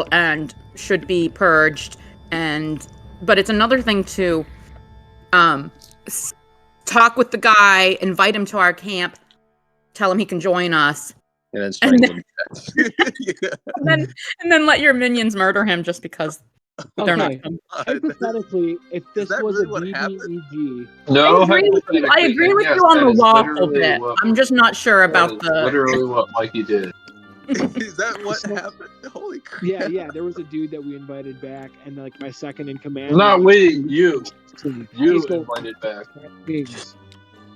evil and should be purged. But it's another thing to talk with the guy, invite him to our camp, tell him he can join us, and then strangle him. and then let your minions murder him just because they're not. Hypothetically, if this was really a what happened? BBEG, No, I agree with you on the lawful bit. I'm just not sure about the. Literally what Mikey did. Is that what happened? Holy crap! Yeah. There was a dude that we invited back, and like my second in command. Not we, you. You invited back.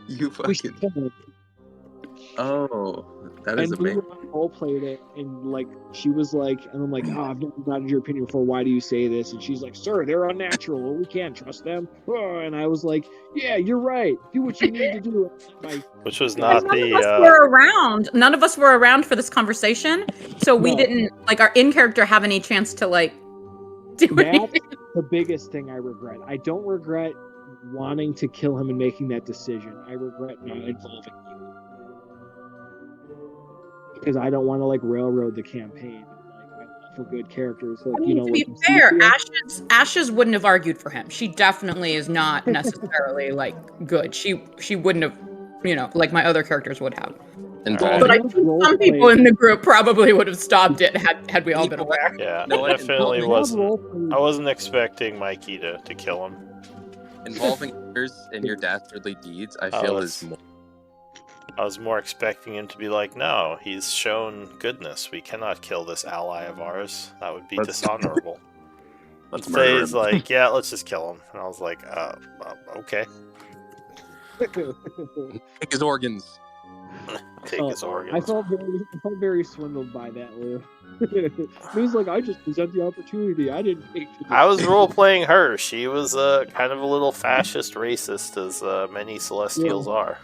You fucking. Oh, that is amazing. And we role played it, and like she was like, and I'm like, I've never gotten your opinion before. Why do you say this? And she's like, sir, they're unnatural. Well, we can't trust them. And I was like, yeah, you're right. Do what you need to do. Which was not none of us were around. None of us were around for this conversation, so we didn't like our in character have any chance to like do anything. That's the biggest thing I regret. I don't regret wanting to kill him and making that decision. I regret not involving you. Because I don't want to like railroad the campaign. Like for good characters, like, to be fair, Ashes wouldn't have argued for him. She definitely is not necessarily like good. She wouldn't have, like my other characters would have. But I think some people in the group probably would have stopped it had we all been aware. Yeah, definitely wasn't. I wasn't expecting Mikey to kill him. Involving yours in your dastardly deeds, I feel is more. I was more expecting him to be like, no, he's shown goodness. We cannot kill this ally of ours. That would be dishonorable. Let's say he's like, yeah, let's just kill him. And I was like, okay. Take his organs. Take his organs. I felt very swindled by that, Lou. He's like, I just present the opportunity. I didn't make it. I was role-playing her. She was kind of a little fascist racist, as many Celestials are.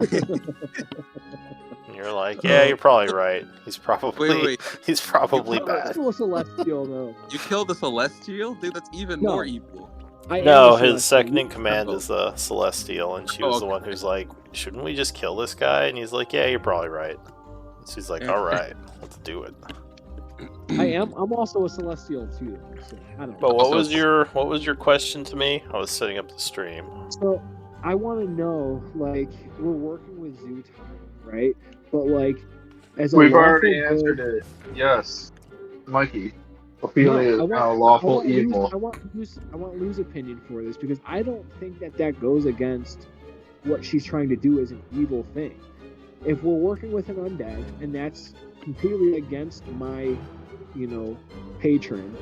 And you're like, yeah, you're probably right. He's probably he's probably bad. A Celestial, though. You killed the Celestial? Dude, that's even more evil. No, his second in command is a Celestial, and she was the one who's like, shouldn't we just kill this guy? And he's like, yeah, you're probably right. And she's like, all right, let's do it. I'm also a Celestial too. So I don't know. But what was your question to me? I was setting up the stream. So I want to know, like, we're working with Zootan, right? But like, as we've already answered it. Yes, Mikey. Ophelia is now lawful evil. I want Lou's opinion for this because I don't think that goes against what she's trying to do as an evil thing. If we're working with an undead and that's completely against my, patron,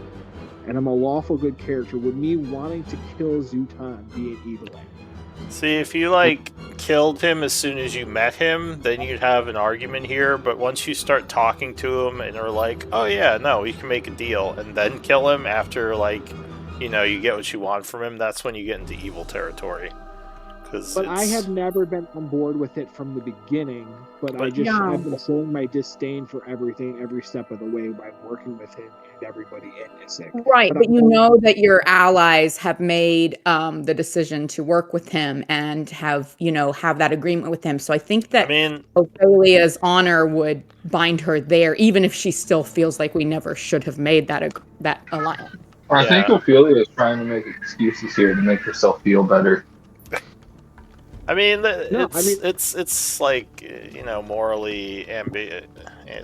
and I'm a lawful good character, would me wanting to kill Zootan be an evil act? See, if you killed him as soon as you met him, then you'd have an argument here. But once you start talking to him and are like, "Oh yeah, no, we can make a deal," and then kill him after you get what you want from him, that's when you get into evil territory. But I have never been on board with it from the beginning. But I've been showing my disdain for everything, every step of the way by working with him and everybody in Isaac. Right, but you know that your allies have made the decision to work with him and have that agreement with him. So I think that Ophelia's honor would bind her there, even if she still feels like we never should have made that alliance. I think Ophelia is trying to make excuses here to make herself feel better. I mean, it's like, morally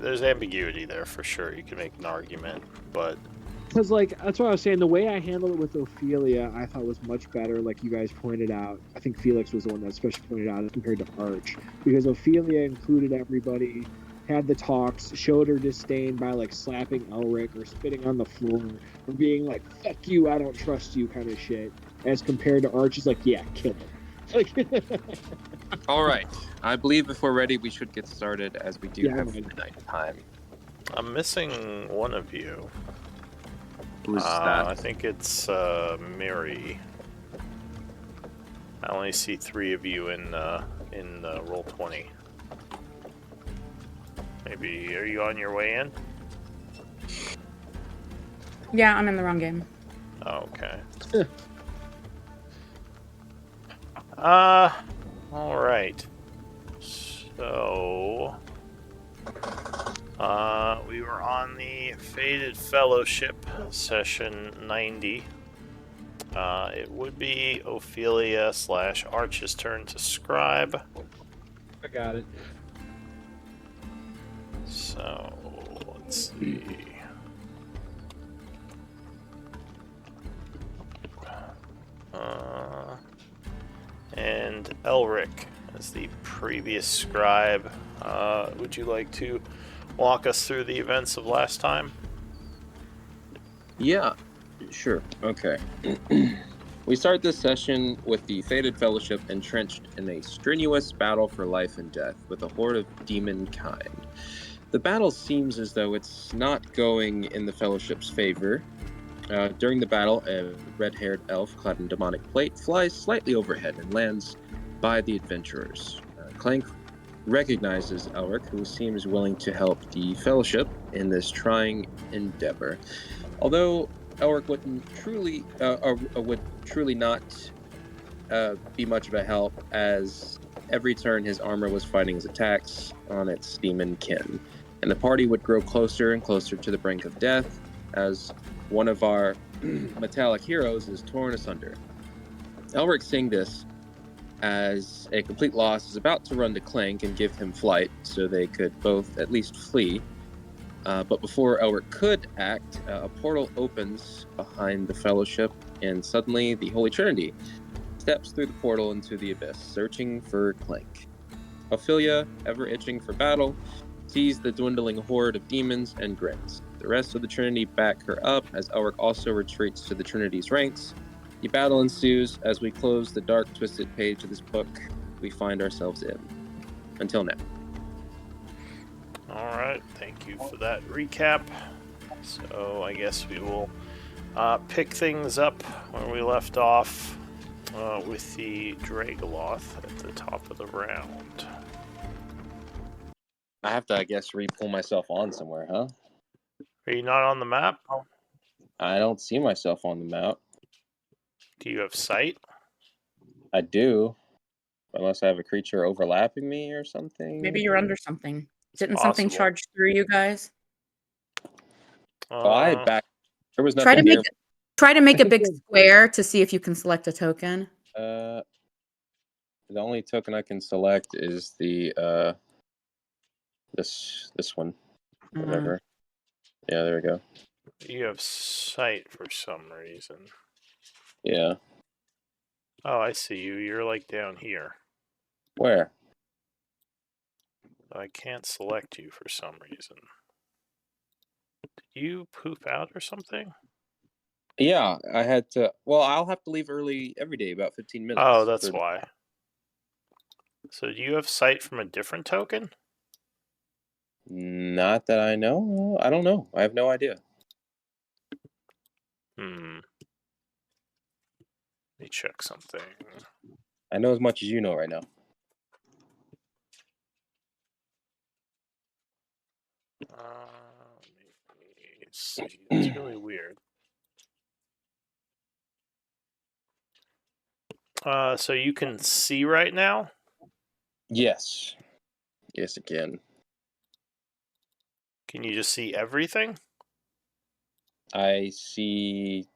there's ambiguity there for sure. You can make an argument, but because that's what I was saying. The way I handled it with Ophelia, I thought was much better. Like you guys pointed out, I think Felix was the one that especially pointed out as compared to Arch, because Ophelia included everybody, had the talks, showed her disdain by slapping Elric or spitting on the floor or being like, "Fuck you, I don't trust you," kind of shit. As compared to Arch, is like, "Yeah, kill him." All right. I believe if we're ready, we should get started as we do have midnight time. I'm missing one of you. Who's that? I think it's Mary. I only see 3 of you in Roll20. Maybe are you on your way in? Yeah, I'm in the wrong game. Oh, okay. Alright. So... We were on the Fated Fellowship, session 90. It would be Ophelia / Arch's turn to scribe. I got it. So, let's see. And Elric, as the previous scribe, would you like to walk us through the events of last time? Yeah, sure. Okay. We start this session with the Fated Fellowship entrenched in a strenuous battle for life and death with a horde of demon kind. The battle seems as though it's not going in the Fellowship's favor. During the battle, a red-haired elf clad in demonic plate flies slightly overhead and lands by the adventurers. Clank recognizes Elric, who seems willing to help the Fellowship in this trying endeavor. Although Elric would truly not be much of a help, as every turn his armor was fighting his attacks on its demon kin, and the party would grow closer and closer to the brink of death as one of our metallic heroes is torn asunder. Elric, seeing this as a complete loss, is about to run to Clank and give him flight so they could both at least flee. But before Elric could act, a portal opens behind the Fellowship, and suddenly the Holy Trinity steps through the portal into the abyss, searching for Clank. Ophelia, ever itching for battle, sees the dwindling horde of demons and grins. The rest of the Trinity back her up as Elric also retreats to the Trinity's ranks. The battle ensues as we close the dark, twisted page of this book we find ourselves in. Until now. All right, thank you for that recap. So I guess we will pick things up where we left off with the Dragoloth at the top of the round. I have to, I guess, re-pull myself on somewhere, huh? Are you not on the map? I don't see myself on the map. Do you have sight? I do. Unless I have a creature overlapping me or something. Maybe you're under something. Didn't Possible. something charge through you guys? I had back. There was Try nothing to near. try to make a big square to see if you can select a token. The only token I can select is the this one. Whatever. Yeah, there we go. You have sight for some reason. Yeah. Oh, I see you. You're like down here. Where? I can't select you for some reason. Did you poop out or something? Yeah, I had to. Well, I'll have to leave early every day, about 15 minutes. Oh, that's why. So do you have sight from a different token? Not that I know. I don't know. I have no idea. Let me check something. I know as much as you know right now. Let me see. It's really weird. So you can see right now? Yes. Yes, it can. Can you just see everything? I see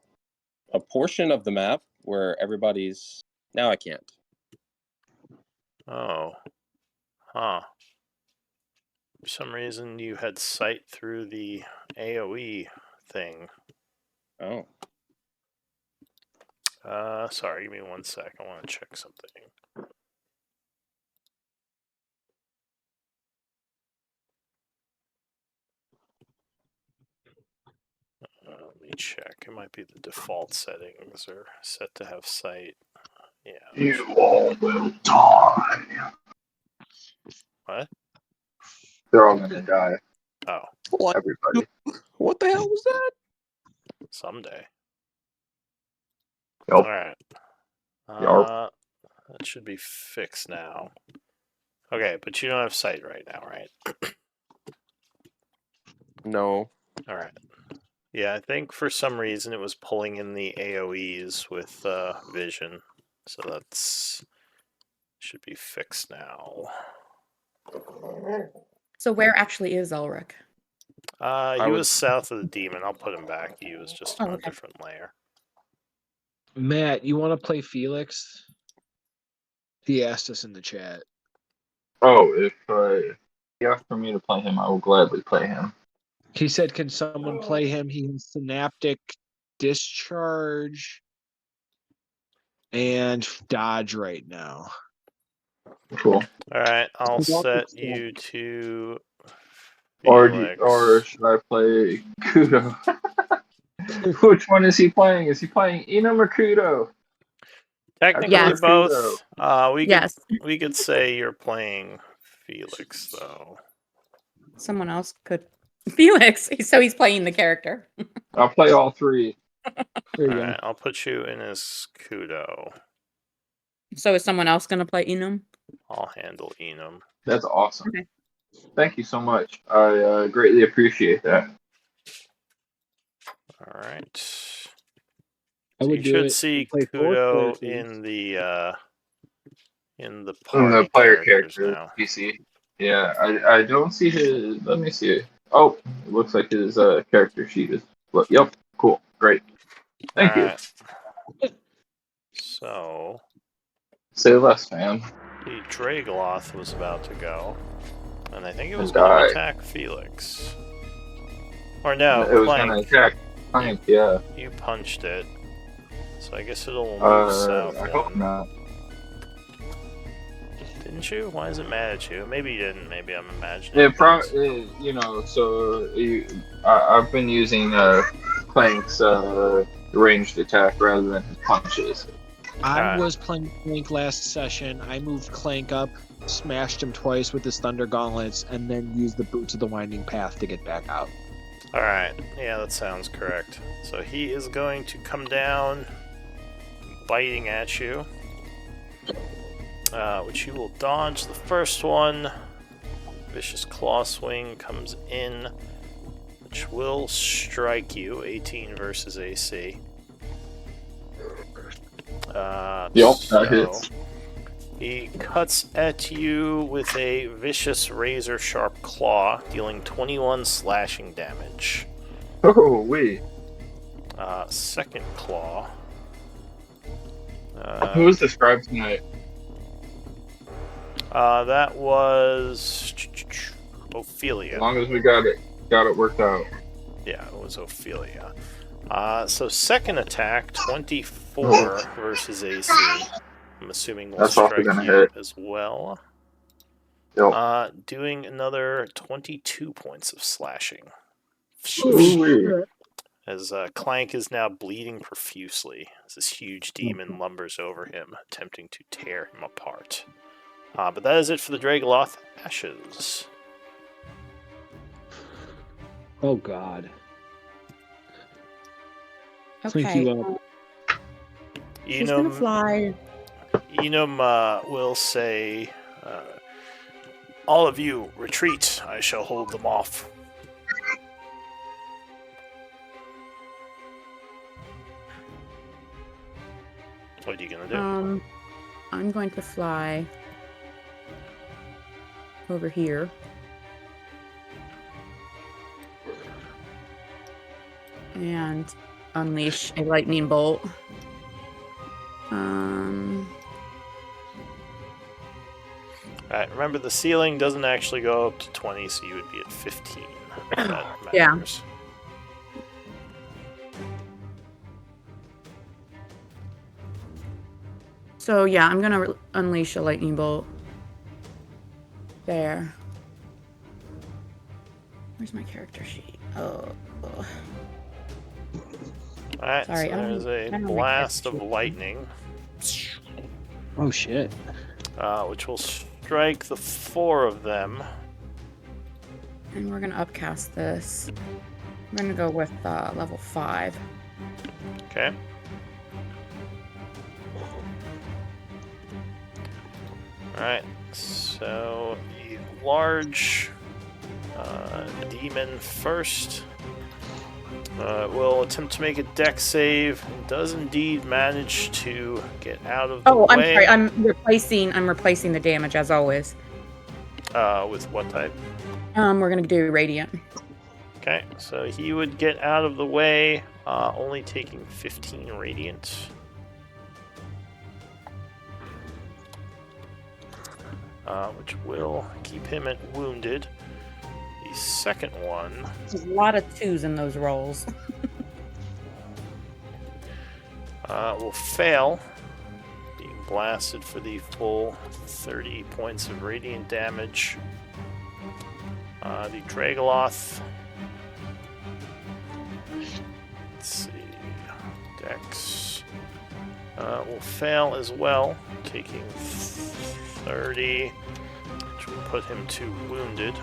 a portion of the map where everybody's... Now I can't. Oh. Huh. For some reason you had sight through the AoE thing. Oh. Sorry, give me 1 sec. I want to check something. Let me check. It might be the default settings are set to have sight. Yeah. You all will die. What? They're all gonna die. Oh. What? Everybody. What the hell was that? Someday. Yep. Alright. Yarp. That should be fixed now. Okay, but you don't have sight right now, right? No. Alright. Yeah, I think for some reason it was pulling in the AoEs with vision. So that's should be fixed now. So where actually is Elric? He was south of the demon. I'll put him back. He was just on a different layer. Matt, you want to play Felix? He asked us in the chat. Oh, if he asked for me to play him, I will gladly play him. He said, can someone play him? He has synaptic discharge and dodge right now. Cool. All right, I'll set you to Felix. Or should I play Kudo? Which one is he playing? Is he playing Enum or Kudo? Technically both. We could say you're playing Felix, though. Someone else could. Felix. So he's playing the character. I'll play all three. All right, I'll put you in as Kudo. So is someone else going to play Enum? I'll handle Enum. That's awesome. Okay. Thank you so much. I greatly appreciate that. All right. So you should see Kudo in the player character now. PC. Yeah, I don't see his. Let me see. Oh, it looks like his character sheet is. Yep, cool, great. Thank you. So, say less, man. The Dragoloth was about to go, and I think it was going to attack Felix. Or no, it was going to attack Plank. Yeah. You punched it, so I guess it'll move south. I hope not. Didn't you? Why is it mad at you? Maybe you didn't. Maybe I'm imagining. I've been using Clank's ranged attack rather than his punches. I was playing Clank last session. I moved Clank up, smashed him twice with his Thunder Gauntlets, and then used the Boots of the Winding Path to get back out. Alright, yeah, that sounds correct. So he is going to come down, biting at you. Which you will dodge the first one. Vicious Claw Swing comes in, which will strike you. 18 versus AC. That hits. He cuts at you with a vicious razor sharp claw, dealing 21 slashing damage. Oh, wait. Second claw. Who was the scribe tonight? That was Ophelia. As long as we got it worked out. Yeah, it was Ophelia. So second attack, 24 versus AC. I'm assuming we'll strike you as well. Yep. Doing another 22 points of slashing. As Clank is now bleeding profusely as this huge demon lumbers over him, attempting to tear him apart. But that is it for the Dragoloth Ashes. Oh, God. Okay. She's gonna fly. Enum will say, all of you, retreat. I shall hold them off. What are you gonna do? I'm going to fly over here. And unleash a lightning bolt. Alright, remember the ceiling doesn't actually go up to 20, so you would be at 15. That matters. Yeah. So yeah, I'm gonna unleash a lightning bolt. There. Where's my character sheet? Oh. Alright, sorry, so there's a blast of lightning. Oh shit. Which will strike the 4 of them. And we're gonna upcast this. I'm gonna go with level 5. Okay. Alright, so the large demon first will attempt to make a dex save and does indeed manage to get out of the way. I'm sorry, I'm replacing the damage as always. With what type? We're gonna do radiant. Okay, so he would get out of the way, only taking 15 radiant. Which will keep him at wounded. The second one... There's a lot of 2s in those rolls. will fail, being blasted for the full 30 points of radiant damage. The Dragoloth... Let's see... Dex... will fail as well, taking 30, which will put him to wounded.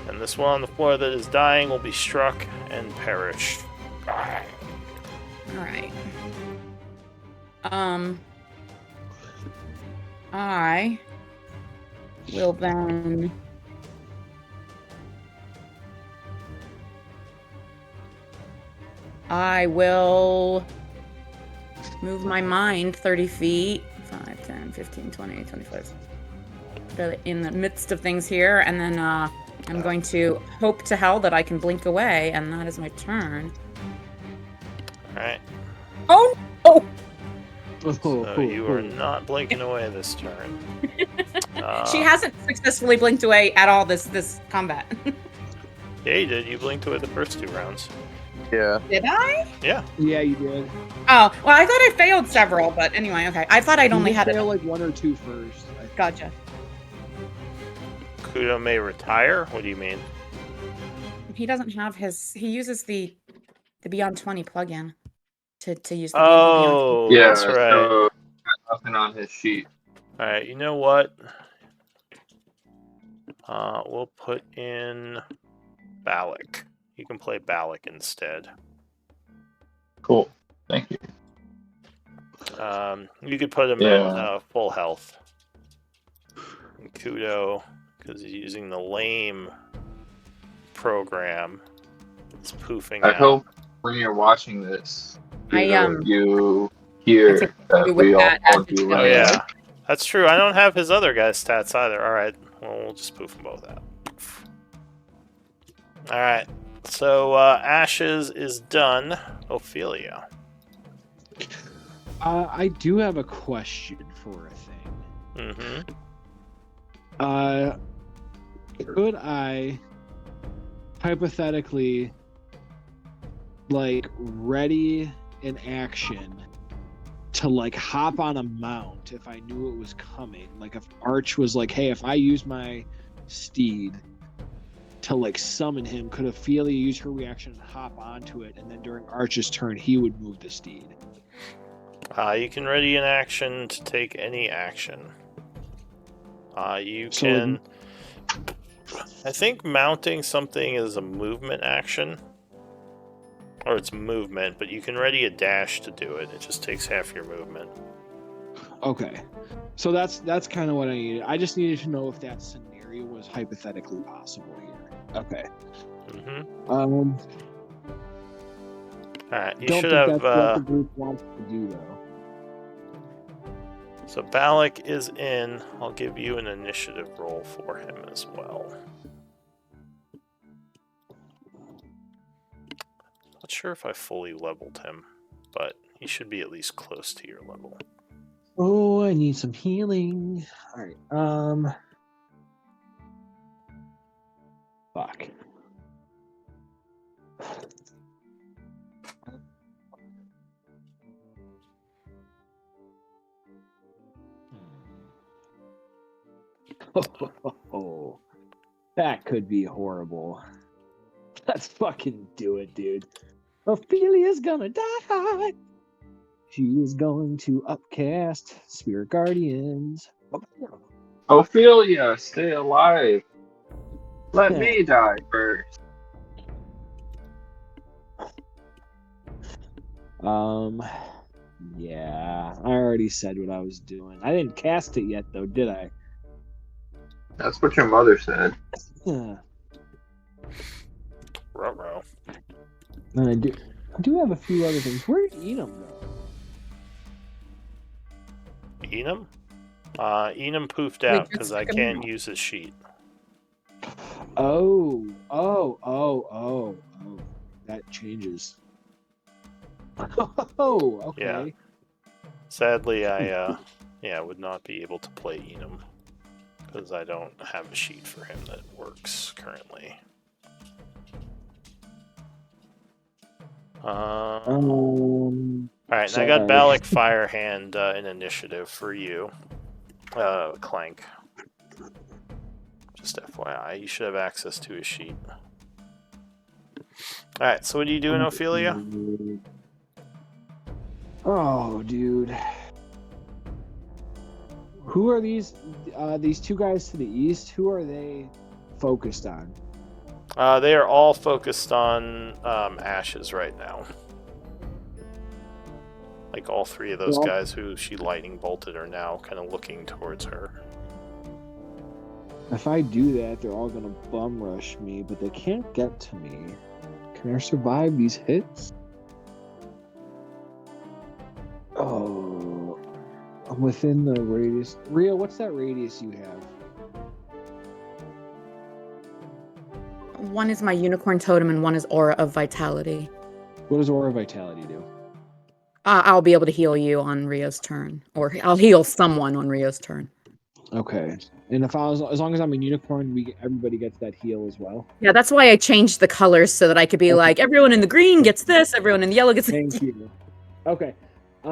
And this one on the floor that is dying will be struck and perish. Alright. I will then... I will move my mind 30 feet. 5, 10, 15, 20, 25. In the midst of things here, and then I'm going to hope to hell that I can blink away, and that is my turn. Alright. Oh no! So you are not blinking away this turn. She hasn't successfully blinked away at all this combat. Yeah, you did. You blinked away the first 2 rounds. Yeah. Did I? Yeah. Yeah, you did. Oh, well, I thought I failed several, but anyway, okay. I thought I'd only had fail it. like 1 or 2 first. Gotcha. Kudo may retire? What do you mean? He doesn't have his. He uses the Beyond 20 plugin to use the Oh, Yeah, that's right. so nothing on his sheet. Alright, you know what? We'll put in Balak. You can play Balak instead. Cool. Thank you. You could put him at full health. And Kudo, because he's using the lame program, it's poofing I out. hope when you're watching this, I, you hear that with we all that called you attitude. Oh lame. yeah, that's true. I don't have his other guy's stats either. Alright, well, we'll just poof them both out. Alright, so Ashes is done. Ophelia. I do have a question for a thing. Mm-hmm. Could I hypothetically like ready an action to like hop on a mount if I knew it was coming? Like if Arch was like, hey, if I use my steed to like summon him, could Ophelia use her reaction and hop onto it, and then during Arch's turn he would move the steed? You can ready an action to take any action. You So- can... I think mounting something is a movement action. Or it's movement, but you can ready a dash to do it. It just takes half your movement. Okay, so that's kind of what I needed. I just needed to know if that scenario was hypothetically possible here. Okay. Mm-hmm. Alright, you Don't should think have... that's what the group wants to do, though. So Balak is in. I'll give you an initiative roll for him as well. Not sure if I fully leveled him, but he should be at least close to your level. Oh, I need some healing. All right. Fuck. Oh, that could be horrible. Let's fucking do it, dude. Ophelia's gonna die. She is going to upcast Spirit Guardians. Ophelia, stay alive. Let me die first. Yeah, I already said what I was doing. I didn't cast it yet, though, did I? That's what your mother said. Yeah. Ruh-roh. And I do have a few other things. Where'd Enum go? Enum? Enum poofed out because I can't use his sheet. Oh. That changes. Oh, okay. Sadly, I would not be able to play Enum because I don't have a sheet for him that works currently. Alright, and I got Balak Firehand in initiative for you, Clank. Just FYI, you should have access to his sheet. Alright, so what are you doing, Ophelia? Oh, dude. Who are these two guys to the east? Who are they focused on? They are all focused on Ashes right now. Like all three of those guys who she lightning bolted are now kind of looking towards her. If I do that, they're all gonna bum rush me, but they can't get to me. Can I survive these hits? Oh, I'm within the radius. Ria, what's that radius you have? One is my unicorn totem and one is Aura of Vitality. What does Aura of Vitality do? I'll be able to heal you on Rio's turn, or I'll heal someone on Rio's turn. Okay, and if I was, as long as I'm a unicorn, everybody gets that heal as well. Yeah, that's why I changed the colors so that I could be like, everyone in the green gets this, everyone in the yellow gets. Thank you. Okay, I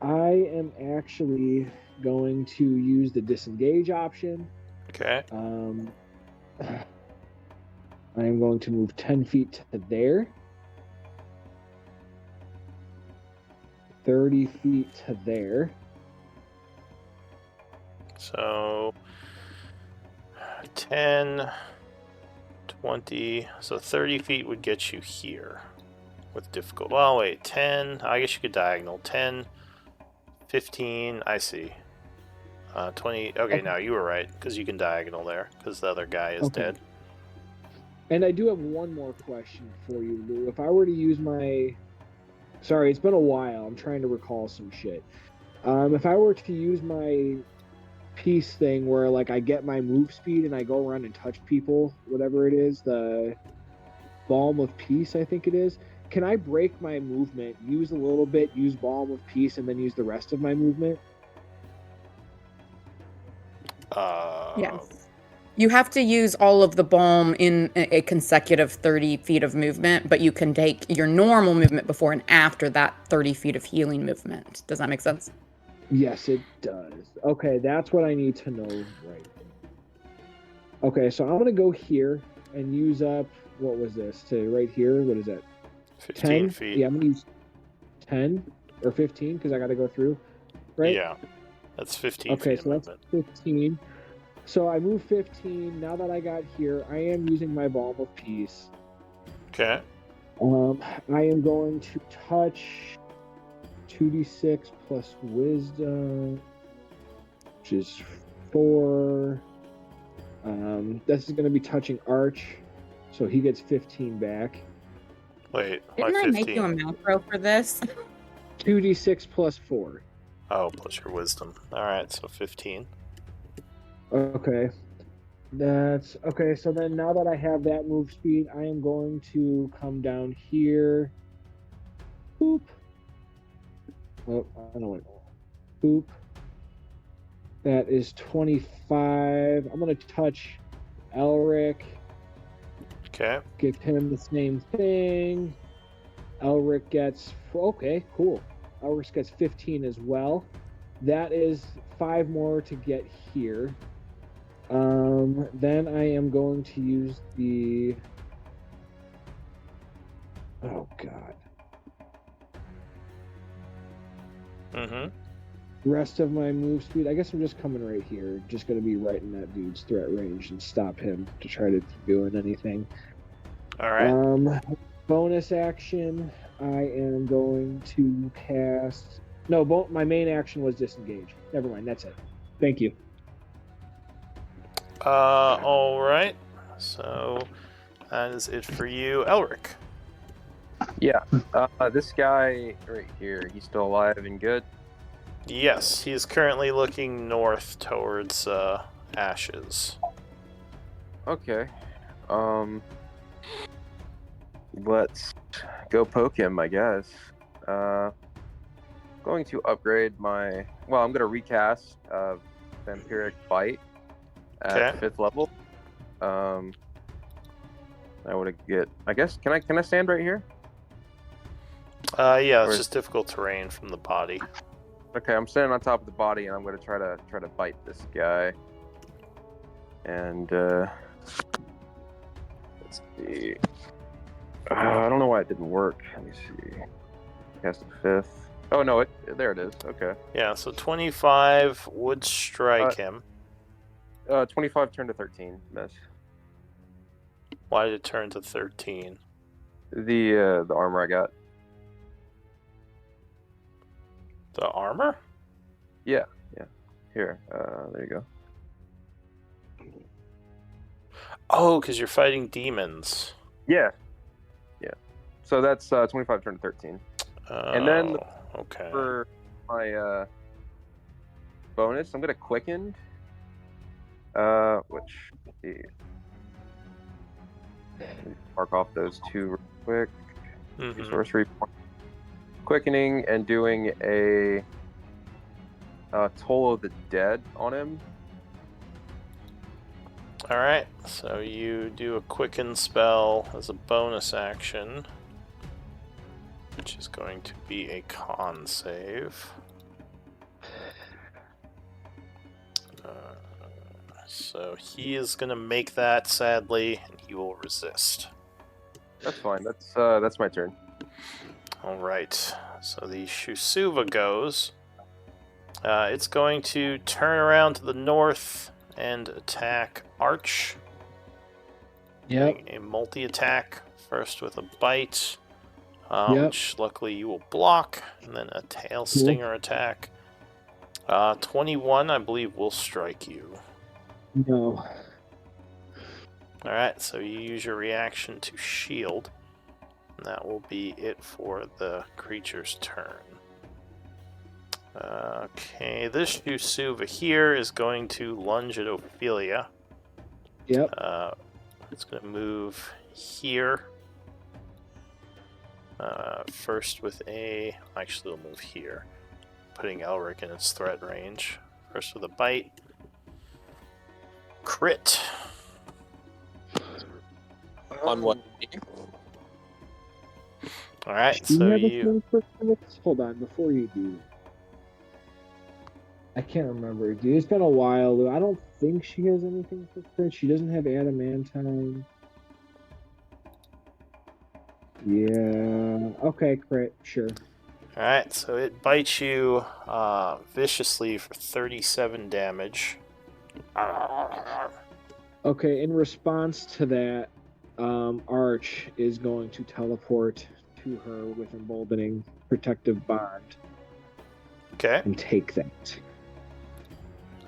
am actually going to use the disengage option. Okay. I am going to move 10 feet to there. 30 feet to there. So 10, 20, so 30 feet would get you here with difficult. Well, wait, 10, I guess you could diagonal. 10, 15, I see. 20, okay, now you were right, because you can diagonal there, because the other guy is dead. And I do have one more question for you, Lou. If I were to use my... Sorry, it's been a while. I'm trying to recall some shit. If I were to use my peace thing where, like, I get my move speed and I go around and touch people, whatever it is, the Balm of Peace, I think it is, can I break my movement, use a little bit, use Balm of Peace, and then use the rest of my movement? Yes. You have to use all of the balm in a consecutive 30 feet of movement, but you can take your normal movement before and after that 30 feet of healing movement. Does that make sense? Yes, it does. Okay, that's what I need to know right now. Okay, so I'm going to go here and use up, what was this, to right here? What is that? 15 10? feet. Yeah, I'm going to use 10 or 15 because I got to go through, right? Yeah, that's 15 okay, feet so that's 15. So I move 15. Now that I got here, I am using my Balm of Peace. Okay. I am going to touch 2d6 plus Wisdom, which is 4. This is going to be touching Arch, so he gets 15 back. Wait, didn't I make you a macro for this? 2d6 plus 4. Oh, plus your Wisdom. All right, so 15. Okay. That's okay. So then now that I have that move speed, I am going to come down here. Boop. Oh, I don't want boop. That is 25. I'm going to touch Elric. Okay. Give him the same thing. Elric gets... Okay, cool. Elric gets 15 as well. That is 5 more to get here. Then I am going to use the... Oh, God. Rest of my move speed. I guess I'm just coming right here. Just going to be right in that dude's threat range and stop him to try to doing anything. All right. Bonus action. I am going to cast... No, my main action was disengage. Never mind. That's it. Thank you. All right. So that is it for you, Elric. Yeah. This guy right here, he's still alive and good? Yes, he is currently looking north towards Ashes. Okay. Let's go poke him, I guess. Going to upgrade my. Well, I'm going to recast Vampiric Bite at 5th level. I would get. I guess. Can I stand right here? Yeah, it's just difficult terrain from the body. Okay, I'm standing on top of the body, and I'm going to try to bite this guy. And let's see. I don't know why it didn't work. Let me see. Cast the 5th. Oh no! There it is. Okay. Yeah, so 25 would strike him. 25 turned to 13. Miss. Why did it turn to 13? The armor I got. The armor? Yeah. Here. There you go. Oh, because you're fighting demons. Yeah. So that's 25 turned to 13. And then okay. For my bonus, I'm gonna quicken. Which mark off those 2 real quick. Sorcery point. Quickening and doing a Toll of the Dead on him. Alright, so you do a quicken spell as a bonus action, which is going to be a con save. So he is going to make that, sadly, and he will resist. That's fine. That's my turn. Alright, so the Shusuva goes. It's going to turn around to the north and attack Arch. Yep. A multi-attack, first with a bite, Yep. which luckily you will block, and then a tail stinger attack. 21, I believe, will strike you. No. Alright, so you use your reaction to shield, and that will be it for the creature's turn. Okay, this Yusuva here is going to lunge at Ophelia. Yep. It's going to move here. First with a... Actually, it'll move here, putting Elric in its threat range. First with a bite. Crit. On what? Alright, Do you so have a you... thing for crits? Hold on, before you do. I can't remember, dude. It's been a while. I don't think she has anything for crits. She doesn't have adamantine. Yeah. Okay, crit. Sure. Alright, so it bites you viciously for 37 damage. Okay, in response to that, Arch is going to teleport to her with Emboldening Protective Bond Okay. and take that.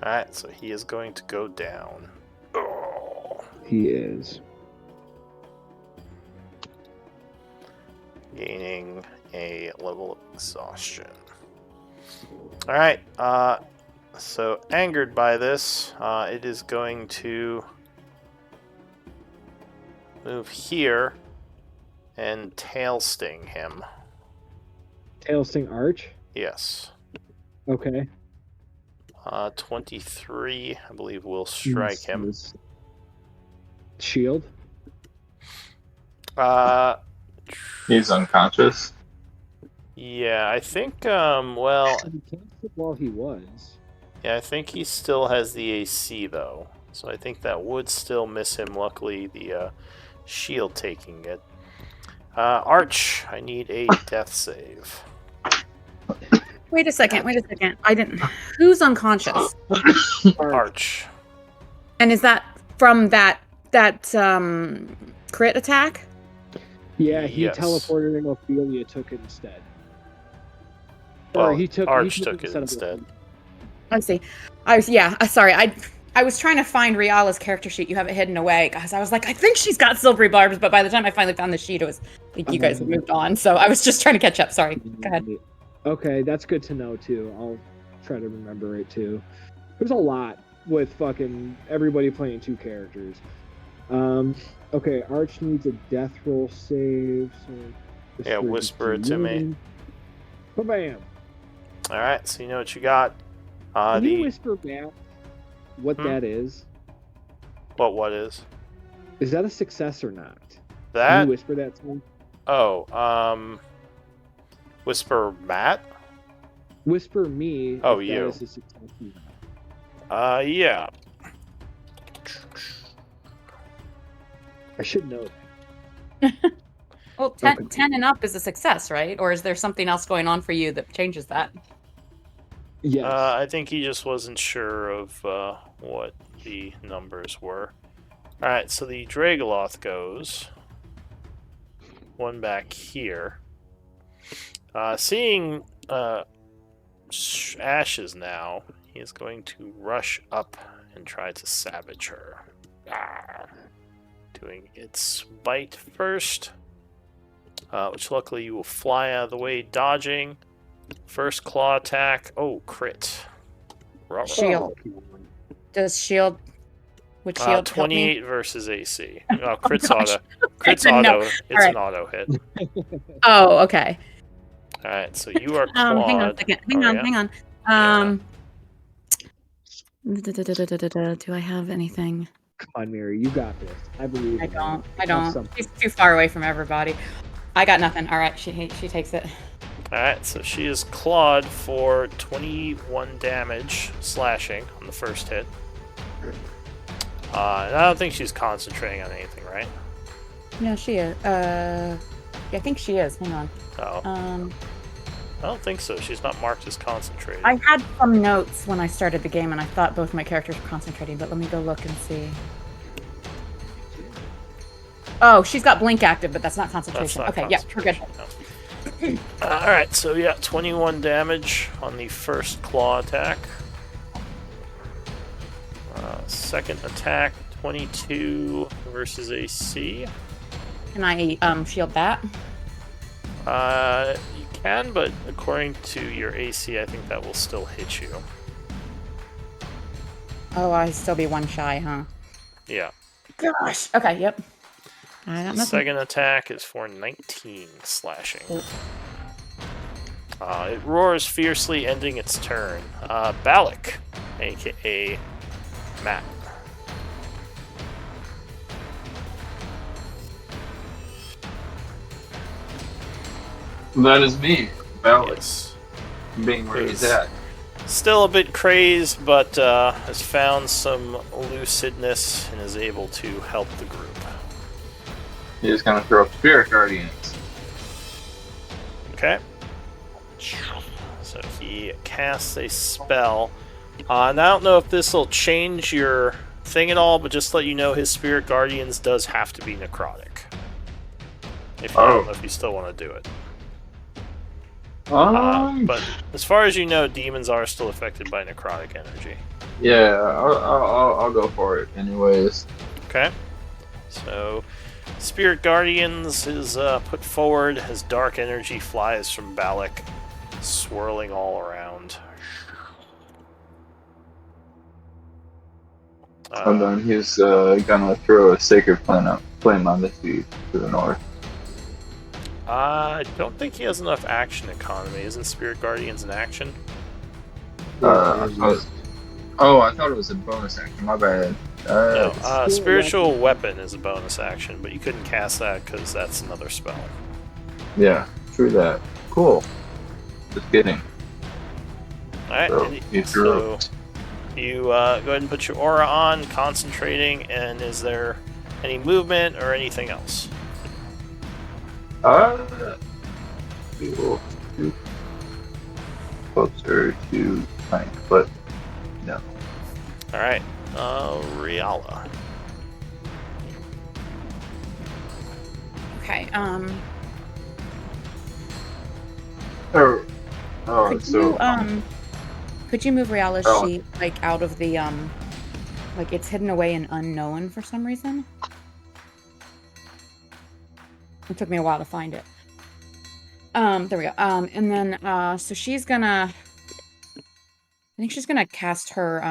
Alright, so he is going to go down. Oh. He is. Gaining a level of exhaustion. Alright, so angered by this, it is going to move here and tail sting him. Tail Sting Arch? Yes. Okay. 23, I believe, will strike him. Shield? He's unconscious. Yeah, I think, well, He cast it while he was. yeah, I think he still has the AC, though. So I think that would still miss him. Luckily, the shield taking it. Arch, I need a death save. Wait a second. I didn't. Who's unconscious? Arch. And is that from that crit attack? Yeah, he Yes. teleported and Ophelia took it instead. Well, Or he took Arch took it of instead. I see. Sorry. I was trying to find Riala's character sheet. You have it hidden away, guys. I was like, I think she's got silvery barbs, but by the time I finally found the sheet, I think you guys had moved on. So I was just trying to catch up. Sorry. Go ahead. Okay, that's good to know too. I'll try to remember it too. There's a lot with fucking everybody playing 2 characters. Okay, Arch needs a death roll save. So Yeah, whisper it to me. Bam! All right, so you know what you got. Can you whisper back what that is? What is? Is that a success or not? That? Can you whisper that to me? Oh, whisper Matt? Whisper me. Oh, if you. That is a success or not. Yeah. I should know that. Well, 10 and up is a success, right? Or is there something else going on for you that changes that? Yes. I think he just wasn't sure of what the numbers were. Alright, so the Dragoloth goes. One back here. Seeing Ashes now, he is going to rush up and try to savage her. Doing its bite first. Which luckily you will fly out of the way, dodging. First claw attack. Oh, crit. Shield. Does shield... Would shield 28 versus AC. Oh, crit's auto. Crit's auto. No. It's right. an auto hit. Oh, okay. Alright, so you are clawed. Hang on a second. Hang on. Do I have anything? Come on, Mary, you got this. I believe. I don't. She's too far away from everybody. I got nothing. All right, she takes it. Alright, so she is clawed for 21 damage, slashing on the first hit. And I don't think she's concentrating on anything, right? No, she is. Yeah, I think she is. Hang on. Oh. I don't think so. She's not marked as concentrated. I had some notes when I started the game, and I thought both my characters were concentrating, but let me go look and see. Oh, she's got blink active, but that's not concentration. That's not okay, concentration, yeah, we're good. No. Alright, so yeah, 21 damage on the first claw attack. Second attack, 22 versus AC. Can I shield that? You can, but according to your AC, I think that will still hit you. Oh, I'd still be one shy, huh? Yeah. Gosh. Okay, yep. I got nothing. Second attack is for 19 slashing. It roars fiercely, ending its turn. Balak, aka Matt. That is me, Balak, Yes. being where he's at. Still a bit crazed, but has found some lucidness and is able to help the group. He's gonna throw up Spirit Guardians. Okay. So he casts a spell. And I don't know if this will change your thing at all, but just to let you know, his Spirit Guardians does have to be necrotic. If I don't know if you still want to do it. But as far as you know, demons are still affected by necrotic energy. Yeah, I'll go for it anyways. Okay. So, Spirit Guardians is put forward as dark energy flies from Balak, swirling all around. And then he's gonna throw a Sacred Flame on the sea to the north. I don't think he has enough action economy. Isn't Spirit Guardians an action? I thought it was a bonus action. My bad. No, Spiritual Weapon is a bonus action, but you couldn't cast that because that's another spell. Yeah, true that. Cool. Just kidding. Alright, so you go ahead and put your aura on, concentrating, and is there any movement or anything else? We will do closer to Frank, but no. Alright, Riala. Okay, could you move Riala's sheet, like, out of the, like, it's hidden away in unknown for some reason? It took me a while to find it. There we go. And then, so she's gonna... I think she's gonna cast her,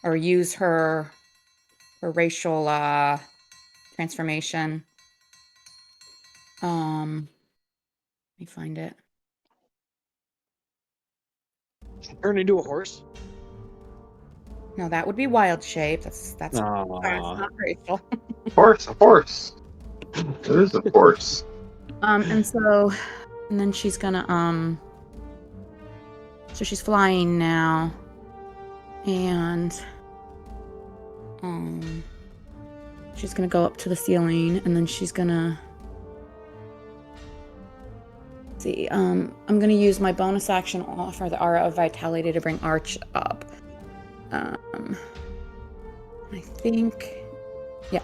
or use her for racial transformation. Let me find it. Turn into a horse. No, that would be wild shape. That's Aw. not racial. A horse. It is a horse. And then she's gonna so she's flying now, and she's gonna go up to the ceiling, and then she's gonna see. I'm gonna use my bonus action for the Aura of Vitality to bring Arch up. I think, yeah.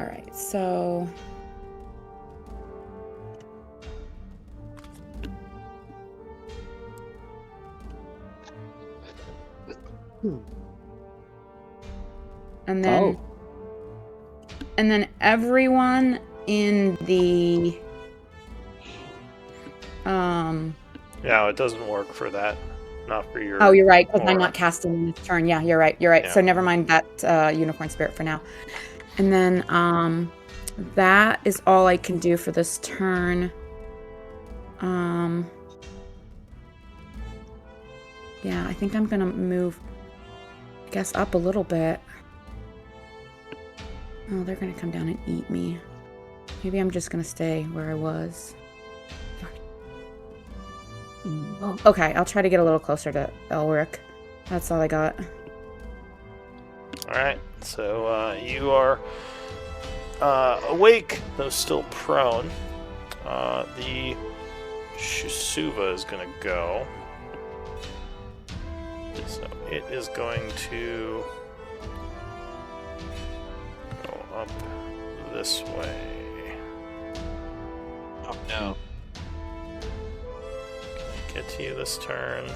All right, so. And then everyone in the Yeah, it doesn't work for that. Not for your. Oh, you're right, because I'm aura. not casting this turn. Yeah, you're right. Yeah. So never mind that unicorn spirit for now. And then that is all I can do for this turn. Yeah, I think I'm gonna move, I guess, up a little bit. Oh, they're gonna come down and eat me. Maybe I'm just gonna stay where I was. Oh, okay, I'll try to get a little closer to Elric. That's all I got. Alright, so you are awake, though still prone. The Shusuva is going to go. So it is going to go up this way. Oh no. Get to you this turn.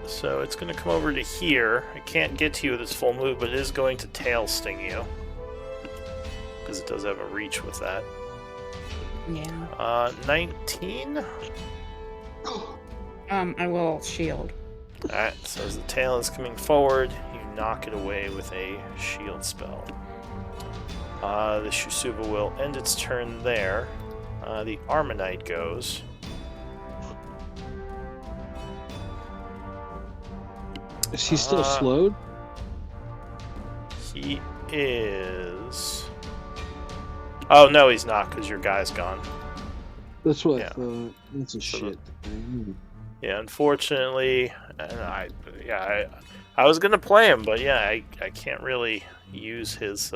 So it's going to come over to here. I can't get to you with its full move, but it is going to tail sting you. Because it does have a reach with that. Yeah. 19? I will shield. Alright, so as the tail is coming forward, you knock it away with a shield spell. The Shusuva will end its turn there. The Armonite goes. Is he still slowed? He is... Oh, no, he's not, because your guy's gone. That's what Yeah. I thought. That's a shit thing. Yeah, unfortunately, and I was gonna play him, but yeah, I can't really use his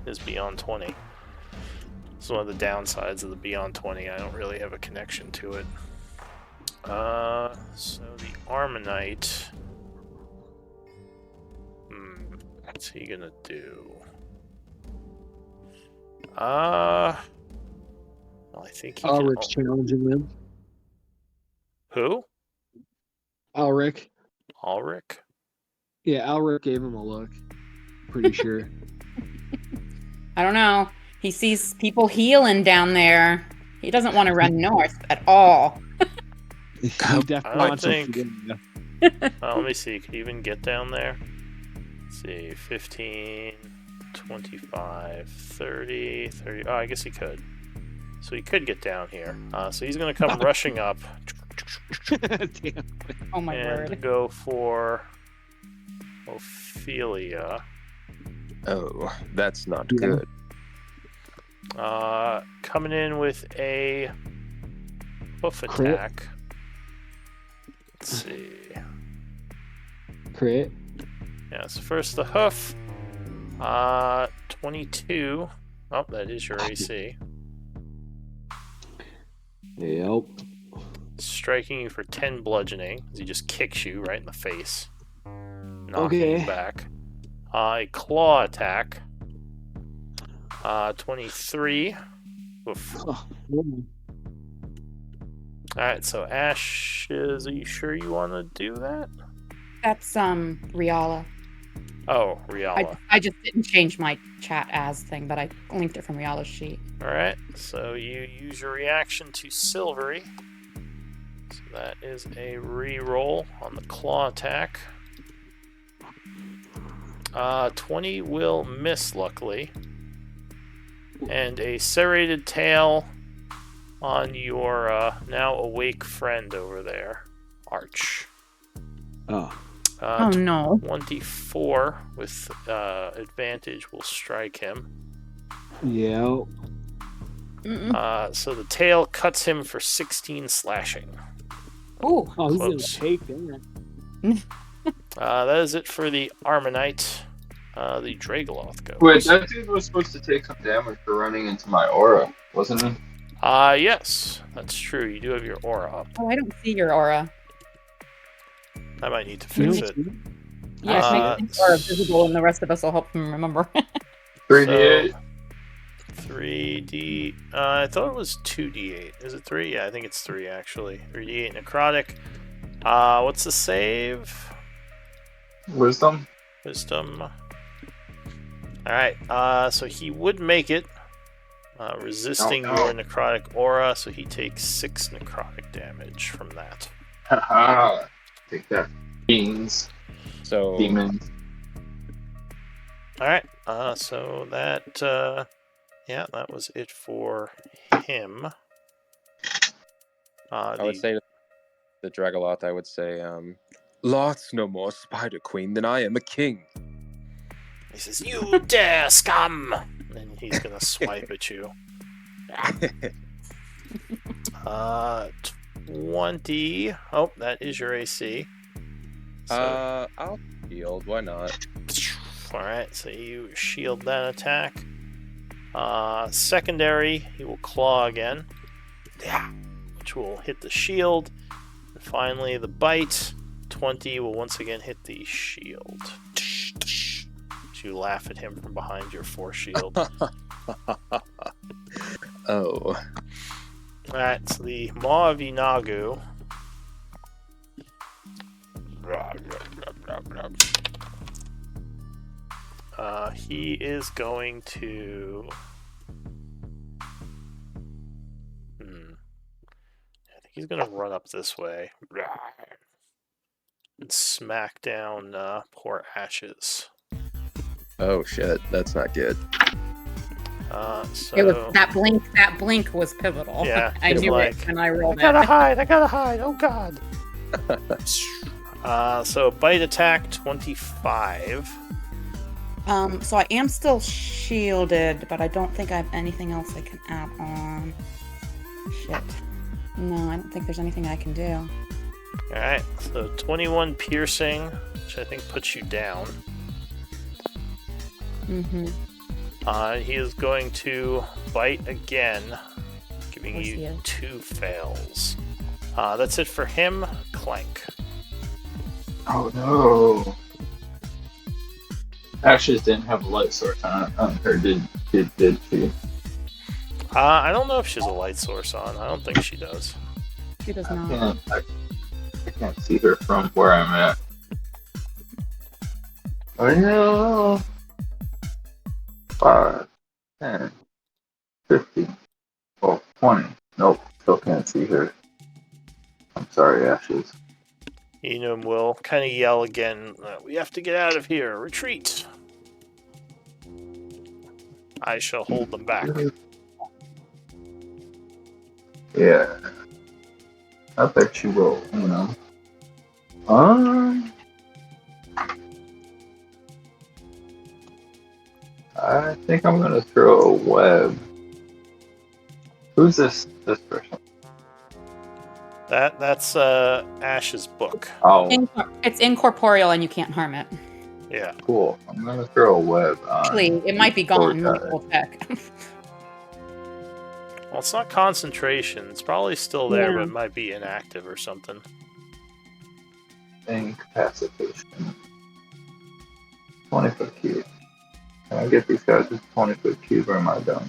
his Beyond 20. It's one of the downsides of the Beyond 20. I don't really have a connection to it. So the Armonite. What's he gonna do? Well, I think he can... Alric's challenging them. Who? Alric. Alric? Yeah, Alric gave him a look. Pretty sure. I don't know. He sees people healing down there. He doesn't want to run north at all. He definitely wants him to get him. Let me see. Could he even get down there? Let's see. 15, 25, 30, 30. Oh, I guess he could. So he could get down here. So he's going to come rushing up. Damn. Oh my and word. go for Ophelia. Oh, that's not Yeah. good. Coming in with a hoof Crit. attack. Let's see. Crit. Yeah, so first the hoof. 22. Oh, that is your AC. Yep. Striking you for 10 bludgeoning, as he just kicks you right in the face. Knocking Okay. you back. A claw attack. 23. Oof. Oh, Alright, so Ashes, are you sure you want to do that? That's Riala. Oh, Riala. I just didn't change my chat as thing, but I linked it from Riala's sheet. Alright, so you use your reaction to Silvery. So that is a re-roll on the claw attack. 20 will miss, luckily. And a serrated tail on your now awake friend over there, Arch. Oh. Oh no. 24 with advantage will strike him. Yeah. So the tail cuts him for 16 slashing. Ooh. Oh, he's gonna Close. take that. That is it for the Armonite. The Dragoloth goes. Wait, that dude was supposed to take some damage for running into my aura, wasn't he? Yes, that's true. You do have your aura up. Oh, I don't see your aura. I might need to You fix don't it. see it? Yeah, make your aura visible, and the rest of us will help him remember. 3d8. So, 3D. I thought it was 2d8. Is it 3? Yeah, I think it's 3 actually. 3d8 necrotic. What's the save? Wisdom. Wisdom. Alright, so he would make it. Resisting Oh, no. your necrotic aura, so he takes 6 necrotic damage from that. Haha. Take that. Beans. So Demons. Alright, so that, yeah, that was it for him. I would say to the Dragoloth, I would say, Loth's no more Spider Queen than I am a king. He says, "You dare, scum!" And he's gonna swipe at you. 20. Oh, that is your AC. So, I'll shield. Why not? alright, so you shield that attack. Secondary, he will claw again, which will hit the shield. And finally, the bite. 20 will once again hit the shield. You laugh at him from behind your force shield. Oh. Alright, so the Maw of Inagu. He is going to... I think he's going to run up this way. And smack down poor Ashes. Oh shit, that's not good. So... It was that blink was pivotal. Yeah, I knew like, it when I rolled I gotta it. hide, oh god. So bite attack 25. So I am still shielded, but I don't think I have anything else I can add on. Shit. No, I don't think there's anything I can do. Alright, so 21 piercing, which I think puts you down. Mm-hmm. He is going to bite again, giving Course he you is. 2 fails. That's it for him. Clank. Oh no. Ashes didn't have a light source on it. Or did she? I don't know if she has a light source on. I don't think she does. She does I not. can't see her from where I'm at. Oh no. 5, 10, 15, 20. Nope, still can't see her. I'm sorry, Ashes. Enum will kind of yell again, "We have to get out of here! Retreat!" I shall hold them back. Yeah. I bet you will, you know. I think I'm gonna throw a web. Who's this person? That's Ash's book. Oh, It's incorporeal and you can't harm it. Yeah. cool. I'm gonna throw a web on. Actually, it might be gone. Fortnite. We'll check. Well, it's not concentration. It's probably still there, Yeah. but it might be inactive or something. Incapacitation. 20-foot cube. Can I get these guys with 20-foot cube or am I done?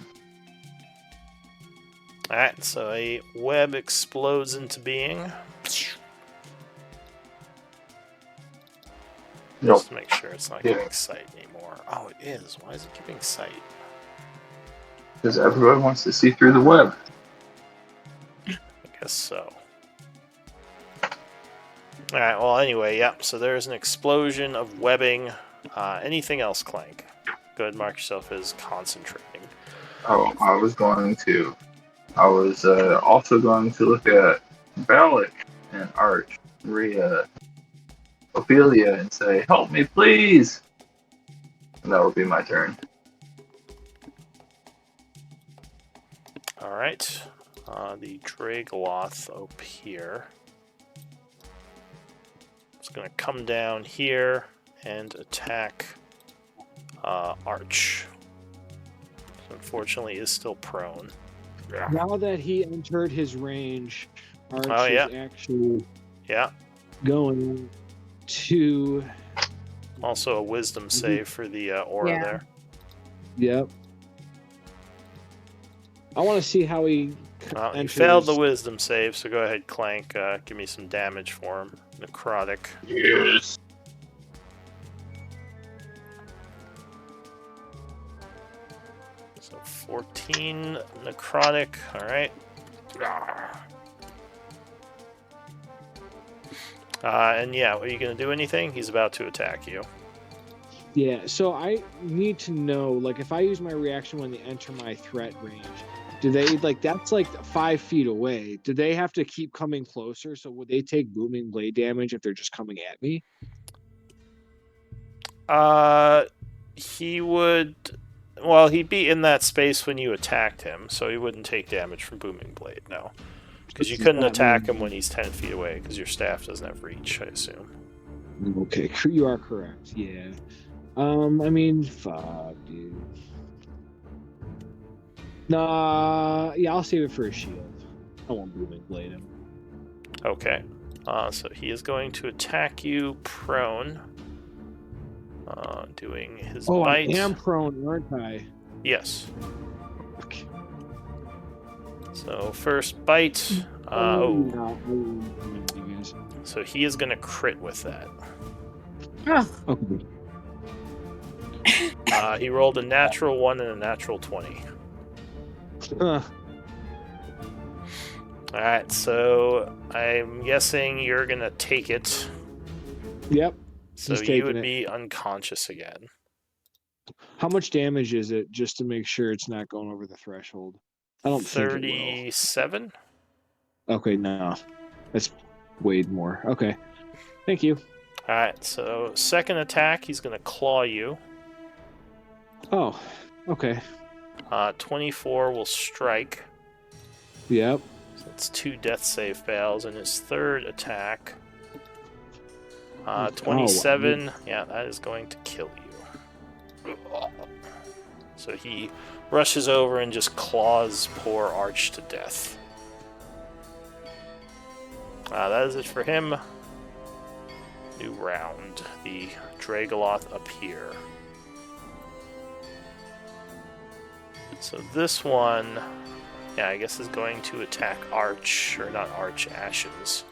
Alright, so a web explodes into being. Nope. Just to make sure it's not Yeah. giving sight anymore. Oh, it is. Why is it giving sight? Because everybody wants to see through the web. I guess so. Alright, well, anyway, yep. So there's an explosion of webbing Anything else, Clank? Go ahead and mark yourself as concentrating. Oh, I was also going to look at Balak and Arch, Rhea, Ophelia, and say, "Help me, please!" And that will be my turn. Alright. The Dragoloth up here. It's going to come down here and attack Arch. So unfortunately, is still prone. Now that he entered his range, Arch Oh, yeah. is actually Yeah. going to... Also a wisdom save for the aura Yeah. there. Yep. I want to see how he You failed the wisdom save, so go ahead, Clank. Give me some damage for him. Necrotic. Yes. So 14 necrotic. Alright. And yeah, are you going to do anything? He's about to attack you. Yeah, so I need to know, like, if I use my reaction when they enter my threat range, do they, like, that's like 5 feet away. Do they have to keep coming closer? So would they take booming blade damage if they're just coming at me? He would... Well, he'd be in that space when you attacked him, so he wouldn't take damage from Booming Blade, no. Because you couldn't attack him when he's 10 feet away, because your staff doesn't have reach, I assume. Okay, you are correct, yeah. I mean, fuck, dude. Nah, yeah, I'll save it for a shield. I won't Booming Blade him. Okay. So he is going to attack you prone. Doing his bite. I am prone, aren't I? Yes. Okay. So first bite. So he is going to crit with that. Oh, Okay. He rolled a natural 1 and a natural 20. Alright, so I'm guessing you're going to take it. Yep. So you would be unconscious again. How much damage is it, just to make sure it's not going over the threshold? I don't think it 37? will. Okay, no. That's way more. Okay. Thank you. Alright, so second attack, he's going to claw you. Oh, okay. 24 will strike. Yep. So that's 2 death save fails. And his third attack, 27. Yeah, that is going to kill you. So he rushes over and just claws poor Arch to death. That is it for him. New round. The Dragoloth up here. So this one, yeah, I guess is going to attack Arch, or not Arch, Ashes.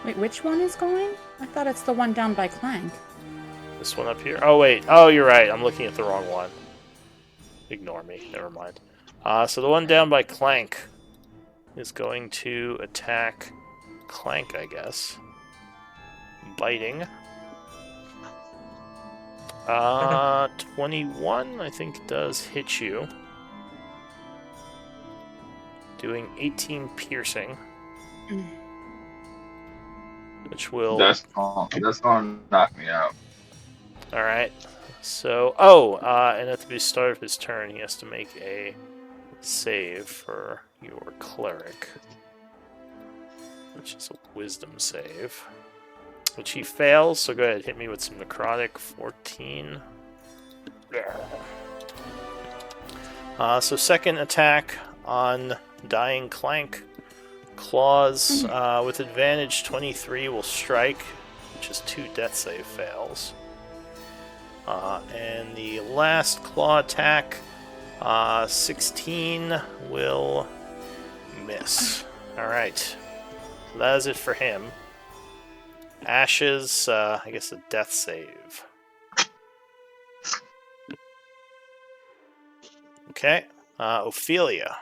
wait, which one is going? I thought it's the one down by Clank. This one up here. Oh, wait. Oh, you're right. I'm looking at the wrong one. Ignore me. Never mind. So the one down by Clank is going to attack Clank, I guess. Biting. 21, I think, does hit you. Doing 18 piercing. Which will... That's going to knock me out. Alright. So... and at the start of his turn, he has to make a save for your cleric. Which is a wisdom save. Which he fails, so go ahead, hit me with some necrotic. 14. So second attack on dying Clank. Claws with advantage 23 will strike, which is 2 death save fails. And the last claw attack, 16 will miss. Alright. So that is it for him. Ashes, I guess a death save. Okay. Ophelia.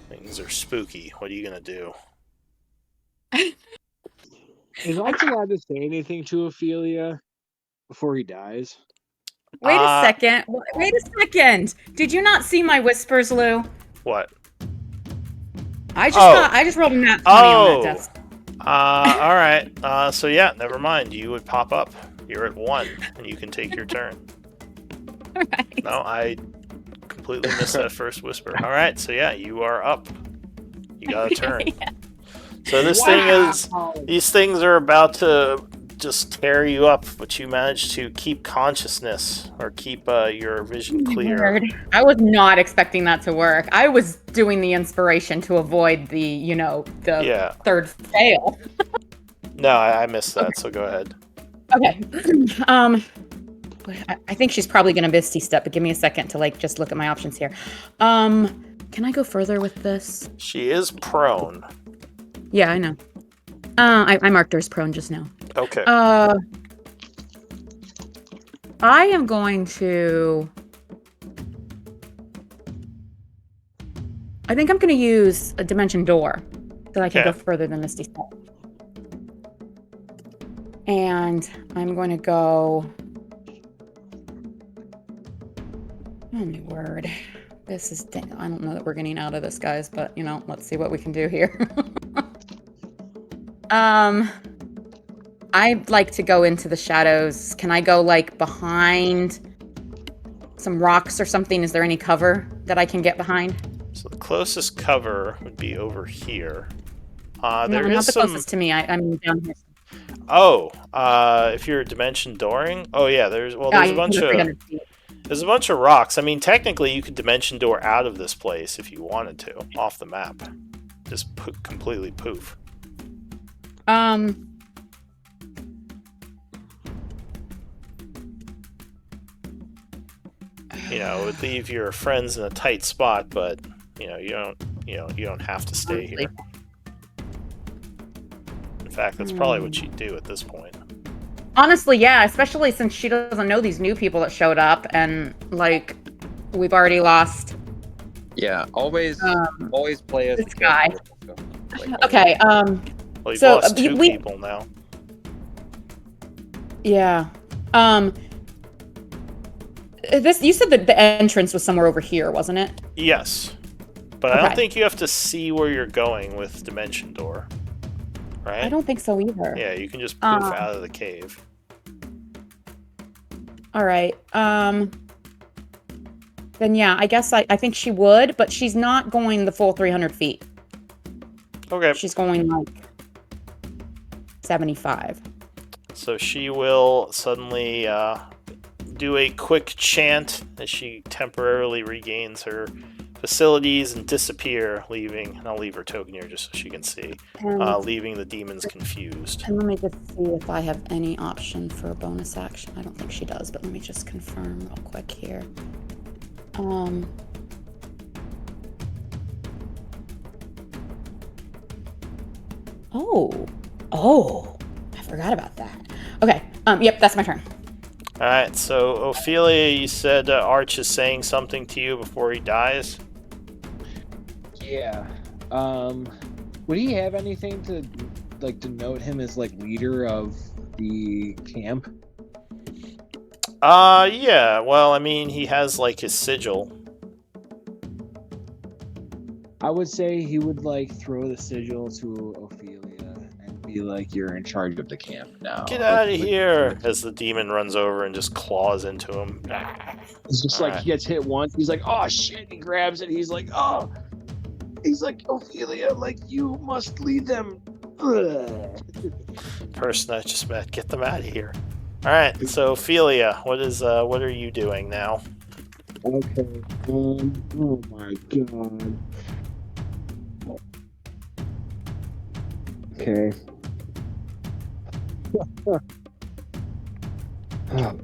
Things are spooky. What are you gonna do? Is Arch allowed to say anything to Ophelia before he dies? Wait a second. Wait a second. Did you not see my whispers, Lou? What? I just rolled a nat 20 on that desk. All right. So yeah, never mind. You would pop up. You're at 1, and you can take your turn. All right. No, I completely missed that first whisper. All right. So yeah, you are up. You got a turn. Yeah. So this thing is. These things are about to just tear you up, but you manage to keep consciousness or keep your vision clear. Weird. I was not expecting that to work. I was doing the inspiration to avoid the, third fail. No, I missed that, so go ahead. Okay. I think she's probably going to Misty Step, but give me a second to just look at my options here. Can I go further with this? She is prone. Yeah, I know. I marked her as prone just now. Okay. I am going to... I think I'm going to use a Dimension Door so I can go further than Misty Step. And I'm going to go... Oh my word. This is... I don't know that we're getting out of this, guys, but, let's see what we can do here. I'd like to go into the shadows. Can I go, behind some rocks or something? Is there any cover that I can get behind? So the closest cover would be over here. Not the closest to me. I'm down here. Oh, if you're dimension dooring? Oh, yeah, there's a bunch of rocks. I mean, technically, you could dimension door out of this place if you wanted to, off the map. Just completely poof. It would leave your friends in a tight spot, but you don't have to stay here. In fact, that's probably what you'd do at this point. Honestly, yeah, especially since she doesn't know these new people that showed up, and we've already lost. Yeah, always play as this guy. Okay. Well, you've lost 2 people now. Yeah. You said that the entrance was somewhere over here, wasn't it? Yes. But I don't think you have to see where you're going with Dimension Door. Right? I don't think so either. Yeah, you can just poof out of the cave. All right. Then yeah, I guess I think she would, but she's not going the full 300 feet. Okay. She's going 75. So she will suddenly do a quick chant as she temporarily regains her facilities and disappear, leaving, and I'll leave her token here just so she can see, leaving the demons confused. And let me just see if I have any option for a bonus action. I don't think she does, but let me just confirm real quick here. Oh, I forgot about that. Okay, yep, that's my turn. Alright, so Ophelia, you said Arch is saying something to you before he dies? Yeah. Would he have anything to denote him as leader of the camp? Yeah. Well, I mean, he has his sigil. I would say he would throw the sigil to Ophelia and be you're in charge of the camp now. Get out of here! As the demon runs over and just claws into him. It's just he gets hit once. He's like, oh shit! He grabs it. He's like, oh. He's like, Ophelia, you must lead them. Person I just met, get them out of here. All right, so Ophelia, what are you doing now? Okay. Oh my god. Okay. Oh,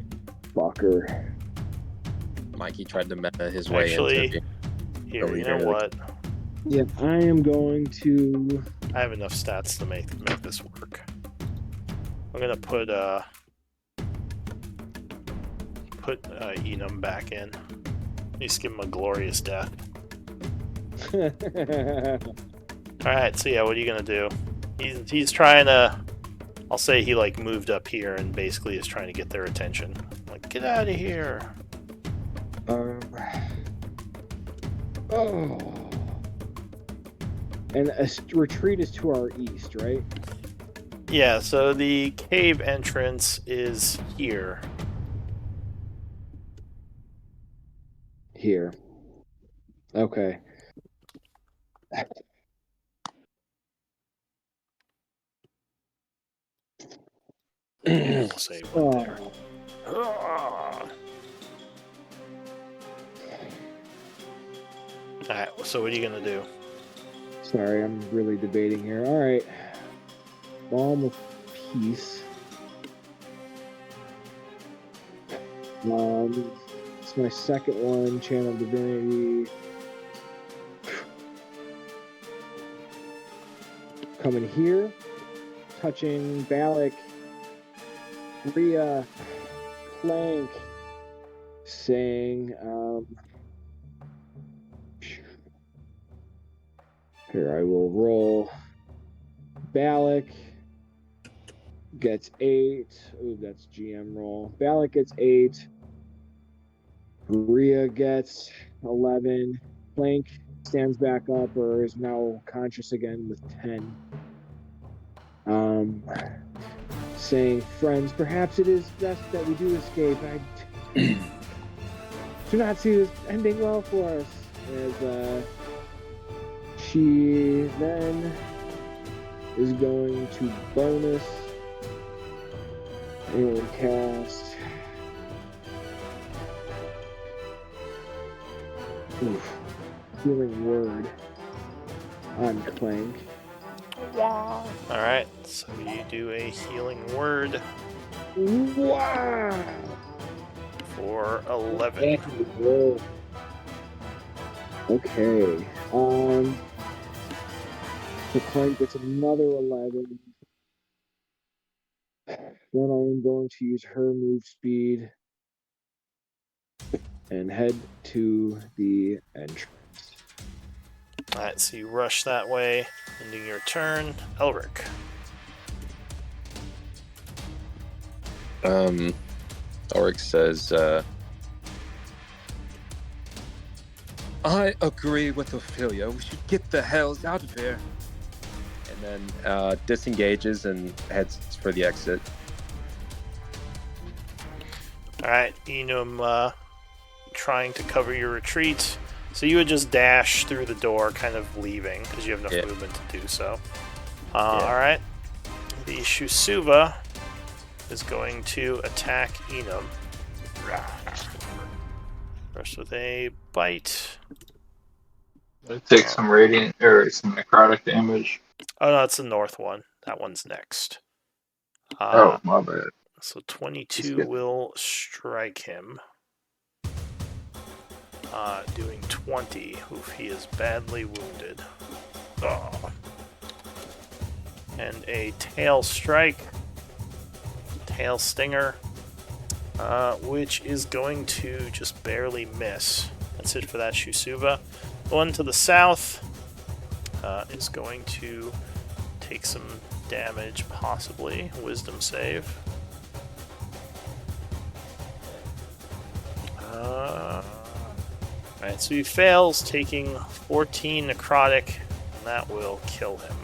fucker. Mikey tried to meta his way into here. You know what? Yeah, I am going to. I have enough stats to make this work. I'm gonna put Enum back in. At least give him a glorious death. All right, so yeah, what are you gonna do? He's trying to I'll say he like moved up here and basically is trying to get their attention. Like, get out of here. Oh. And a retreat is to our east, right? Yeah, so the cave entrance is here. Here. Okay. We'll say one there. Alright, so what are you gonna do? Sorry, I'm really debating here. Alright. Balm of Peace. It's my second one, Channel Divinity. Coming here, touching Balak, Rhea, Clank, saying, here I will roll. Balak gets 8. Ooh, that's GM roll. Balak gets 8. Rhea gets 11. Clank stands back up or is now conscious again with 10. Saying, friends, perhaps it is best that we do escape. I do not see this ending well for us. As she then is going to bonus and cast Healing Word on Clank. Alright, so you do a healing word Wow! for 11. Okay. So Clank gets another 11. Then I am going to use her move speed and head to the entrance. Alright, so you rush that way, ending your turn. Elric. Ulrich says, I agree with Ophelia. We should get the hells out of here. And then disengages and heads for the exit. Alright, Enum trying to cover your retreat. So you would just dash through the door, kind of leaving, because you have enough movement to do so. Alright. The Shusuva is going to attack Enum. First with a bite. Take some radiant or some necrotic damage. Oh no, it's the north one. That one's next. Oh, my bad. So 22 will strike him. Doing 20. Oof, he is badly wounded. Oh. And a tail strike. Tail stinger. Which is going to just barely miss. That's it for that Shusuva. The one to the south is going to take some damage, possibly. Wisdom save. Alright, so he fails, taking 14 necrotic, and that will kill him.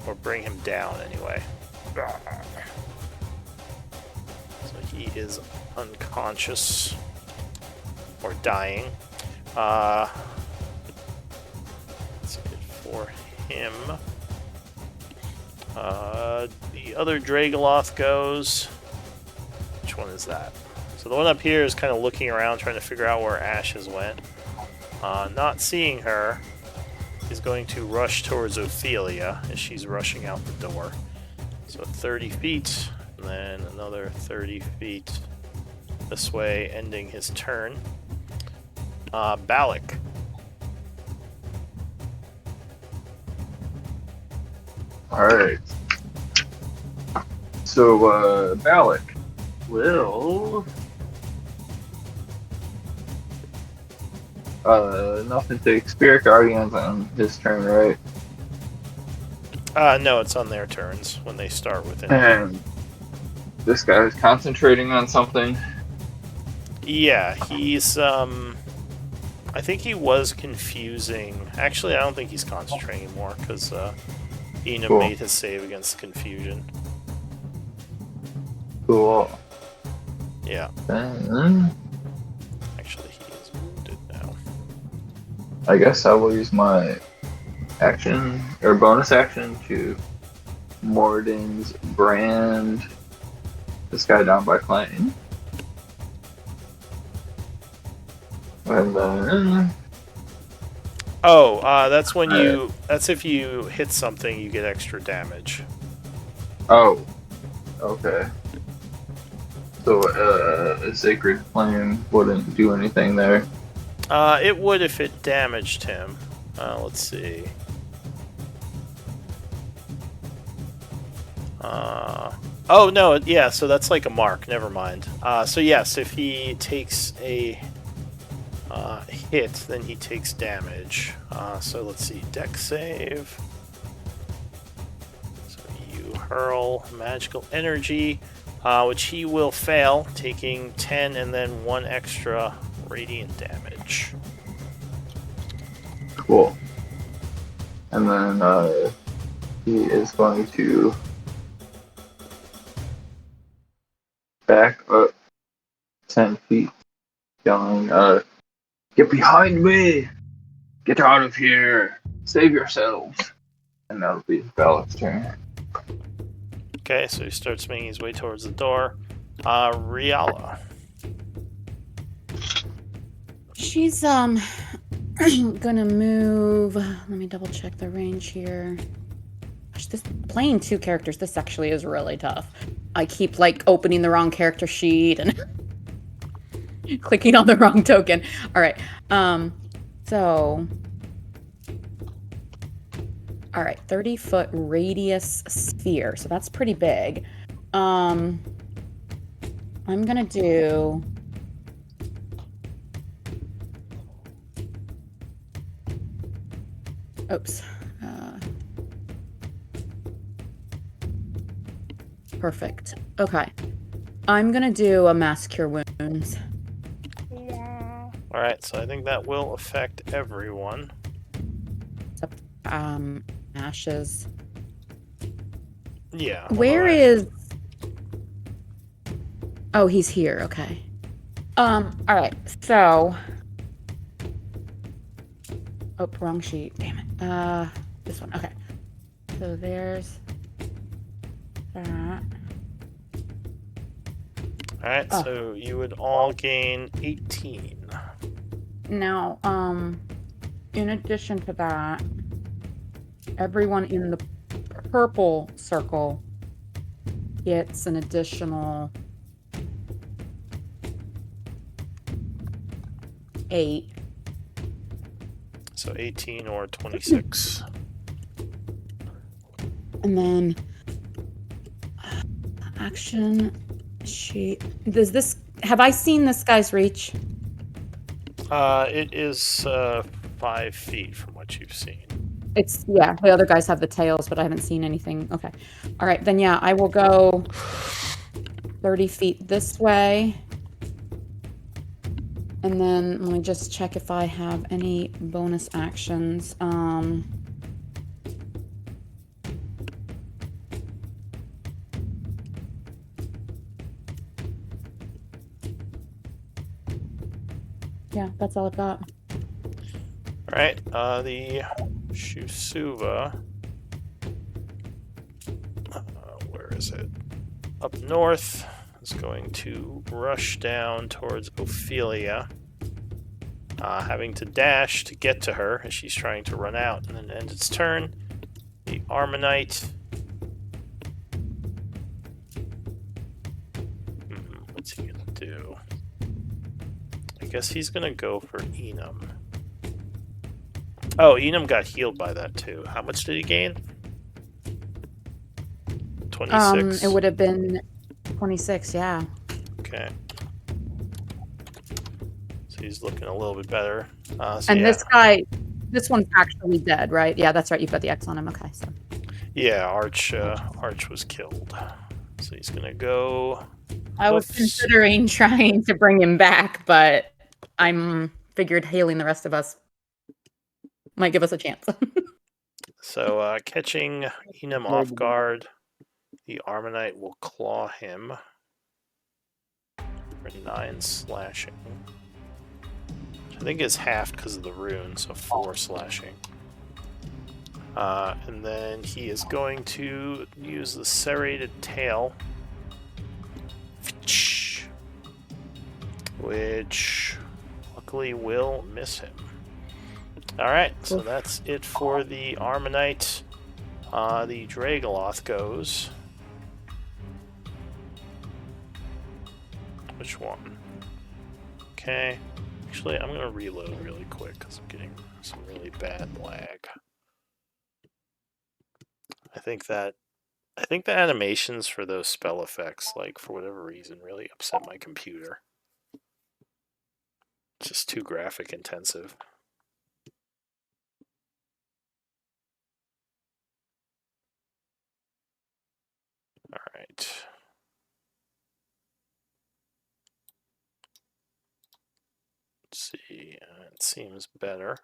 Or bring him down, anyway. So he is unconscious. Or dying. That's it for him. The other Dragoloth goes... Which one is that? So the one up here is kind of looking around, trying to figure out where Ashes went. Not seeing her, is going to rush towards Ophelia as she's rushing out the door. So 30 feet, and then another 30 feet this way, ending his turn. Balak. Alright. So, Balak will... nothing to Spirit Guardians on his turn, right? No, it's on their turns when they start with it. And this guy is concentrating on something. Yeah, he's I think he was confusing. Actually, I don't think he's concentrating anymore because Enum Cool. made his save against confusion. Cool. Yeah, Then actually, he is wounded now. I guess I will use my action or bonus action to Morden's brand this guy down by plane. And then Oh, that's when you. That's if you hit something, you get extra damage. oh, okay. So a sacred flame wouldn't do anything there. It would if it damaged him. Let's see. Oh no, yeah. So that's like a mark. Never mind. So yes, if he takes a hit, then he takes damage. So let's see. Dex save. So you hurl magical energy, which he will fail, taking 10 and then 1 extra radiant damage. Cool. And then he is going to back up 10 feet, yelling, "Get behind me! Get out of here! Save yourselves!" And that'll be Balak's turn. Okay, so he starts making his way towards the door. Riala. She's gonna move. Let me double check the range here. Gosh, this playing 2 characters, this actually is really tough. I keep like opening the wrong character sheet and clicking on the wrong token. All right. So all right, 30-foot radius sphere. So that's pretty big. I'm gonna do oops. Perfect. Okay. I'm gonna do a mass cure wounds. Alright, so I think that will affect everyone. Ashes. Yeah. Where is... Oh, he's here. Okay. Alright, so... Oh, wrong sheet. Damn it. This one. Okay. So there's... that. Alright, so you would all gain 18. Now, in addition to that, everyone in the purple circle gets an additional 8. So 18 or 26. And then action sheet. Does this have I seen this guy's reach? It is 5 feet from what you've seen. It's yeah, the other guys have the tails, but I haven't seen anything. Okay. All right, then yeah, I will go 30 feet this way. And then let me just check if I have any bonus actions. Yeah, that's all I've got. Alright, the Shusuva. Where is it? Up north is going to rush down towards Ophelia, having to dash to get to her as she's trying to run out and then end its turn. The Armonite. What's he gonna do? I guess he's gonna go for Enum. Oh, Enum got healed by that too. How much did he gain? 26. It would have been 26, yeah. Okay. So he's looking a little bit better. And this guy, this one's actually dead, right? Yeah, that's right. You've got the X on him. Okay, so. Yeah, Arch was killed. So he's gonna go. I was considering trying to bring him back, but I'm figured hailing the rest of us might give us a chance. So catching Enum off guard, the Armanite will claw him for 9 slashing. Which I think is half because of the rune, so 4 slashing. And then he is going to use the serrated tail, which luckily will miss him. Alright, so that's it for the Armanite. The Dragoloth goes. Which one? Okay. Actually, I'm going to reload really quick because I'm getting some really bad lag. I think the animations for those spell effects, like, for whatever reason, really upset my computer. It's just too graphic intensive. Alright. Let's see. It seems better.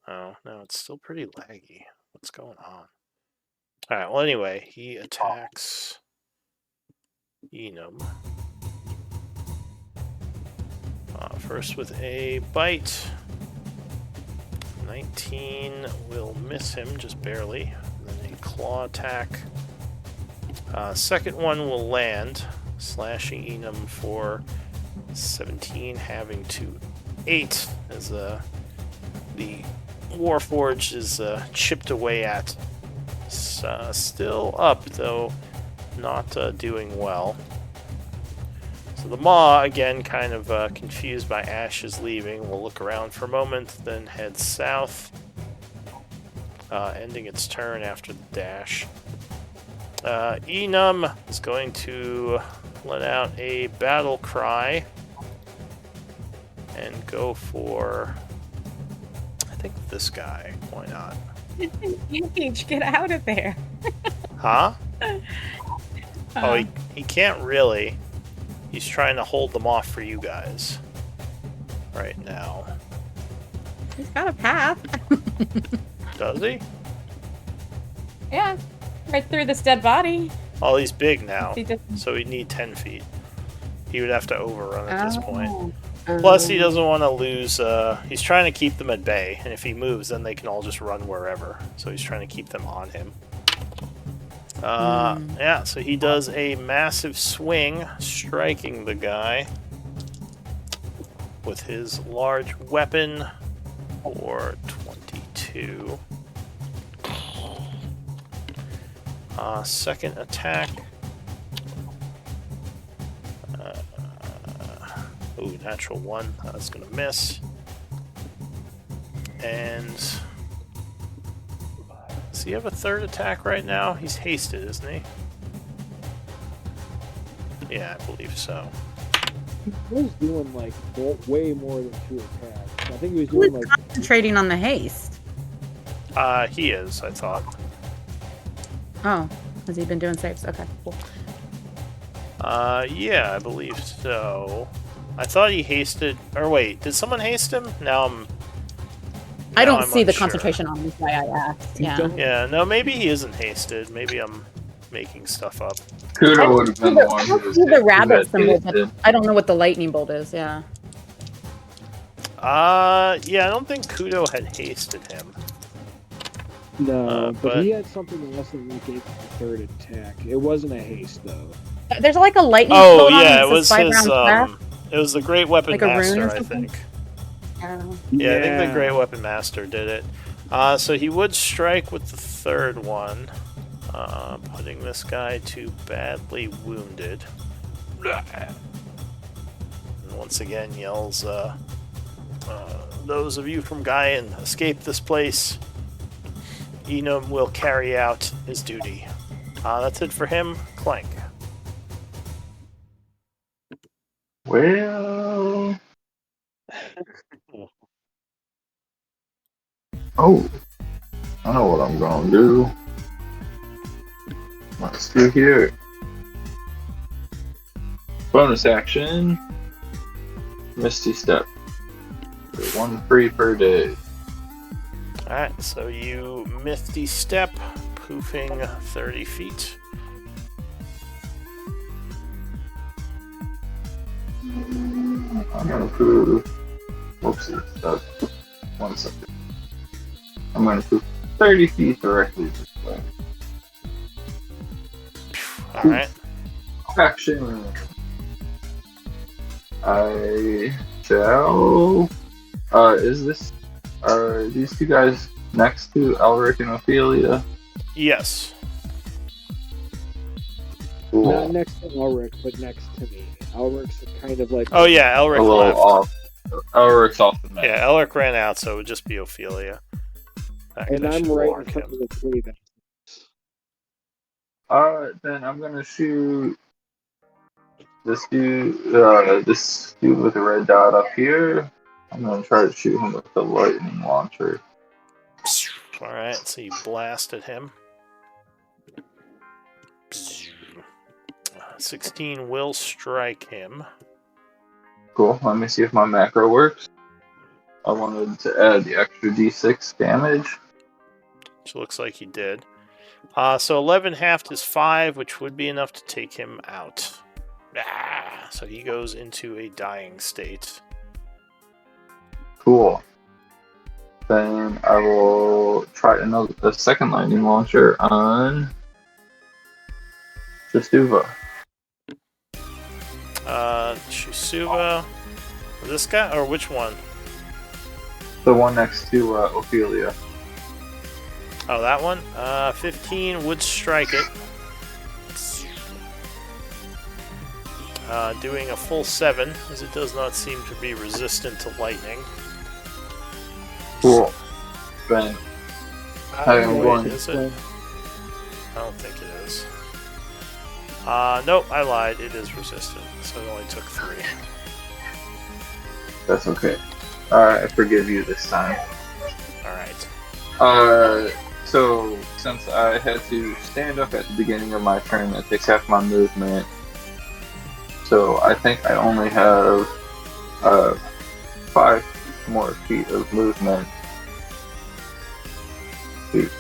Oh, no, it's still pretty laggy. What's going on? Alright, well, anyway, he attacks Enum. First with a bite. 19 will miss him, just barely. And then a claw attack. Second one will land, slashing Enum for 17, having to 8 as the Warforged is chipped away at. Still up, though not doing well. So the Maw, again, kind of confused by Ash's leaving, will look around for a moment, then head south, ending its turn after the dash. Enum is going to let out a battle cry and go for, I think, this guy. Why not? Engage, get out of there. Huh? Oh, he can't really. He's trying to hold them off for you guys right now. He's got a path. Does he? Yeah, right through this dead body. Oh, he's big now, so he'd need 10 feet. He would have to overrun at this point. Plus, he doesn't want to lose... he's trying to keep them at bay, and if he moves, then they can all just run wherever. So he's trying to keep them on him. Yeah, so he does a massive swing, striking the guy with his large weapon for 22. Second attack. Ooh, natural 1. That's going to miss. And... does he have a third attack right now? He's hasted, isn't he? Yeah, I believe so. He was doing, like, way more than 2 attacks. I think he was doing, like... concentrating on the haste. He is, I thought. Oh, has he been doing saves? Okay, cool. Yeah, I believe so. I thought he hasted... or wait, did someone haste him? I don't see the concentration on this guy, I asked. Yeah. Yeah, no, maybe he isn't hasted. Maybe I'm making stuff up. Kudo would have been the one who I see the rabbit symbol, but I don't know what the lightning bolt is, yeah. Yeah, I don't think Kudo had hasted him. No, but he had something else that gave the third attack. It wasn't a haste, though. There's like a lightning bolt on it. Yeah, it was his, it was the Great Weapon like Master, I think. Yeah, I think the Great Weapon Master did it. So he would strike with the third one, putting this guy to badly wounded. And once again yells, those of you from Gaian, escape this place. Enum will carry out his duty. That's it for him. Clank. Well. Oh. I know what I'm gonna do. Let's do here. Bonus action. Misty Step. 1 free per day. Alright, so you Misty Step, poofing 30 feet. I'm gonna poof. Whoopsie. That's 1 second. I'm gonna poof 30 feet directly this way. Alright. Action. I shall. Are these two guys next to Elric and Ophelia? Yes. Cool. Not next to Elric, but next to me. Elric's kind of like. Oh yeah, A Elric little left. off. Elric's off the map. Yeah, Elric ran out, so it would just be Ophelia. And I'm right in front of the tree then. Then I'm gonna shoot this dude with the red dot up here. I'm gonna try to shoot him with the lightning launcher. Alright, so you blasted him. 16 will strike him. Cool. Let me see if my macro works. I wanted to add the extra d6 damage. Which looks like he did. So 11 halved is 5, which would be enough to take him out. So he goes into a dying state. Cool. Then I will try a second lightning launcher on Chistuva. Chisuva. This guy, or which one? The one next to Ophelia. Oh, that one? 15 would strike it. Doing a full 7, as it does not seem to be resistant to lightning. Cool. Then I am Wait, going is it? I don't think it is. Nope, I lied. It is resistant, so it only took 3. That's okay. I forgive you this time. Alright. So since I had to stand up at the beginning of my turn, that takes half my movement. So I think I only have 5 more feet of movement.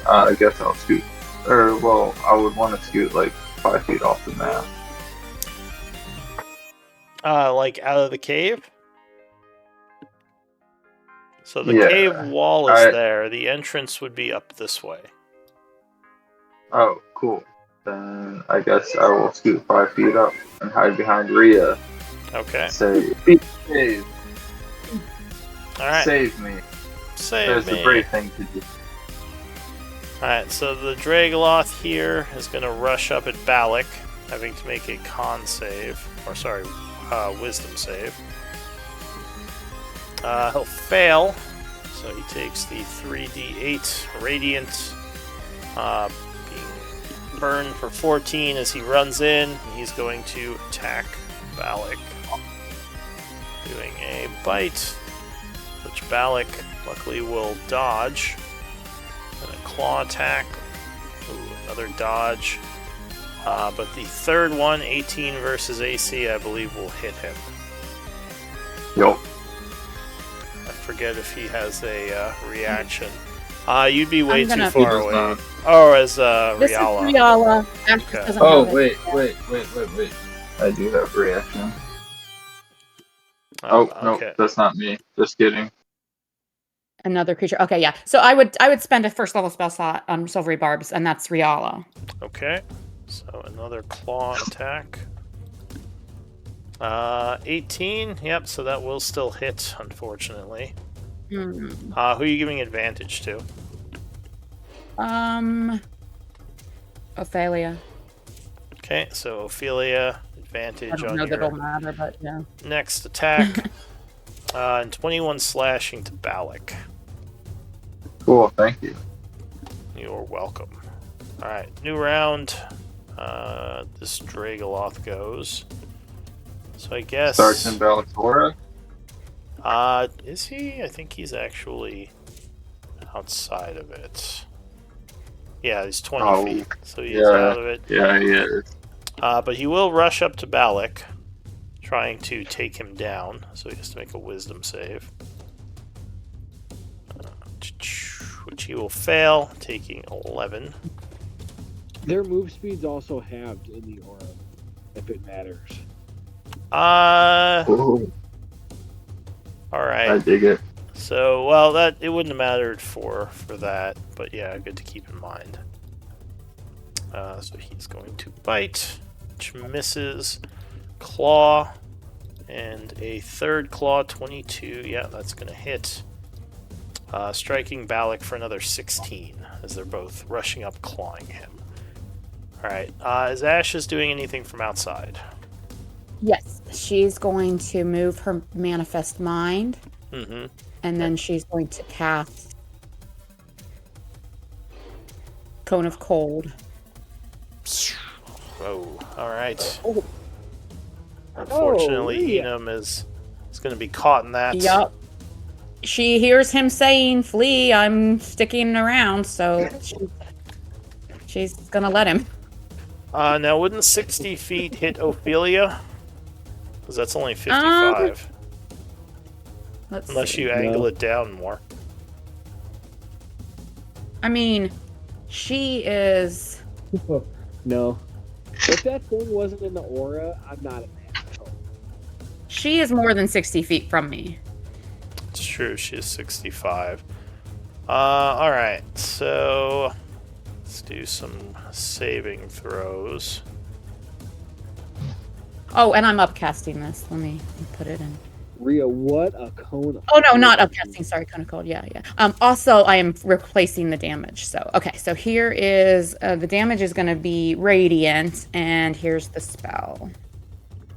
I guess I'll scoot. I would want to scoot like 5 feet off the map. Like out of the cave? So the Yeah. cave wall is there. The entrance would be up this way. Oh, cool. Then I guess I will scoot 5 feet up and hide behind Rhea. Okay. Say, save, Alright. save me. Save That's me. a brave thing to do. Alright, so the Dragoloth here is going to rush up at Balak, having to make a con save. Or, sorry, wisdom save. He'll fail, so he takes the 3d8 radiant, being burned for 14 as he runs in. He's going to attack Balak, doing a bite, which Balak luckily will dodge, and a claw attack. Ooh, another dodge. But the third one, 18 versus AC, I believe will hit him. Yup. I forget if he has a reaction. You'd be way too gonna- He far does away. not. Oh, as This is Riala. Riala. Ash Okay. doesn't Oh, have it. wait. I do have reaction. Oh, no, okay. that's not me. Just kidding. Another creature. Okay, yeah. So I would spend a first level spell slot on Silvery Barbs, and that's Riala. Okay. So another claw attack. 18. Yep. So that will still hit, unfortunately. Hmm. Who are you giving advantage to? Ophelia. Okay. So Ophelia, I advantage don't on know that your it'll matter, but yeah. next attack. And 21 slashing to Balak. Cool, thank you. You're welcome. Alright, new round. This Dragoloth goes. So I guess... Starts in Bellatora. Is he? I think he's actually outside of it. Yeah, he's 20 feet, so he's out of it. Yeah, he is. But he will rush up to Balak, trying to take him down, so he has to make a wisdom save. Which he will fail, taking 11. Their move speed's also halved in the aura, if it matters. Ooh, Alright. I dig it. So, well, that it wouldn't have mattered for that, but yeah, good to keep in mind. So he's going to bite, which misses, claw, and a third claw, 22. Yeah, that's going to hit. Striking Balak for another 16, as they're both rushing up, clawing him. Alright, is Ashes doing anything from outside? Yes, she's going to move her Manifest Mind. Mm-hmm. And then she's going to cast Cone of Cold. Oh, alright. Oh. Unfortunately, Enum is going to be caught in that. Yup. She hears him saying, "Flee, I'm sticking around," so she's going to let him. Now, wouldn't 60 feet hit Ophelia? Because that's only 55. Unless you angle it down more. I mean, she is... No. If that thing wasn't in the aura, I'm not a man. She is more than 60 feet from me. It's true, she is 65. Alright, so... let's do some saving throws. Oh, and I'm upcasting this. Let me put it in. Rhea, what a cone. Oh, no, not upcasting. Sorry, Cone of Cold. Yeah. Also, I am replacing the damage. So, okay. So here is, the damage is going to be radiant, and here's the spell.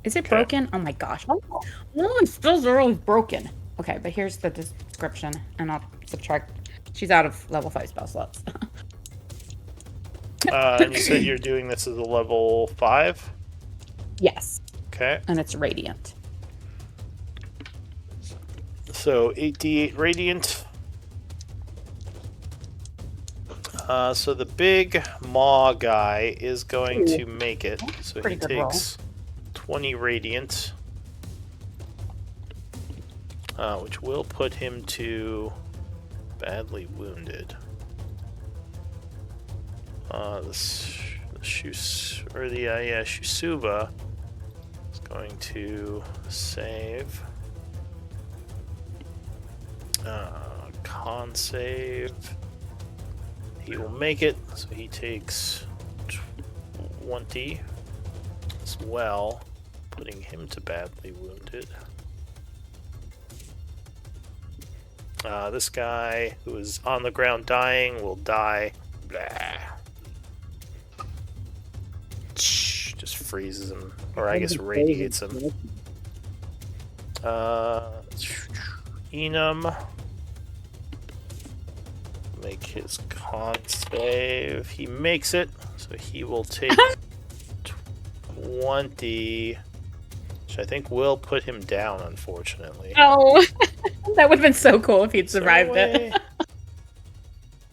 Is it broken? Oh my gosh. Oh, my spells are always broken. Okay, but here's the description, and I'll subtract. She's out of level 5 spell slots. And you said you're doing this as a level 5? Yes. Okay. And it's radiant. So 8d8 radiant. So the big maw guy is going to make it. So he takes 20 radiant. Which will put him to badly wounded. Shusuva is going to save. Con save. He will make it, so he takes 20 as well, putting him to badly wounded. This guy who is on the ground dying will die. Blah. Just freezes him, or I guess radiates him. Enum, make his con save. He makes it, so he will take 20, which I think will put him down, unfortunately. Oh, that would have been so cool if he'd survived it.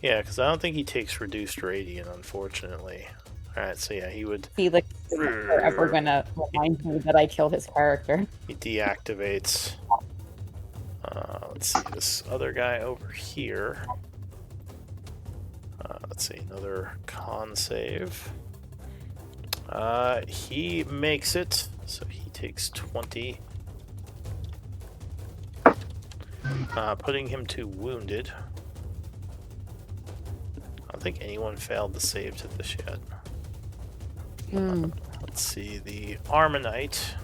Yeah, because I don't think he takes reduced radiant, unfortunately. Alright, so yeah, he would... Felix is forever gonna remind me that I killed his character. He deactivates. Let's see, this other guy over here. Let's see, another con save. He makes it, so he takes 20. Putting him to wounded. I don't think anyone failed the save to this yet. Let's see, the Armonite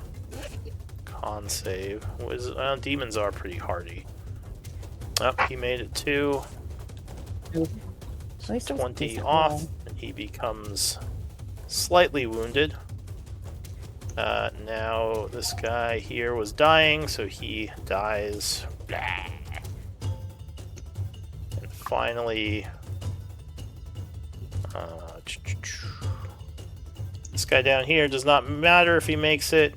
con save was demons are pretty hardy. Oh, he made it too. 20 off, and he becomes slightly wounded. Now this guy here was dying, so he dies. Blah. And finally, This guy down here does not matter if he makes it.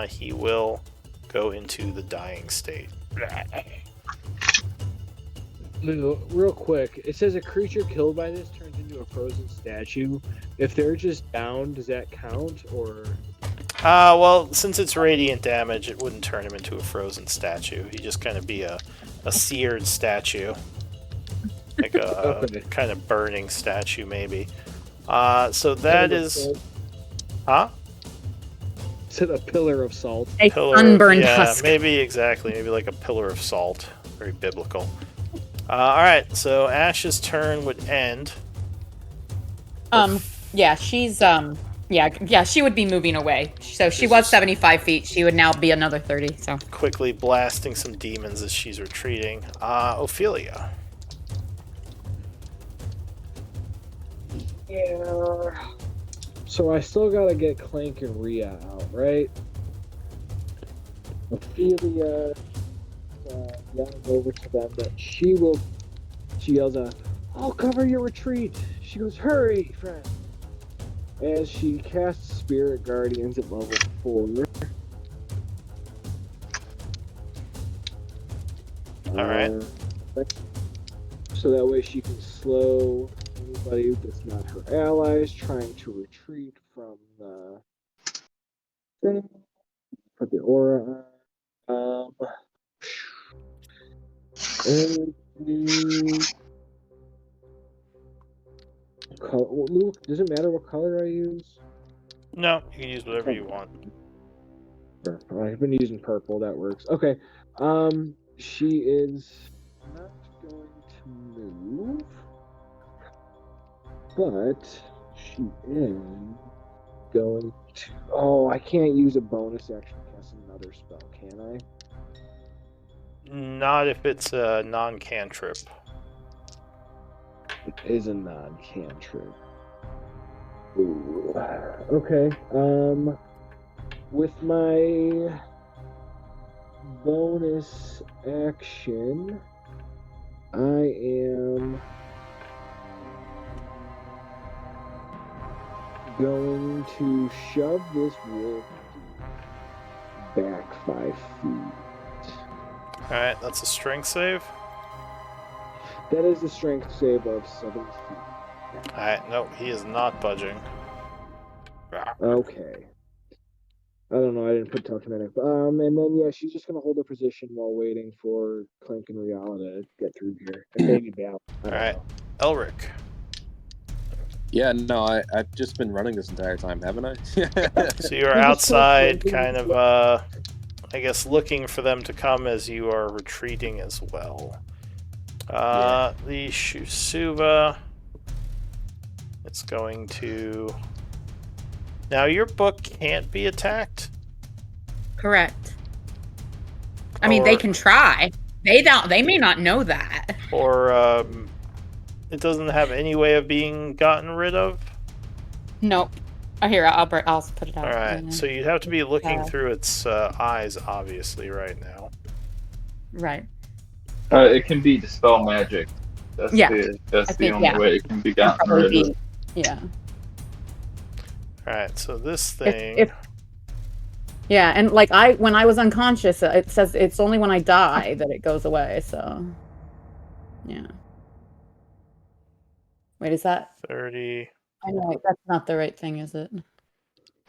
He will go into the dying state. Lou, real quick, it says a creature killed by this turns into a frozen statue. If they're just down, does that count, or? Well, since it's radiant damage, it wouldn't turn him into a frozen statue. He'd just kind of be a seared statue. Like a kind of burning statue, maybe. So that is... Huh? Is it a pillar of salt? A sunburned yeah, husk. maybe, exactly. Maybe like a pillar of salt. Very biblical. Alright, so Ash's turn would end. Yeah, she's, yeah, she would be moving away. So she was 75 feet. She would now be another 30, so. Quickly blasting some demons as she's retreating. Ophelia. Yeah. So I still gotta get Clank and Rhea out, right? Ophelia yells over to them that she yells out, "I'll cover your retreat." She goes, "Hurry, friend." As she casts Spirit Guardians at level 4. Alright. So that way she can slow anybody that's not her allies trying to retreat from the thing. Put the aura on. Luke, does it matter what color I use? No, you can use whatever you want. Sure. I've been using purple, that works. Okay. She is not going to move, but she is going to... Oh, I can't use a bonus action to cast another spell, can I? Not if it's a non-cantrip. It is a non-cantrip. Ooh. Okay. With my bonus action, I am going to shove this wolf back 5 feet. Alright, that's a strength save. That is a strength save of 7 feet. Alright, no, he is not budging. Okay. I don't know, I didn't put tokenetic. And then, yeah, she's just going to hold her position while waiting for Clank and Riala to get through here. And maybe Bal. Alright, Elric. Yeah, no, I've just been running this entire time, haven't I? So you're outside, kind of, I guess, looking for them to come as you are retreating as well. The Shusuva. It's going to... Now, your book can't be attacked? Correct. I mean, they can try. They may not know that. Or, it doesn't have any way of being gotten rid of? Nope. Oh, here, I'll put it out. Alright, so you'd have to be looking through its eyes, obviously, right now. Right. It can be dispel magic. That's the only way it can be gotten rid of. Yeah. Alright, so this thing... Yeah, and like when I was unconscious, it says it's only when I die that it goes away, so... Yeah. Wait, is that... 30... I know, that's not the right thing, is it?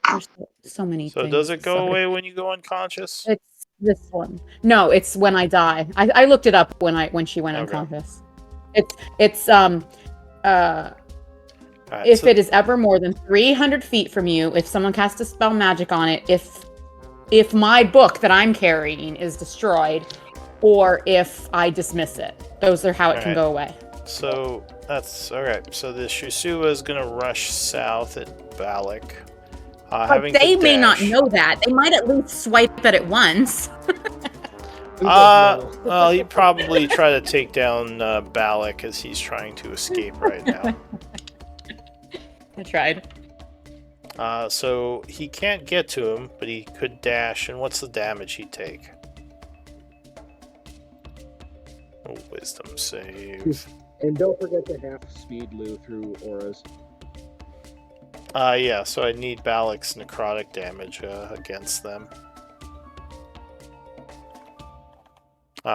There's so many things. So does it go away when you go unconscious? It's this one. No, it's when I die. I looked it up when she went unconscious. It's Right, if it is ever more than 300 feet from you, if someone casts a spell magic on it, if my book that I'm carrying is destroyed, or if I dismiss it. Those are how it can go away. So that's alright. So the Shusuva is gonna rush south at Balak. But they may not know that. They might at least swipe at it once. Well, he'd probably try to take down Balak as he's trying to escape right now. I tried. So he can't get to him, but he could dash. And what's the damage he'd take? Oh, wisdom save. And don't forget to half speed Lou through auras. Yeah, so I need Balak's necrotic damage against them.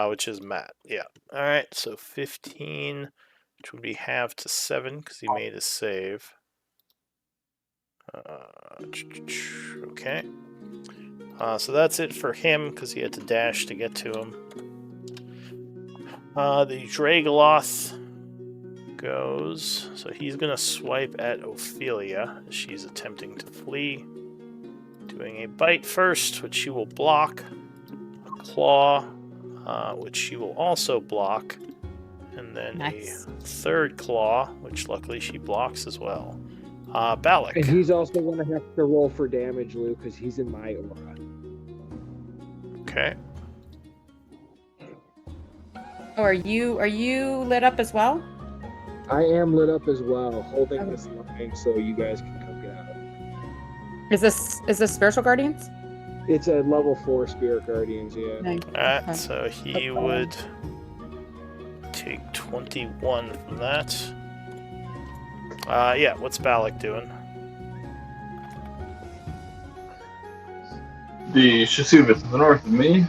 Which is Matt, yeah. Alright, so 15, which would be half to 7, because he made a save. Okay. So that's it for him, because he had to dash to get to him. The Dragoloth goes, so he's going to swipe at Ophelia as she's attempting to flee. Doing a bite first, which she will block. A claw, which she will also block. And then Nice. a third claw, which luckily she blocks as well. Balak. And he's also going to have to roll for damage, Lou, because he's in my aura. Okay. Oh, are you lit up as well? I am lit up as well, holding this line so you guys can come get out. Is this Spiritual Guardians? It's a level 4 Spirit Guardians, yeah. Nice. Alright, Okay. so he would take 21 from that. Yeah, what's Balak doing? The Shisuba to the north of me.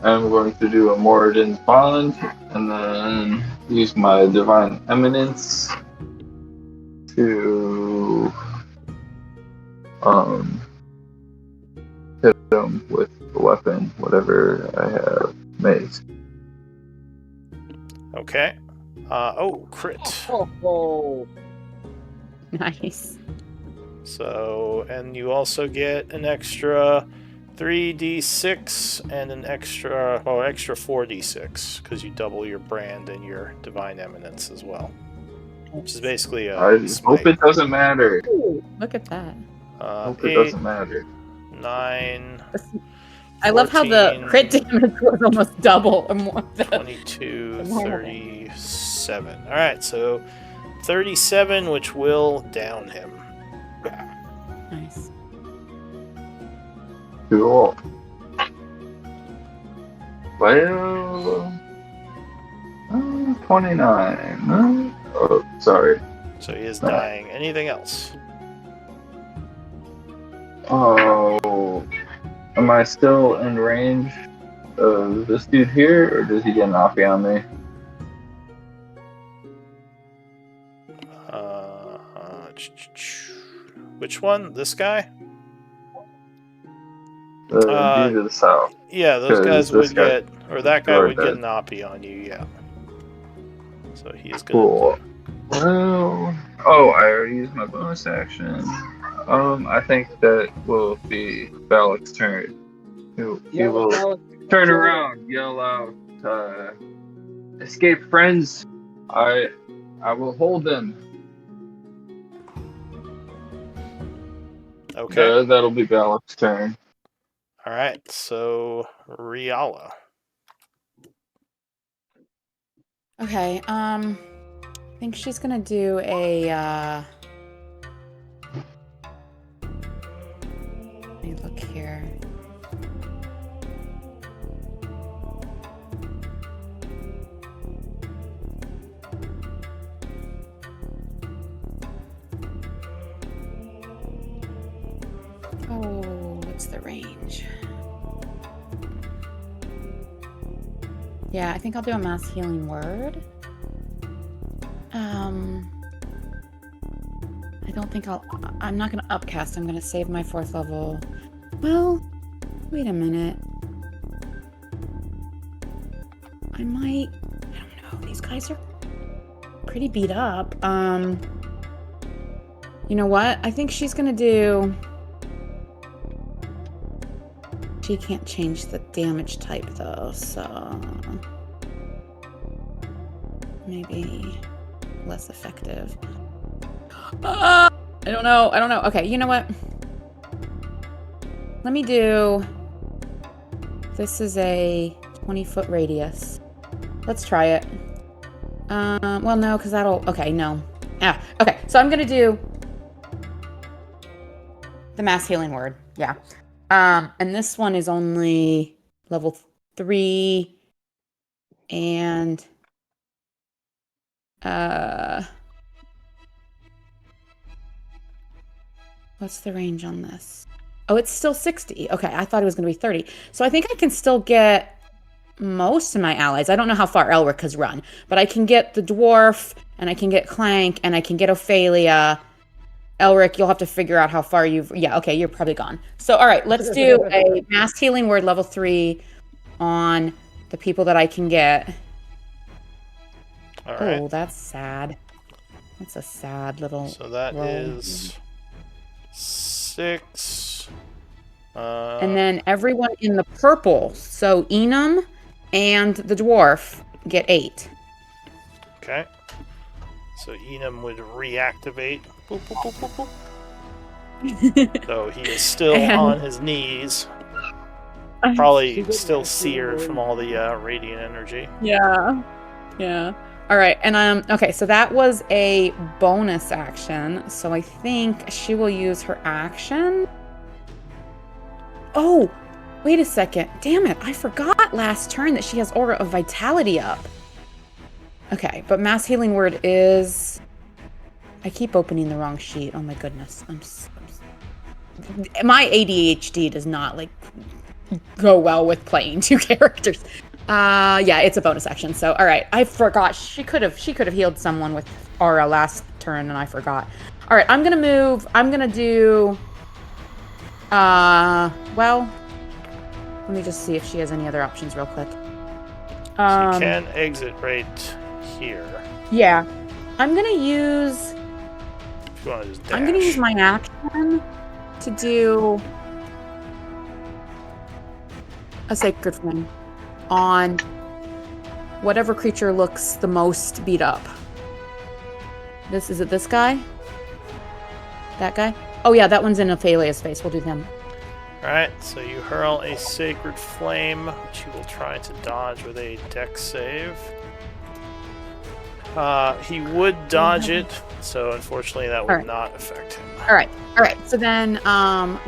I'm going to do a Moradin's Bond, and then use my Divine Eminence to hit him with the weapon, whatever I have made. Okay. Oh, crit. Oh, Nice. So, and you also get an extra 3d6 and an extra 4d6 because you double your brand and your Divine Eminence as well, which is basically a I smite. hope it doesn't matter. Ooh, look at that. Hope it 8, doesn't matter. 9, I love how the 14, crit damage was almost double or more. 22, Normal. 37. Alright, so 37, which will down him. Nice. Cool. Well, 29. Oh, sorry. So he is dying. Anything else? Oh, am I still in range of this dude here, or does he get an offie on me? Which one? This guy? The dude to the south. Yeah, those 'Cause guys this would guy- get, or that guy Right would there. get an oppie on you, yeah. So he is gonna. Cool. Well, oh, I already used my bonus action. I think that will be Balak's turn. He will turn around, yell out, "Escape, friends! I will hold them." Okay. That'll be Balak's turn. All right. So Riala. Okay, I think she's gonna do a, let me look here. Oh, what's the range? Yeah, I think I'll do a mass healing word. I don't think I'm not gonna upcast. I'm gonna save my 4th level. Well, wait a minute. I don't know. These guys are pretty beat up. You know what? I think she's gonna do... She can't change the damage type though, so maybe less effective. I don't know. Okay, you know what? Let me do... This is a 20-foot radius. Let's try it. Well, no, because that'll... Okay, no. Okay, so I'm gonna do the mass healing word. Yeah. And this one is only level 3 and What's the range on this? Oh, it's still 60. Okay, I thought it was going to be 30. So I think I can still get most of my allies. I don't know how far Elric has run, but I can get the dwarf, and I can get Clank, and I can get Ophalia. Elric, you'll have to figure out how far you've... Yeah, okay, you're probably gone. So, all right, let's do a Mass Healing Word level 3 on the people that I can get. All right. Oh, that's sad. That's a sad little... So that roll. is 6. And then everyone in the purple, so Enum and the dwarf, get 8. Okay. So Enum would reactivate. Boop, boop, boop, boop, boop. So he is still on his knees. Probably still seared from all the radiant energy. Yeah. Yeah. All right. And okay, so that was a bonus action. So I think she will use her action. Oh, wait a second. Damn it. I forgot last turn that she has Aura of Vitality up. Okay, but Mass Healing Word is... I keep opening the wrong sheet. Oh my goodness. My ADHD does not, like, go well with playing 2 characters. Yeah, it's a bonus action. So, all right. I forgot. She could have healed someone with Aura last turn, and I forgot. All right, I'm going to move. I'm going to do... well, let me just see if she has any other options real quick. She can exit right here. Yeah. I'm going to use... If you want to just dash. I'm going to use my action to do a Sacred Flame on whatever creature looks the most beat up. Is it this guy? That guy? Oh yeah, that one's in Ophelia's face. We'll do them. Alright, so you hurl a Sacred Flame, which you will try to dodge with a Dex save. He would dodge it, so unfortunately that would not affect him. Alright, so then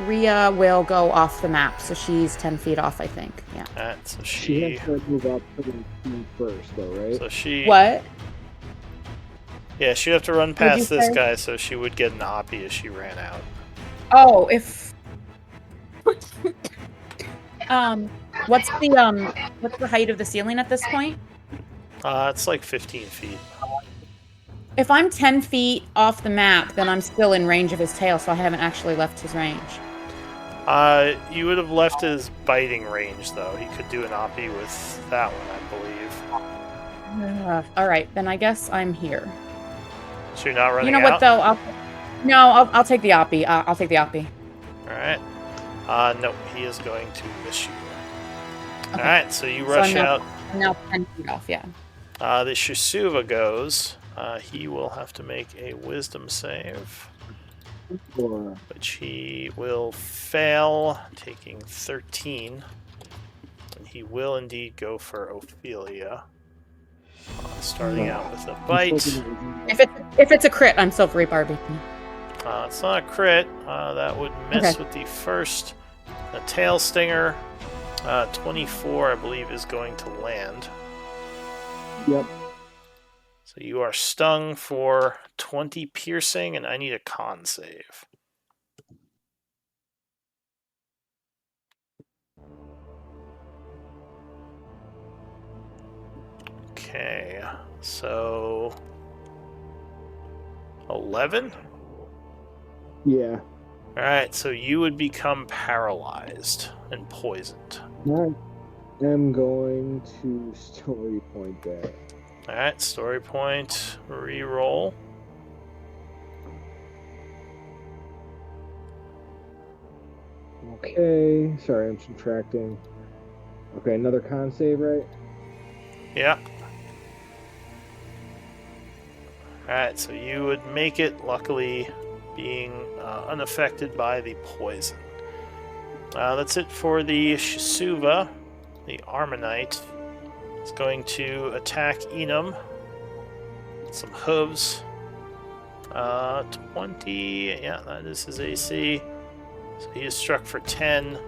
Rhea will go off the map, so she's 10 feet off, I think. Yeah. Alright, so She has to move up to the team first, though, right? So she... What? Yeah, she'd have to run past this guy, so she would get an Oppie as she ran out. Oh, if... what's the height of the ceiling at this point? It's like 15 feet. If I'm 10 feet off the map, then I'm still in range of his tail, so I haven't actually left his range. You would have left his biting range, though. He could do an Oppie with that one, I believe. All right, then I guess I'm here. So you're not running out? You know what, though? I'll take the Oppie. I'll take the Oppie. Alright. No, he is going to miss you. Okay. Alright, so you rush out. I'm now 10 feet off, yeah. The Shisuva goes. He will have to make a wisdom save, which he will fail, taking 13. And he will indeed go for Ophelia, starting out with a bite. If it's a crit, I'm Silvery Barbie. It's not a crit. That would miss with the first. The Tail Stinger, 24, I believe, is going to land. Yep. So you are stung for 20 piercing, and I need a con save. Okay, so 11? Yeah. Alright, so you would become paralyzed and poisoned. I am going to story point that. Alright, story point, re-roll. Okay, sorry, I'm subtracting. Okay, another con save, right? Yeah. Alright, so you would make it, luckily being unaffected by the poison. That's it for the Shisuva. The Armonite is going to attack Enum. Some hooves. 20, yeah, that is his AC. So he is struck for 10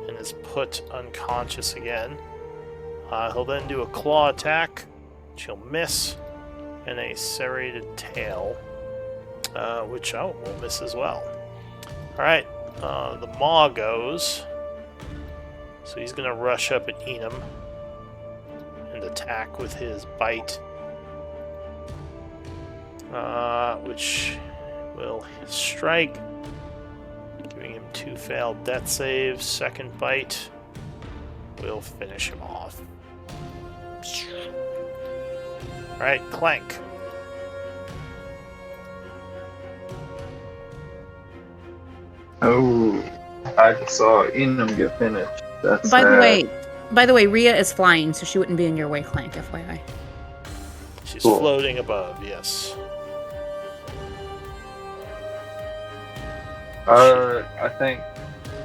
and is put unconscious again. He'll then do a claw attack, which he'll miss, and a serrated tail, which will miss as well. Alright, the Maw goes. So he's going to rush up at Enum and attack with his bite. Which will strike, giving him 2 failed death saves. Second bite will finish him off. Alright, Clank. Oh, I just saw Enum get finished. That's By sad. the way, Rhea is flying, so she wouldn't be in your way, Clank, FYI. She's Cool. floating above, yes. I think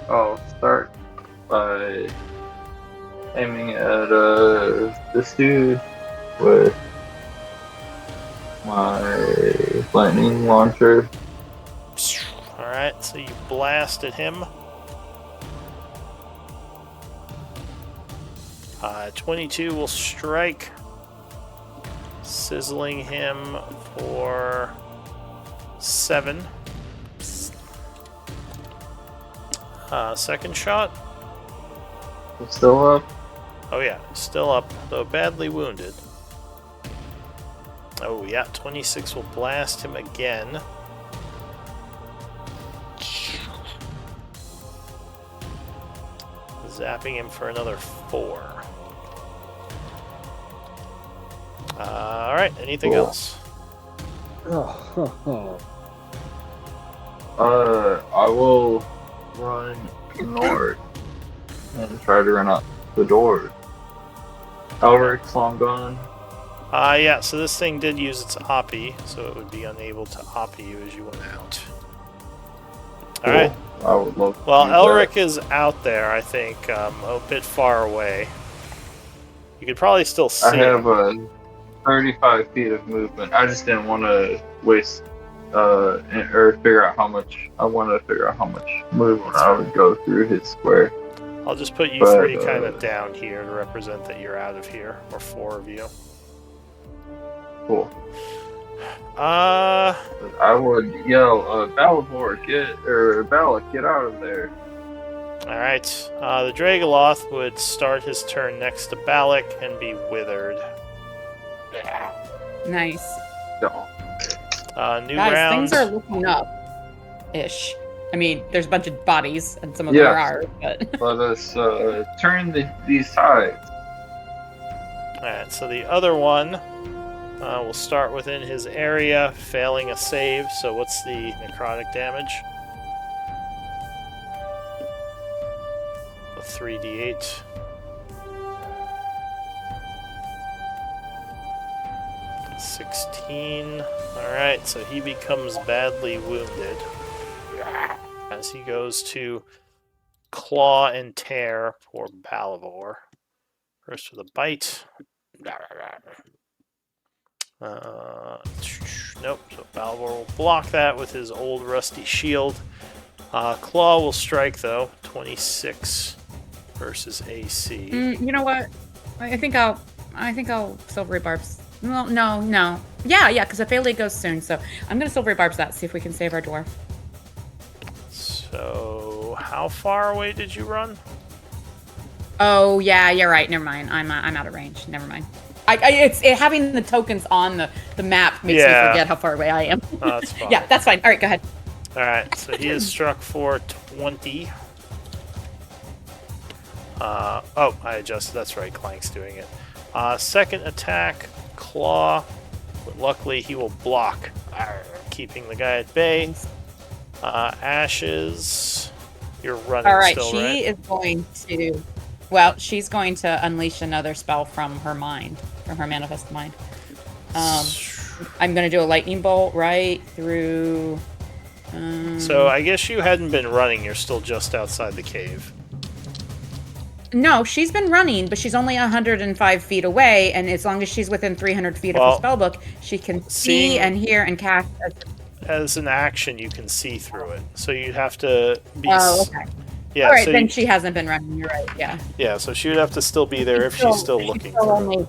I'll start by aiming at this dude with my lightning launcher. Alright, so you blast at him. 22 will strike, sizzling him for 7. Second shot. Still up. Oh yeah, still up, though badly wounded. Oh yeah, 26 will blast him again. Zapping him for another 4. Alright, anything Cool. else? I will run north and try to run out the door. Elric's long gone. Yeah, so this thing did use its Oppie, so it would be unable to Oppie you as you went out. Cool. Alright, I would love to well, use Elric is out there, I think, a bit far away. You could probably still see that. I have him. 35 feet of movement. I just didn't want to waste or figure out how much. I wanted to figure out how much movement I would go through his square. I'll just put you but, 3 kind of down here to represent that you're out of here, or 4 of you. Cool. Uh, I would yell, Balivor, Balak, get out of there. alright. The Dragoloth would start his turn next to Balak and be withered. Nice. No. New Guys, round. things are looking up-ish. I mean, there's a bunch of bodies, and some of them are Yes. ours, but... Let us turn these tides. Alright, so the other one will start within his area, failing a save. So what's the necrotic damage? A 3d8. $16. Alright, so he becomes badly wounded as he goes to claw and tear poor Balivor. First with a bite. Nope, so Balivor will block that with his old rusty shield. Claw will strike though, 26 versus AC. you know what? I think I'll Silvery Barbs. Well, no. Yeah, because Ophelia goes soon, so I'm gonna Silvery Barbs that, see if we can save our dwarf. So, how far away did you run? Oh, yeah, you're right. Never mind. I'm out of range. Never mind. Having the tokens on the map makes me forget how far away I am. Oh, that's fine. Yeah, that's fine. All right, go ahead. Alright, so he is struck for 20. Oh, I adjusted. That's right, Clank's doing it. Second attack, Claw. But luckily, he will block, keeping the guy at bay. Ashes. You're running All right, still, she right? is going to... Well, she's going to unleash another spell from her mind, from her manifest mind. I'm going to do a lightning bolt right through... So I guess you hadn't been running. You're still just outside the cave. No, she's been running, but she's only 105 feet away, and as long as she's within 300 feet of the spellbook, she can see and hear and cast. As an action, you can see through it. So you'd have to be... Oh, okay. Yeah, All right, so then she hasn't been running. You're right, yeah. Yeah, so she would have to still be there if she's still looking through it.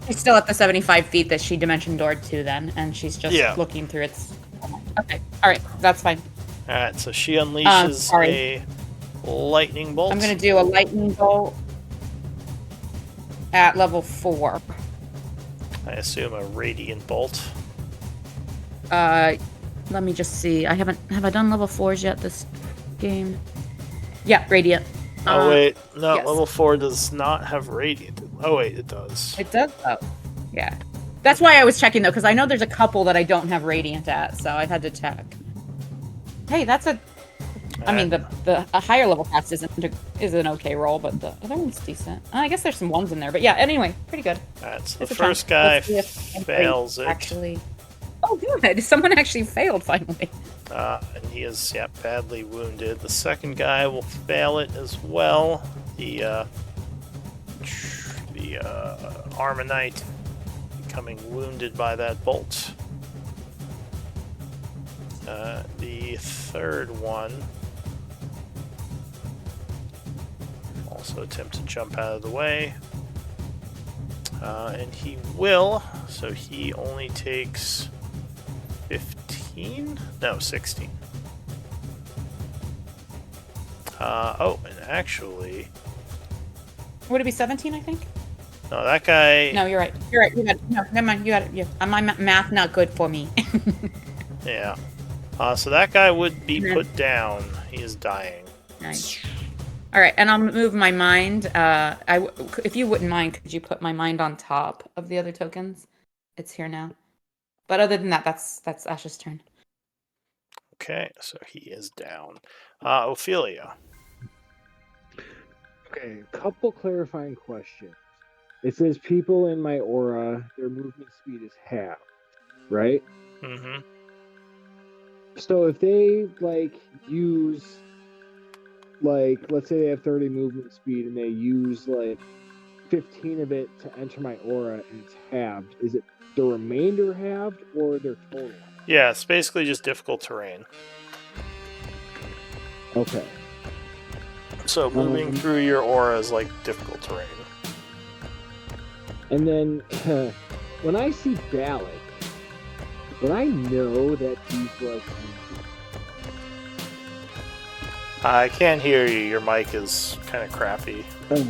She's still at the 75 feet that she dimension doored to then, and she's just Yeah. looking through its... Okay, all right, that's fine. Alright, so she unleashes sorry. a lightning bolt. I'm going to do a lightning bolt at level 4. I assume a radiant bolt. Let me just see. Have I done level 4s yet this game? Yeah, radiant. Oh wait, no, yes. level 4 does not have radiant. Oh wait, it does. It does. Oh, yeah. That's why I was checking though, because I know there's a couple that I don't have radiant at, so I had to check. Hey, that's a. I mean, the higher level cast is an okay roll, but the other one's decent. I guess there's some ones in there, but yeah. Anyway, pretty good. Alright, so the first guy fails it. Actually. Oh, good. Someone actually failed finally. And he is, badly wounded. The second guy will fail it as well. The Armonite becoming wounded by that bolt. The third one also attempt to jump out of the way. And he will, so he only takes 15? No, 16. And actually... Would it be 17, I think? No, that guy... No, you're right. You're right. You got it. No, never mind. You got it. Yeah. My math not good for me. Yeah. So that guy would be put down. He is dying. Nice. All right, and I'll move my mind. If you wouldn't mind, could you put my mind on top of the other tokens? It's here now. But other than that, that's Ash's turn. Okay, so he is down. Ophelia. Okay, couple clarifying questions. It says people in my aura, their movement speed is half, right? Mm-hmm. So if they use let's say they have 30 movement speed and they use 15 of it to enter my aura and it's halved, is it the remainder halved or their total? Yeah, it's basically just difficult terrain. Okay. So moving through your aura is like difficult terrain. And then when I see Balak, would I know that he's I can't hear you. Your mic is kind of crappy. Hold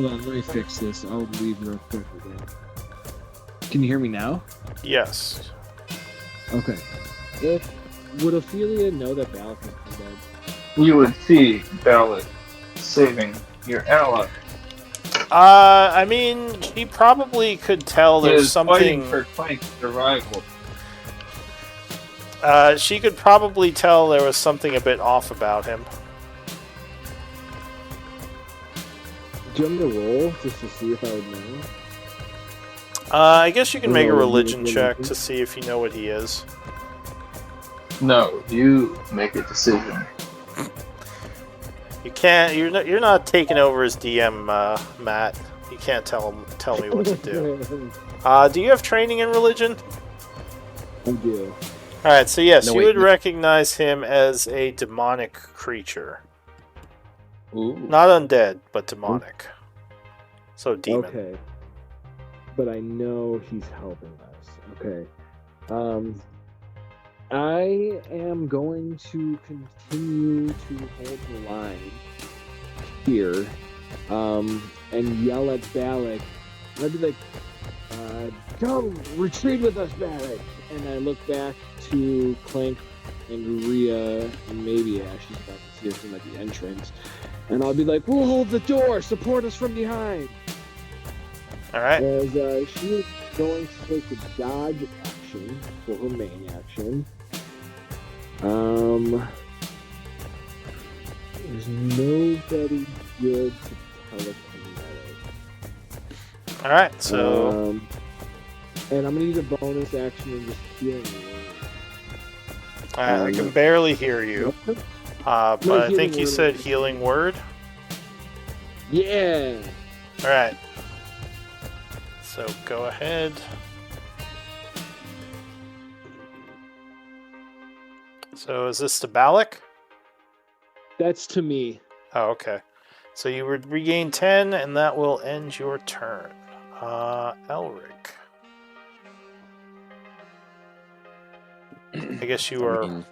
on, let me fix this. I'll leave real quick again. Can you hear me now? Yes. Okay. Would Ophelia know that Balak is dead? You would see Balak saving your ally. I mean, he probably could tell there's something. Fighting for Clank's survival. She could probably tell there was something a bit off about him. Do you want me to roll just to see if I would know? I guess you can make a religion check to see if you know what he is. No, you make a decision. You can't. You're not taking over as DM, Matt. You can't tell me what to do. Do you have training in religion? I do. All right. So yes, you would recognize him as a demonic creature. Ooh. Not undead, but demonic. So demon. Okay. But I know he's helping us. Okay. I am going to continue to hold the line here, and yell at Balak. I'd be like, come, retreat with us, Balak! And I look back to Clank and Uria and maybe Ash is back to see us at the entrance. And I'll be like, we'll hold the door, support us from behind. Alright. As she is going to take a dodge action for her main action. There's nobody good to telekinetic. Alright, so... and I'm gonna use a bonus action and just healing you. I can barely hear you. But I think you said healing word? Yeah! Alright. So go ahead. So is this to Balak? That's to me. Oh, okay. So you would regain 10, and that will end your turn. Elric. I guess you are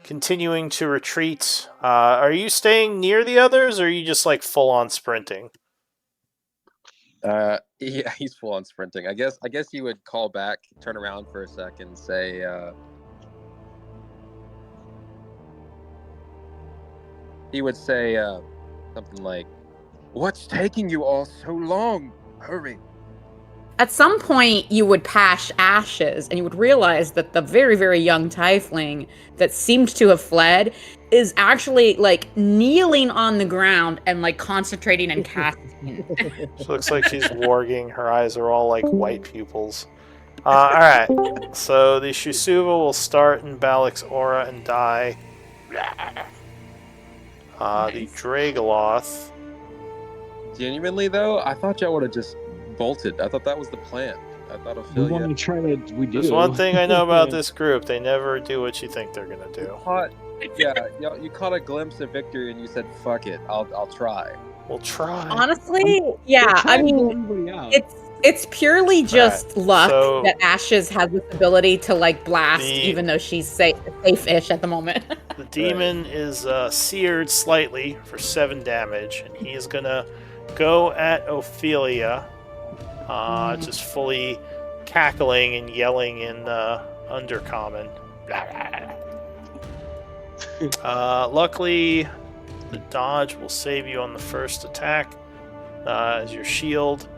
continuing to retreat. Are you staying near the others, or are you just like full on sprinting? Yeah, he's full on sprinting. I guess he would call back, turn around for a second, say, he would say something like, "What's taking you all so long? Hurry!" At some point, you would pass Ashes, and you would realize that the very, very young tiefling that seemed to have fled is actually, like, kneeling on the ground and, like, concentrating and casting. She looks like she's warging. Her eyes are all like white pupils. Alright, so the Shusuva will start in Balak's aura and die. The Dragoloth. Genuinely, though, I thought y'all would have just bolted. I thought that was the plan. I thought We want Ophelia... to try to. We do. There's one thing I know about this group. They never do what you think they're going to do. You caught a glimpse of victory and you said, "Fuck it, I'll try." We'll try. Honestly, yeah, I mean, it's purely just luck so- that Ashes has this ability to, like, blast, even though she's safe-ish at the moment. The demon is seared slightly for 7 damage, and he is going to go at Ophelia, just fully cackling and yelling in Undercommon. Luckily, the dodge will save you on the first attack, as your shield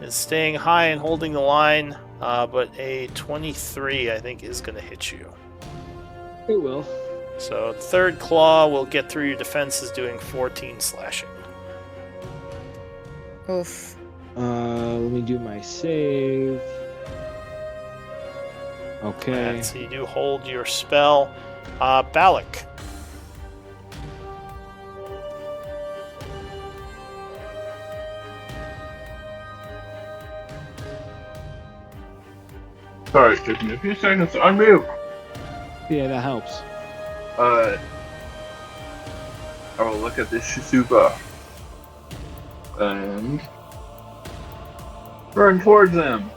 is staying high and holding the line, but a 23, I think, is going to hit you. It will. So third claw will get through your defenses, doing 14 slashing. Oof. Let me do my save. Okay. And so you do hold your spell. Balak. Sorry, it took me a few seconds to unmute. Yeah, that helps. I will look at this Shizuba and run towards them.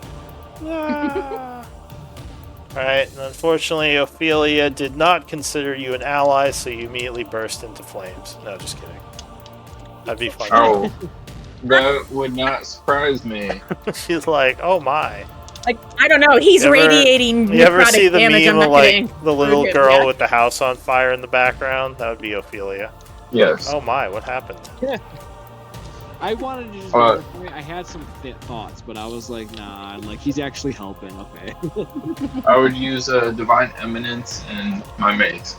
Alright, and unfortunately, Ophelia did not consider you an ally, so you immediately burst into flames. No, just kidding. That'd be funny. Oh, that would not surprise me. She's like, oh my. Like, I don't know, he's radiating You ever see necrotic the damage, I'm meme of, not like, kidding. the little We're good, girl yeah. with the house on fire in the background? That would be Ophelia. Yes. Oh my, what happened? I wanted to just. I had some thoughts, but I was like, nah. Like he's actually helping. Okay. I would use Divine Eminence and my mace.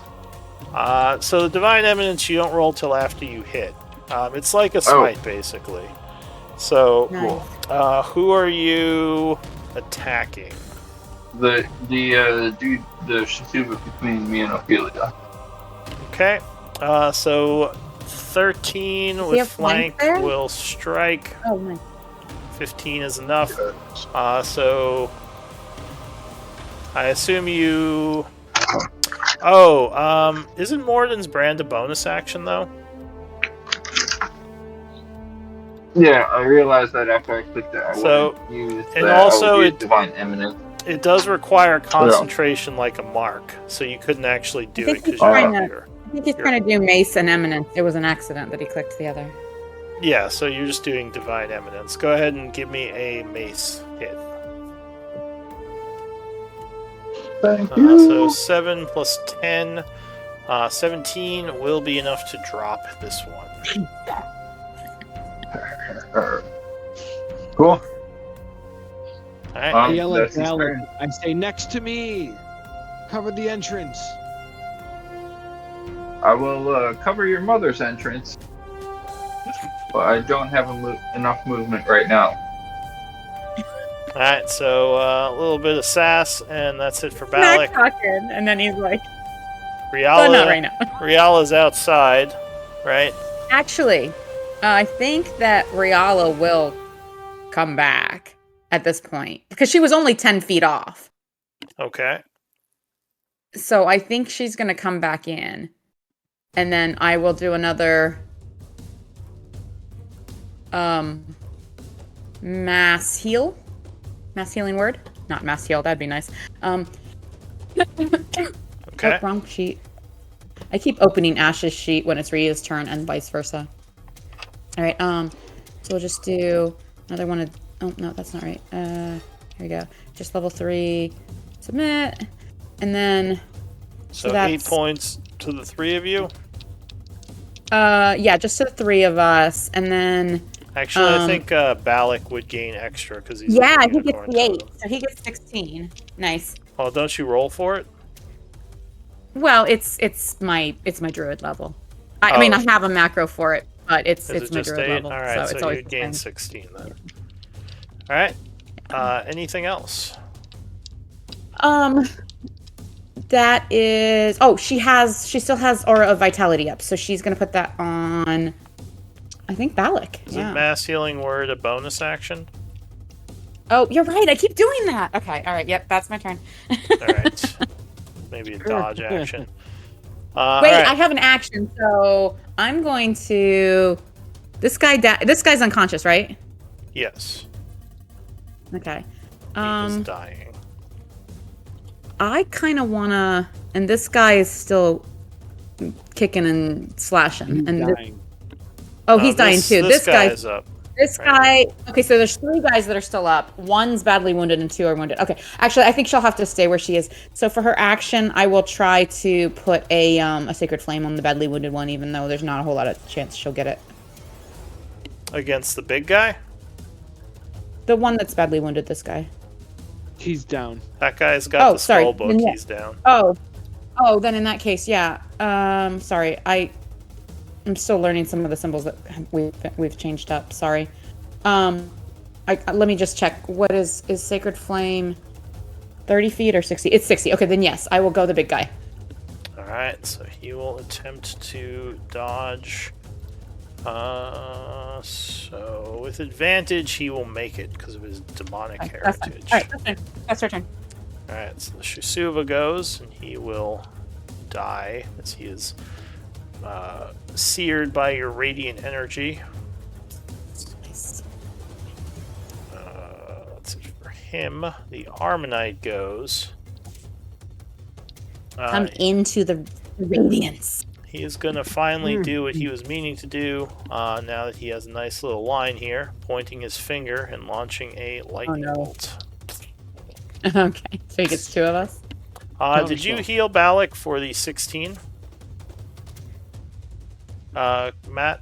So the Divine Eminence you don't roll till after you hit. It's like a smite, basically. So, Nice. who are you attacking? The dude, the Shizuba between me and Ophelia. Okay. So 13 he with have flank flank there? will strike. Oh, my. 15 is enough. So I assume you. Oh, isn't Morden's Brand a bonus action though? Yeah, I realized that after I clicked it. I So, wouldn't use and that. also I would use it- Divine Eminence. It does require concentration like a mark, so you couldn't actually do I it think because he's you're trying up to- here. I think he's trying to do Mace and Eminence. It was an accident that he clicked the other. Yeah, so you're just doing Divine Eminence. Go ahead and give me a mace hit. Thank you. So 7 plus 10, 17 will be enough to drop this one. Cool. Alright, I yell at That's his Balak. turn. I say, next to me. Cover the entrance. I will cover your mother's entrance, but I don't have enough movement right now. alright, so a little bit of sass, and that's it for Not Balak. talking, and then he's like, "Oh, not right Riala, now." Riala's outside, right? Actually, I think that Riala will come back at this point because she was only 10 feet off. Okay. So I think she's going to come back in. And then I will do another mass heal. Mass healing word? Not mass heal, that'd be nice. Okay. Oh, wrong sheet. I keep opening Ash's sheet when it's Ria's turn and vice versa. All right, so we'll just do another one of, oh, no, that's not right. Here we go. Just level 3, submit, and then... So that's 8 points to the 3 of you? Yeah, just to the 3 of us, and then... Actually, I think Balak would gain extra because he's Yeah, a he gets unicorn the 8, totem. so he gets 16. Nice. Oh, don't you roll for it? Well, it's my druid level. I mean, I have a macro for it, but it's Is it my just druid 8? level. Alright, so it's so always you'd the gain same. 16 then. Alright. Anything else? That is... Oh, she still has Aura of Vitality up, so she's going to put that on, I think, Balak. Is it Mass Healing Word a bonus action? Oh, you're right. I keep doing that. Okay, all right. Yep, that's my turn. Alright. Maybe a dodge action. Wait, right. I have an action, so I'm going to... This guy's unconscious, right? Yes. Okay. He is dying. I kind of want to... And this guy is still kicking and slashing. He's and dying. he's dying too. This guy is up. This guy... Okay, so there's 3 guys that are still up. 1's badly wounded and 2 are wounded. Okay, actually, I think she'll have to stay where she is. So for her action, I will try to put a Sacred Flame on the badly wounded one, even though there's not a whole lot of chance she'll get it. Against the big guy? The one that's badly wounded, this guy. He's down. That guy's got the sorry. scroll book. Then, yeah. He's down. Oh, then in that case, yeah. Sorry, I'm still learning some of the symbols that we've changed up. Sorry. Let me just check. What is Sacred Flame? 30 feet or 60? It's 60. Okay, then yes, I will go the big guy. All right, so he will attempt to dodge. So with advantage, he will make it because of his demonic heritage. All right, that's her turn. All right, so the Shusuva goes, and he will die as he is seared by your radiant energy. Nice. That's it for him. The Armonite goes. Come into the radiance. He is going to finally do what he was meaning to do now that he has a nice little line here, pointing his finger and launching a lightning bolt. Okay, so he gets 2 of us. Did you heal Balak for the 16? Matt?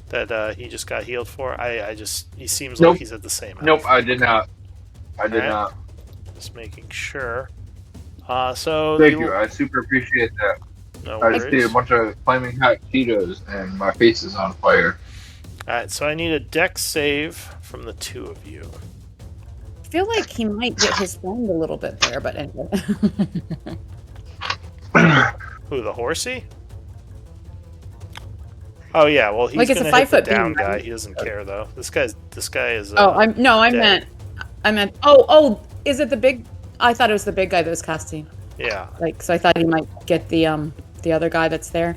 That he just got healed for? He seems like he's at the same health. Nope, I did not. I did not. Just making sure. So Thank you, I super appreciate that. No I just ate a worries. bunch of flaming hot Cheetos and my face is on fire. Alright, so I need a dex save from the 2 of you. I feel like he might get his friend a little bit there, but anyway. Who, the horsey? Oh yeah, well he's Like, it's a gonna hit the 5-foot beam, down guy. right? He doesn't care though. This guy is. I dead. meant. Oh, is it the big? I thought it was the big guy that was casting. Yeah. Like, so I thought he might get the other guy that's there.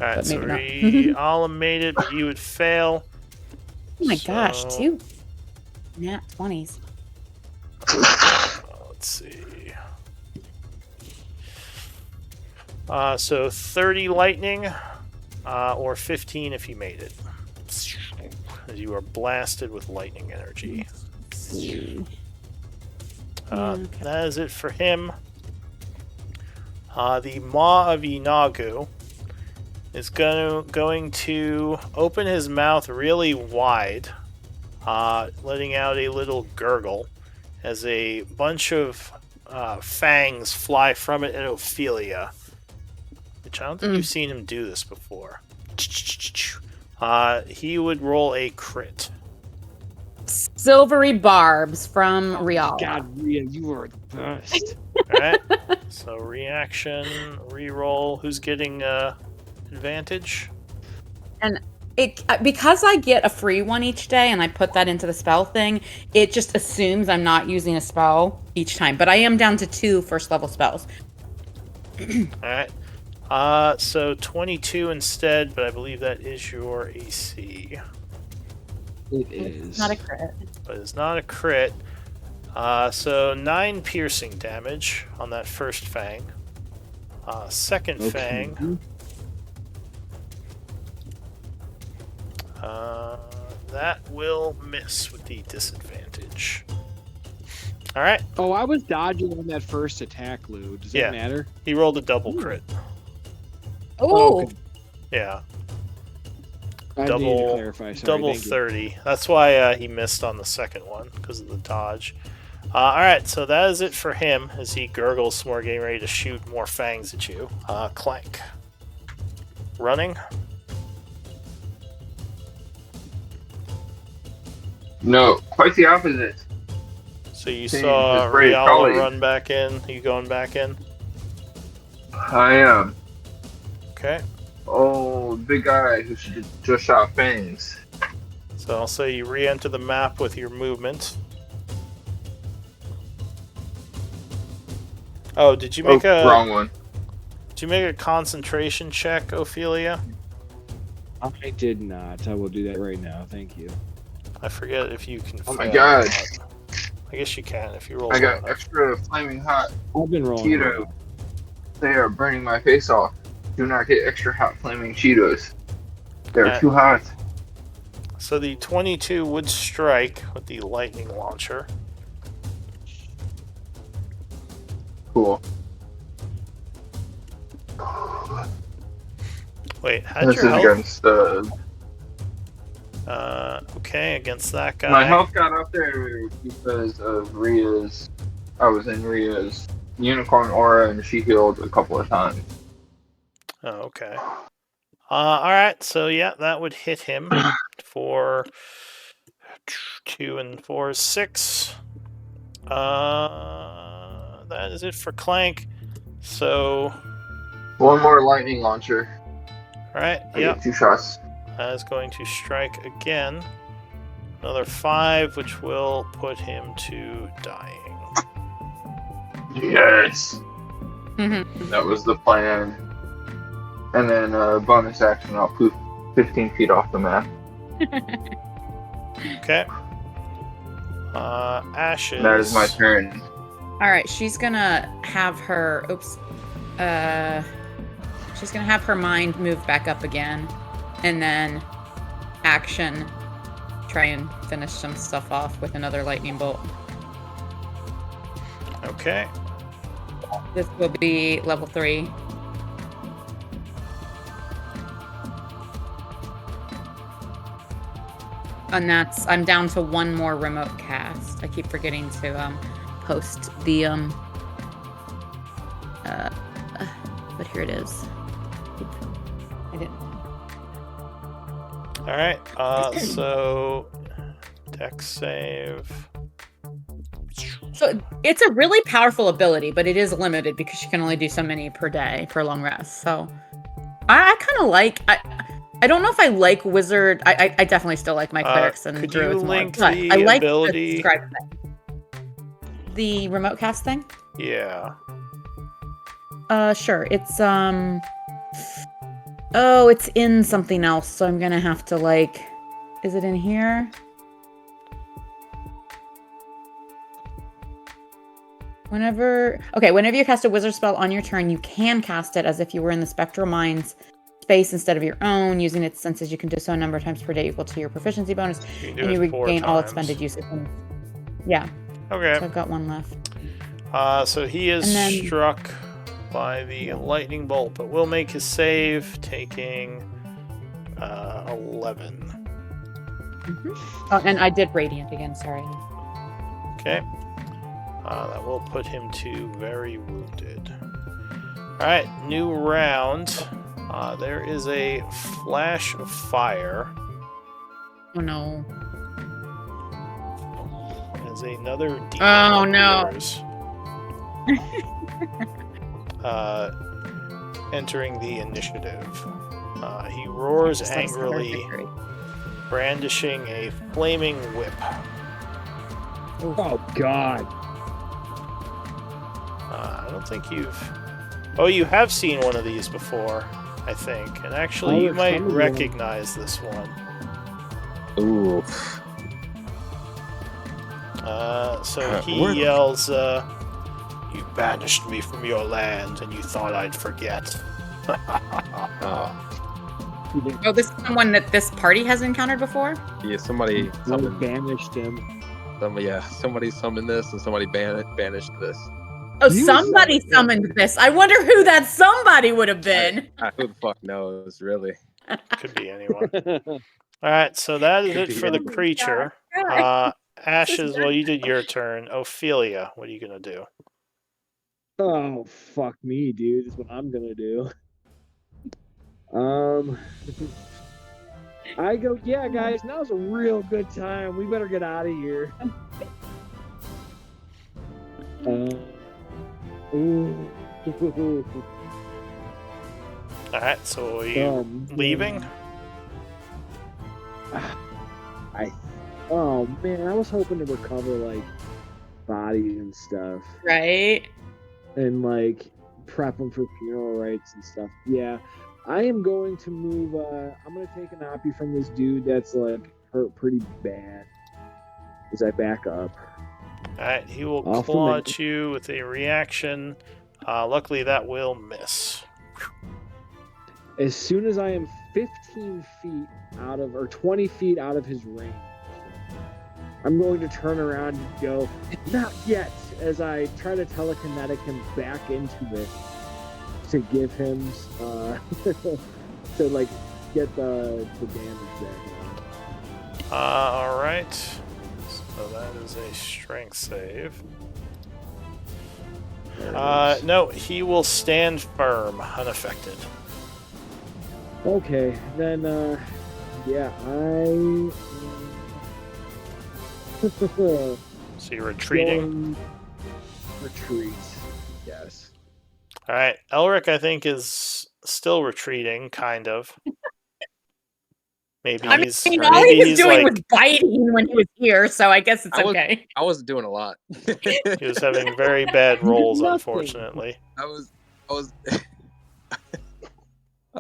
All right, But so maybe not. all made it, but you would fail. Oh my gosh, So- 2 nat 20s. Let's see. So 30 lightning, or 15 if you made it. As you are blasted with lightning energy. That is it for him. The Maw of Inagu is going to open his mouth really wide, letting out a little gurgle as a bunch of fangs fly from it at Ophelia. Which I don't think you've seen him do this before. He would roll a crit. Silvery barbs from Real. God, Rhea, you are the best. Alright. So reaction, reroll. Who's getting advantage? And because I get a free one each day and I put that into the spell thing, it just assumes I'm not using a spell each time. But I am down to 2 first level spells. Alright. So 22 instead, but I believe that is your AC. It is. Not a crit. But it's not a crit. So 9 piercing damage on that first fang. Second Okay. Fang. That will miss with the disadvantage. All right. Oh, I was dodging on that first attack, Lou. Does that Yeah. matter? He rolled a double crit. Oh, okay. Yeah. I need to clarify. Sorry, Double thank you. 30. That's why he missed on the second one, because of the dodge. Alright, so that is it for him, as he gurgles some more, getting ready to shoot more fangs at you. Clank. Running. No, quite the opposite. So you Seeing saw his brave Riala colleague. run back in. You going back in? I am. Okay. Oh, big guy who just shot fangs. So I'll say you re-enter the map with your movement. Oh, did you make wrong one. Did you make a concentration check, Ophelia? I did not. I will do that right now. Thank you. I forget if you can. Oh my fail God. or not. I guess you can if you roll. I got one. extra flaming hot I've been rolling. Cheeto. They are burning my face off. Do not get extra hot flaming Cheetos. They're too hot. So the 22 would strike with the lightning launcher. Cool. Wait, how'd This your is health? against Okay, against that guy. my health got up there because of Rhea's. I was in Rhea's unicorn aura and she healed a couple of times. Oh, okay. Alright, so yeah, that would hit him for 2 and 4 is 6. That is it for Clank. So, One more lightning launcher. alright, I yeah, get 2 shots. that is going to strike again. Another 5, which will put him to dying. Yes. Mhm. That was the plan. And then bonus action, I'll poof 15 feet off the map. Okay. Ashes. That is my turn. All right, she's gonna have her. Oops. She's gonna have her mind move back up again, and then action. Try and finish some stuff off with another lightning bolt. Okay. This will be level 3. And I'm down to 1 more remote cast. I keep forgetting to post the but here it is. I didn't. All right. So dex save. So it's a really powerful ability, but it is limited because you can only do so many per day for long rest. So I kind of like. I don't know if I like wizard. I definitely still like my clerics and could you druids more. link But the I like ability- the remote cast thing. Yeah. Sure. It's oh, it's in something else, so I'm gonna have to like. Is it in here? Whenever you cast a wizard spell on your turn, you can cast it as if you were in the spectral mind's space instead of your own, using its senses. You can do so a number of times per day equal to your proficiency bonus, You can do and you it 4 regain all times. expended usage. Yeah, Okay. so I've got 1 left. So he is And then- struck by the lightning bolt, but will make his save, taking 11. Oh, and I did radiant again. Sorry. Okay. That will put him to very wounded. Alright, new round. There is a flash of fire. Oh no. As another demon Oh, no. appears. Entering the initiative. He roars Just let us have our angrily, victory. brandishing a flaming whip. Oh God! I don't think you've... Oh, you have seen one of these before, I think. And actually, Oh, you it's might coming, yeah. recognize this one. Ooh. So he What? yells, You banished me from your land, and you thought I'd forget. Oh, this is someone that this party has encountered before? Yeah, somebody We summoned. banished him. Somebody summoned this, and somebody banished this. Oh, You somebody summoned summoned this. I wonder who that somebody would have been. Who the fuck knows, really? Could be anyone. Alright, so that is it for the creature. Ashes, well, you did your turn. Ophelia, what are you gonna do? Oh, fuck me, dude. Is what I'm gonna do. I go, yeah, guys, now's a real good time. We better get out of here. Ooh. Alright, so are you leaving? Oh man, I was hoping to recover like bodies and stuff, Right? and like prep them for funeral rites and stuff. Yeah, I am going to move. I'm gonna take an oppie from this dude that's like hurt pretty bad. As I back up. Alright, he will Off the claw menu. at you with a reaction. Luckily, that will miss. As soon as I am 15 feet out of, or 20 feet out of his range, I'm going to turn around and go, not yet, as I try to telekinetic him back into it to give him, to like get the damage back. Alright. So that is a strength save. No, he will stand firm, unaffected. Okay, then, yeah, So you're retreating? Retreat, yes. Alright, Elric, I think, is still retreating, kind of. Maybe I mean, he's all maybe he was he's doing like was biting when he was here, so I guess it's I was- okay. I wasn't doing a lot. he was having very bad rolls, Nothing. unfortunately. I was I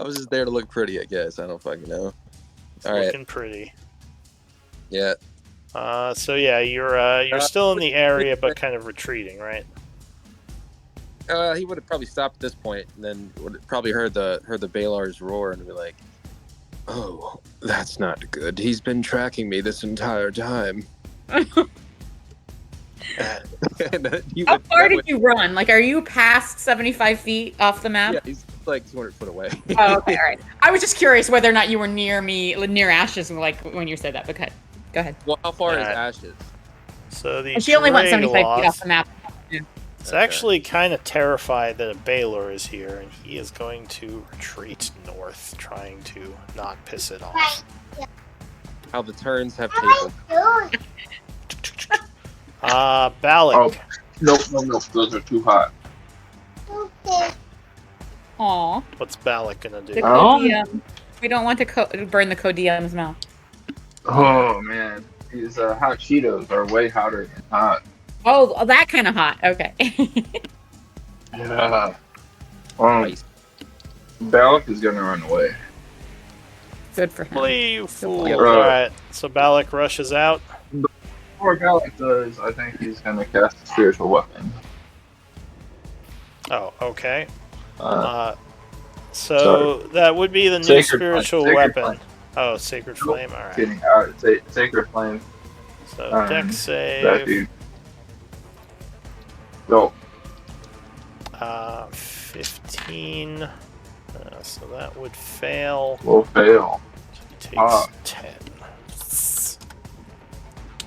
was just there to look pretty, I guess. I don't fucking know. All right. Looking pretty. Yeah. So yeah, you're still in the area, but kind of retreating, right? He would have probably stopped at this point, and then would have probably heard the Balar's roar and be like, "Oh, that's not good. He's been tracking me this entire time." How far did you run? Like, are you past 75 feet off the map? Yeah, he's like 200 foot away. Oh, okay, all right. I was just curious whether or not you were near me, near Ashes, like when you said that. But go ahead. Well, how far is Alright. Ashes? So the And she only went 75 feet Dragoloth off the map. is actually kind of terrified that a Baylor is here, and he is going to retreat north, trying to not piss it off. How the turns have tabled. Balak. Nope. Those are too hot. Aw. What's Balak gonna do? The Oh. Codium. We don't want to burn the Codium's mouth. Oh man, these hot Cheetos are way hotter than hot. Oh, that kind of hot. Okay. Yeah. Balak is gonna run away. Good for him. Flee, you fool! Yep. Alright, so Balak rushes out. Before Balak does, I think he's gonna cast a spiritual weapon. Oh, okay. Uh, So that would be the new Sacred spiritual Flame. Sacred weapon. Flame. Oh, Sacred Flame, alright. Kidding. Sacred Flame. So That deck dude. save. Go. 15. So that would fail. Will fail. He takes Ah. 10.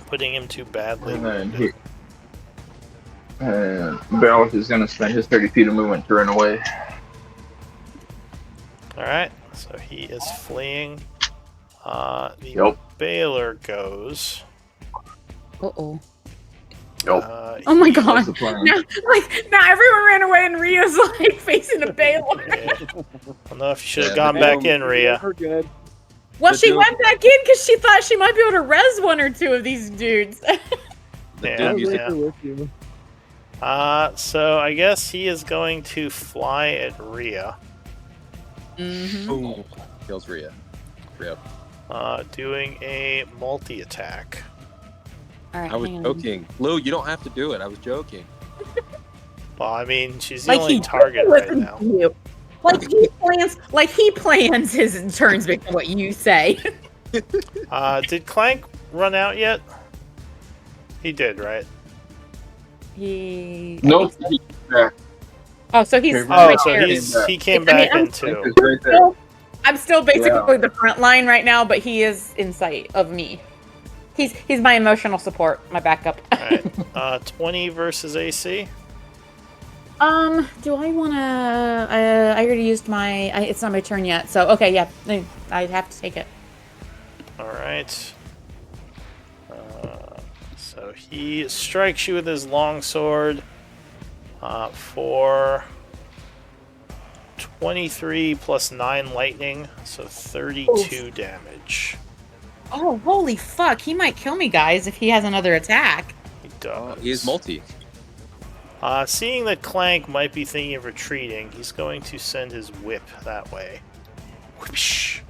Putting him too badly. And then wounded. And Balak is gonna spend his 30 feet of movement to run away. Alright, so he is fleeing. The Yep. Baylor goes. Uh-oh. Yep. Oh my he- god. That's the plan. Now everyone ran away and Rhea's like facing a Baylor. Yeah. I don't know if you should have Yeah, gone back in, Rhea. We're good. Well, The she dude- went back in because she thought she might be able to res one or two of these dudes. Yeah, I was dude, right yeah. there with you. So I guess he is going to fly at Rhea, Mm-hmm. Boom. Kills Rhea. doing a multi-attack. All right, I was hang on. joking. Lou, you don't have to do it. I was joking. Well, I mean, she's the Like only he target right listens now. to you. Like he plans his turns based on what you say. Did Clank run out yet? He did, right? He. Nope. Yeah. Oh, so he's Okay, right Oh, so there. he came I mean, back I'm in too. It's right there. I'm still basically the front line right now, but he is in sight of me. He's my emotional support, my backup. Alright. 20 versus AC. Do I wanna? I already used my. It's not my turn yet, so okay, yeah, I have to take it. Alright. So he strikes you with his longsword for 23 plus 9 lightning, so 32 damage. Oh, holy fuck! He might kill me, guys, if he has another attack. He does. He is multi. Seeing that Clank might be thinking of retreating, he's going to send his whip that way. Whoosh.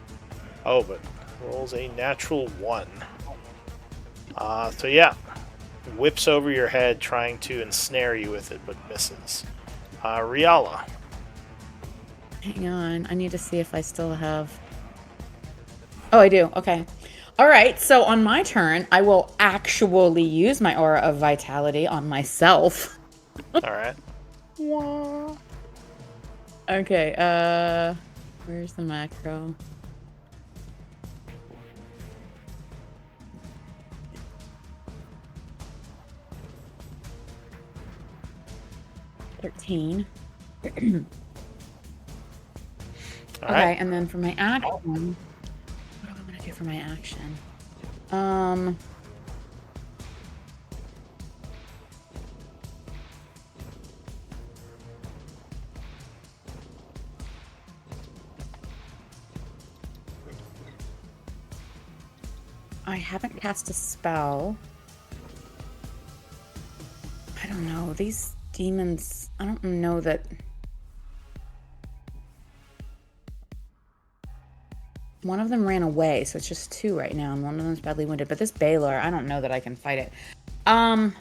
Oh, but rolls a natural 1. So yeah, whips over your head, trying to ensnare you with it, but misses. Riala. Hang on, I need to see if I still have. Oh, I do. Okay. All right. So on my turn, I will actually use my Aura of Vitality on myself. All right. Okay. Where's the macro? $13. Okay, right. and then for my action, what am I gonna do for my action? I haven't cast a spell. I don't know. These demons, I don't know that. One of them ran away, so it's just 2 right now, and one of them's badly wounded. But this Baylor, I don't know that I can fight it. I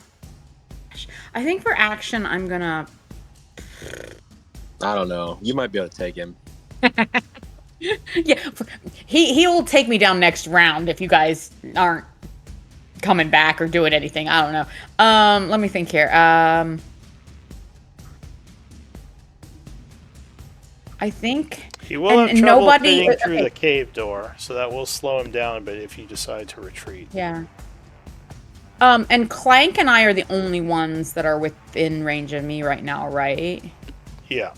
think for action, I'm gonna. I don't know. You might be able to take him. Yeah, he'll take me down next round if you guys aren't coming back or doing anything. I don't know. Let me think here. I think He will have trouble nobody fitting through okay. the cave door, so that will slow him down a bit if you decide to retreat. Yeah. And Clank and I are the only ones that are within range of me right now, right? Yeah.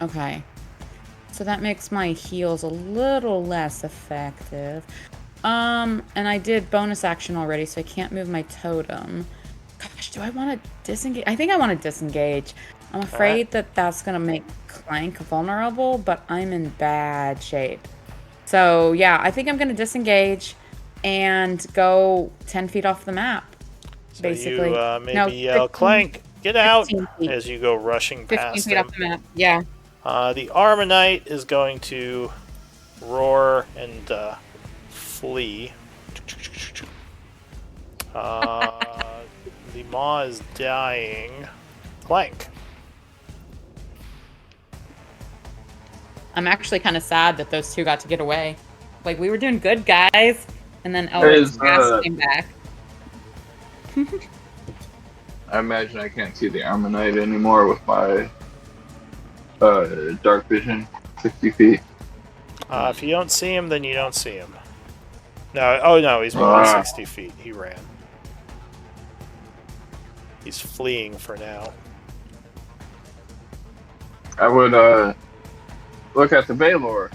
Okay. So that makes my heals a little less effective. And I did bonus action already, so I can't move my totem. Gosh, do I want to disengage? I think I want to disengage. I'm afraid that that's going to make Clank vulnerable, but I'm in bad shape. So, yeah, I think I'm going to disengage and go 10 feet off the map, So basically. you maybe No, yell, 15 Clank, get out, 15 feet. as you go rushing 15 past feet him. off the map, yeah. The Armonite is going to roar and flee. The Maw is dying. Clank. I'm actually kind of sad that those 2 got to get away. Like, we were doing good, guys. And then Elric's ass came back. I imagine I can't see the Ammonite anymore with my dark vision, 60 feet. If you don't see him, then you don't see him. No, oh no, he's moving 60 feet. He ran. He's fleeing for now. I would look at the Baylor,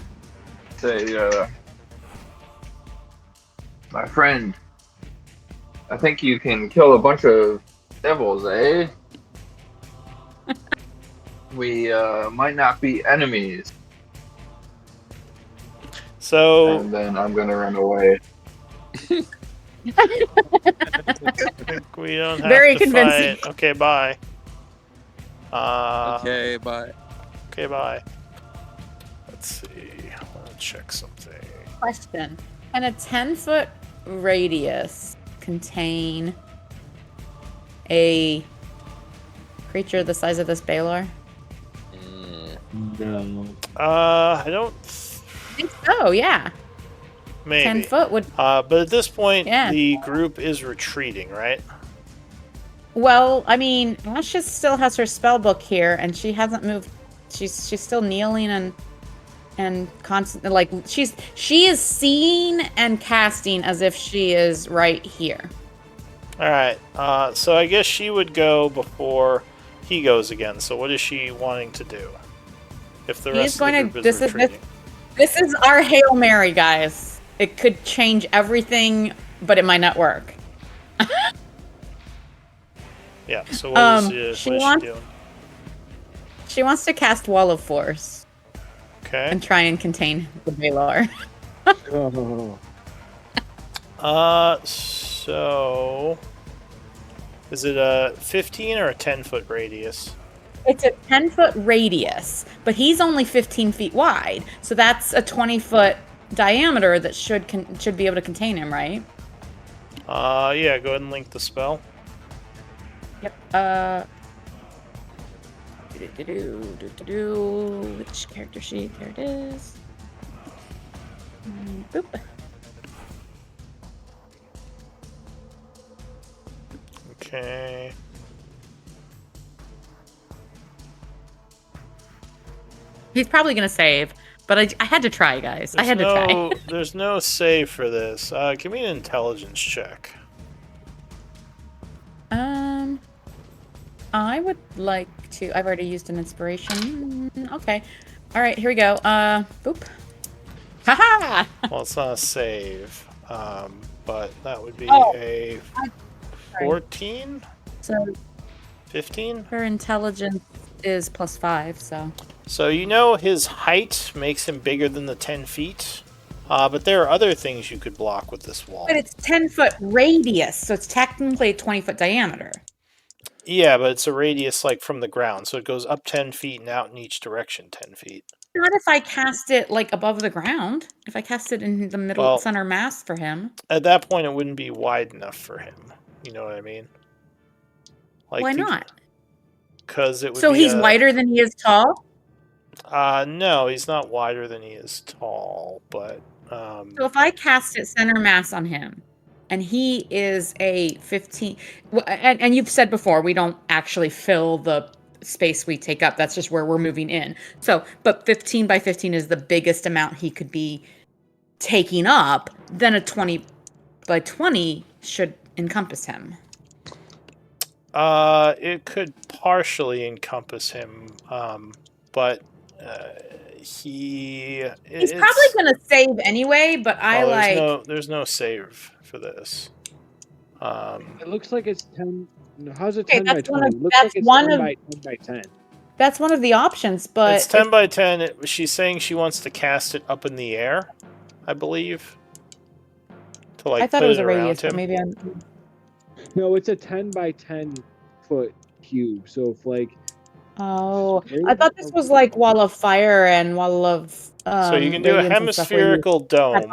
say, my friend, I think you can kill a bunch of devils, eh? We might not be enemies. So And then I'm gonna run away. I think we don't have Very to convincing. fight. Okay, bye. Okay, bye. Okay, bye. Let's see. I'll check something. Question. Can a 10-foot radius contain a creature the size of this Baylor? No. I don't. I think so, yeah. Maybe. 10 foot would... But at this point, Yeah. the group is retreating, right? Well, I mean, Ashes still has her spell book here, and she hasn't moved. She's still kneeling and constantly, like, she is seeing and casting as if she is right here. Alright, so I guess she would go before he goes again. So what is she wanting to do? If the rest of the group is retreating. This is our Hail Mary, guys. It could change everything, but it might not work. Yeah, so what is she doing? She wants to cast Wall of Force. Okay. And try and contain the Baylor. So... Is it a 15 or a 10-foot radius? It's a 10-foot radius, but he's only 15 feet wide, so that's a 20-foot diameter that should be able to contain him, right? Yeah, go ahead and link the spell. Yep. Which character sheet? There it is. Boop. Okay. He's probably gonna save, but I had to try, guys. I had to try. There's no save for this. Give me an intelligence check. I would like to. I've already used an inspiration. Okay. All right, here we go. Boop. Haha! Well, it's not a save, but that would be Oh, a 14? So 15? her intelligence is +5, so. So you know his height makes him bigger than the 10 feet, but there are other things you could block with this wall. But it's 10-foot radius, so it's technically a 20-foot diameter. Yeah, but it's a radius like from the ground, so it goes up 10 feet and out in each direction 10 feet. Not if I cast it like above the ground. If I cast it in the middle center mass for him. At that point, it wouldn't be wide enough for him. You know what I mean? Like why not? Because it would. So he's wider than he is tall. No, he's not wider than he is tall, but. So if I cast it center mass on him, and he is a 15, and you've said before we don't actually fill the space we take up. That's just where we're moving in. So, but 15 by 15 is the biggest amount he could be taking up. Then a 20 by 20 should encompass him. It could partially encompass him, but he's probably gonna save anyway. But there's no save for this. It looks like it's 10. No, how's it 10 by 20? It looks that's like it's one 10 of, by 10 by 10. That's one of the options, but it's 10 by 10. She's saying she wants to cast it up in the air, I believe. To like I thought put it was a around radius, him. but maybe I'm. No, it's a 10 by 10 foot cube. So if like. Oh, I thought this was like Wall of Fire and Wall of. So you can do a hemispherical dome,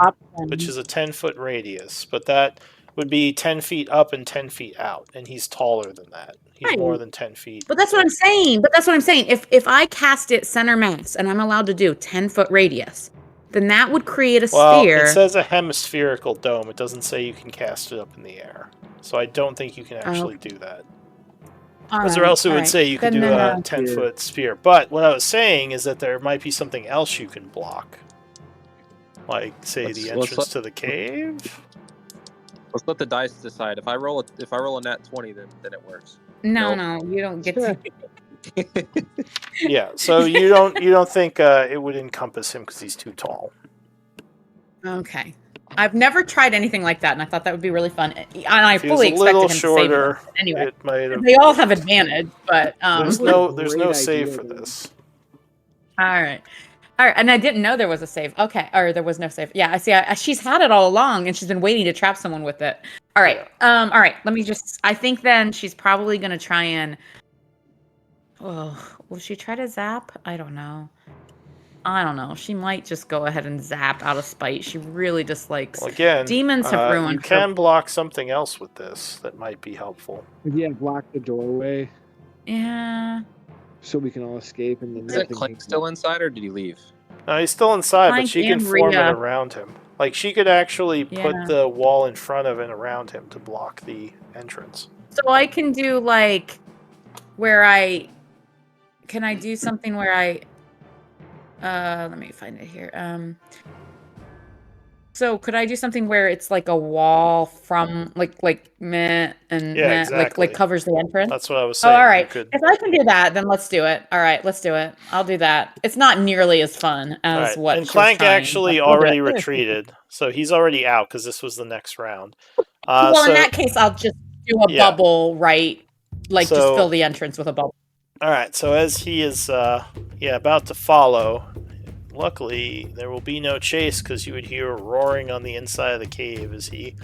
which is a 10-foot radius, but that would be 10 feet up and 10 feet out, and he's taller than that. He's more than 10 feet. But that's what I'm saying. If I cast it center mass and I'm allowed to do 10-foot radius, then that would create a sphere. It says a hemispherical dome. It doesn't say you can cast it up in the air. So I don't think you can actually do that. Because or else it would say you could do a 10-foot sphere. But what I was saying is that there might be something else you can block. Like, say, the entrance to the cave? Let's let the dice decide. If I roll a nat 20, then it works. No, you don't get to. Yeah, so you don't think it would encompass him because he's too tall. Okay. I've never tried anything like that, and I thought that would be really fun. And I fully expected him to save it. Anyway, they all have advantage, but there's no save for this. All right, and I didn't know there was a save. Okay, or there was no save. Yeah, I see. She's had it all along, and she's been waiting to trap someone with it. All right, all right. Let me just. I think then she's probably gonna try and. Oh, will she try to zap? I don't know. She might just go ahead and zap out of spite. She really dislikes. Well, again, demons have ruined. You can block something else with this that might be helpful. Yeah, block the doorway. Yeah. so we can all escape and then Isn't nothing Clank can- still inside, or did he leave? No, he's still inside, but Clank she can and form it Rhea. around him. Like, she could actually put Yeah. the wall in front of and around him to block the entrance. So I can do like where can I do something where let me find it here. So could I do something where it's like a wall from like meh and Yeah, meh, exactly. like covers the entrance? That's what I was Oh, saying. all You right. could- If I can do that, then let's do it. All right, let's do it. I'll do that. It's not nearly as fun All as right. what And she was Clank trying, actually but we'll do already it. retreated, so he's already out because this was the next round. Well, So, in that case, I'll just do a Yeah. bubble, right? Like just So- fill the entrance with a bubble. all right. So as he is, about to follow, luckily there will be no chase because you would hear roaring on the inside of the cave as he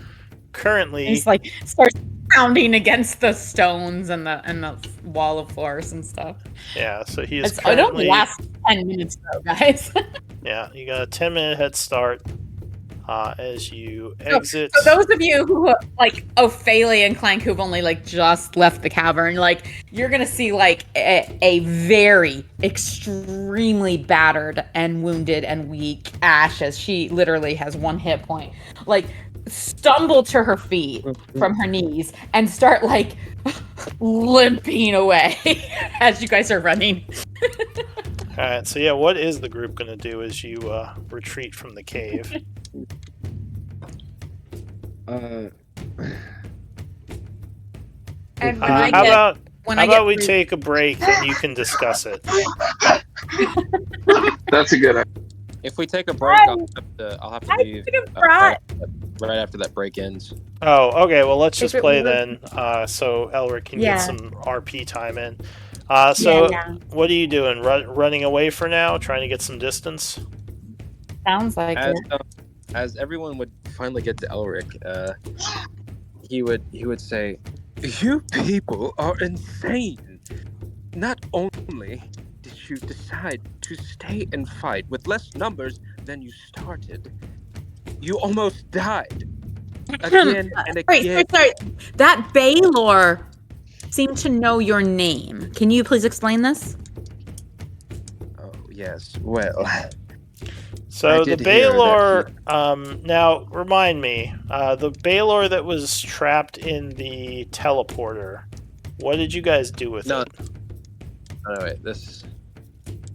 currently. He's like starts pounding against the stones and the wall of force and stuff. Yeah. So he is I don't currently. last 10 minutes though, guys. Yeah, you got a 10-minute head start as you exit. So those of you who like Ophelia and Clank who've only like just left the cavern, like you're gonna see like a very extremely battered and wounded and weak Ash, as she literally has 1 hit point, like stumble to her feet from her knees and start like limping away as you guys are running. All right, so yeah, what is the group going to do as you retreat from the cave? And when How I get about when how I get about we through- take a break and you can discuss it? That's a good idea. If we take a break, I'll have to leave right after that break ends. Oh, okay. Well, let's just If it play was- then, so Elric can Yeah. get some RP time in. So what are you doing? Running away for now? Trying to get some distance? Sounds like As, it. as everyone would finally get to Elric, he would say, "You people are insane. Not only did you decide to stay and fight with less numbers than you started, you almost died again and again." Sorry. That Baylor seemed to know your name. Can you please explain this? Oh yes. Well, So I the did hear Baylor, now remind me, the Baylor that was trapped in the teleporter. What did you guys do with No. it? oh, wait,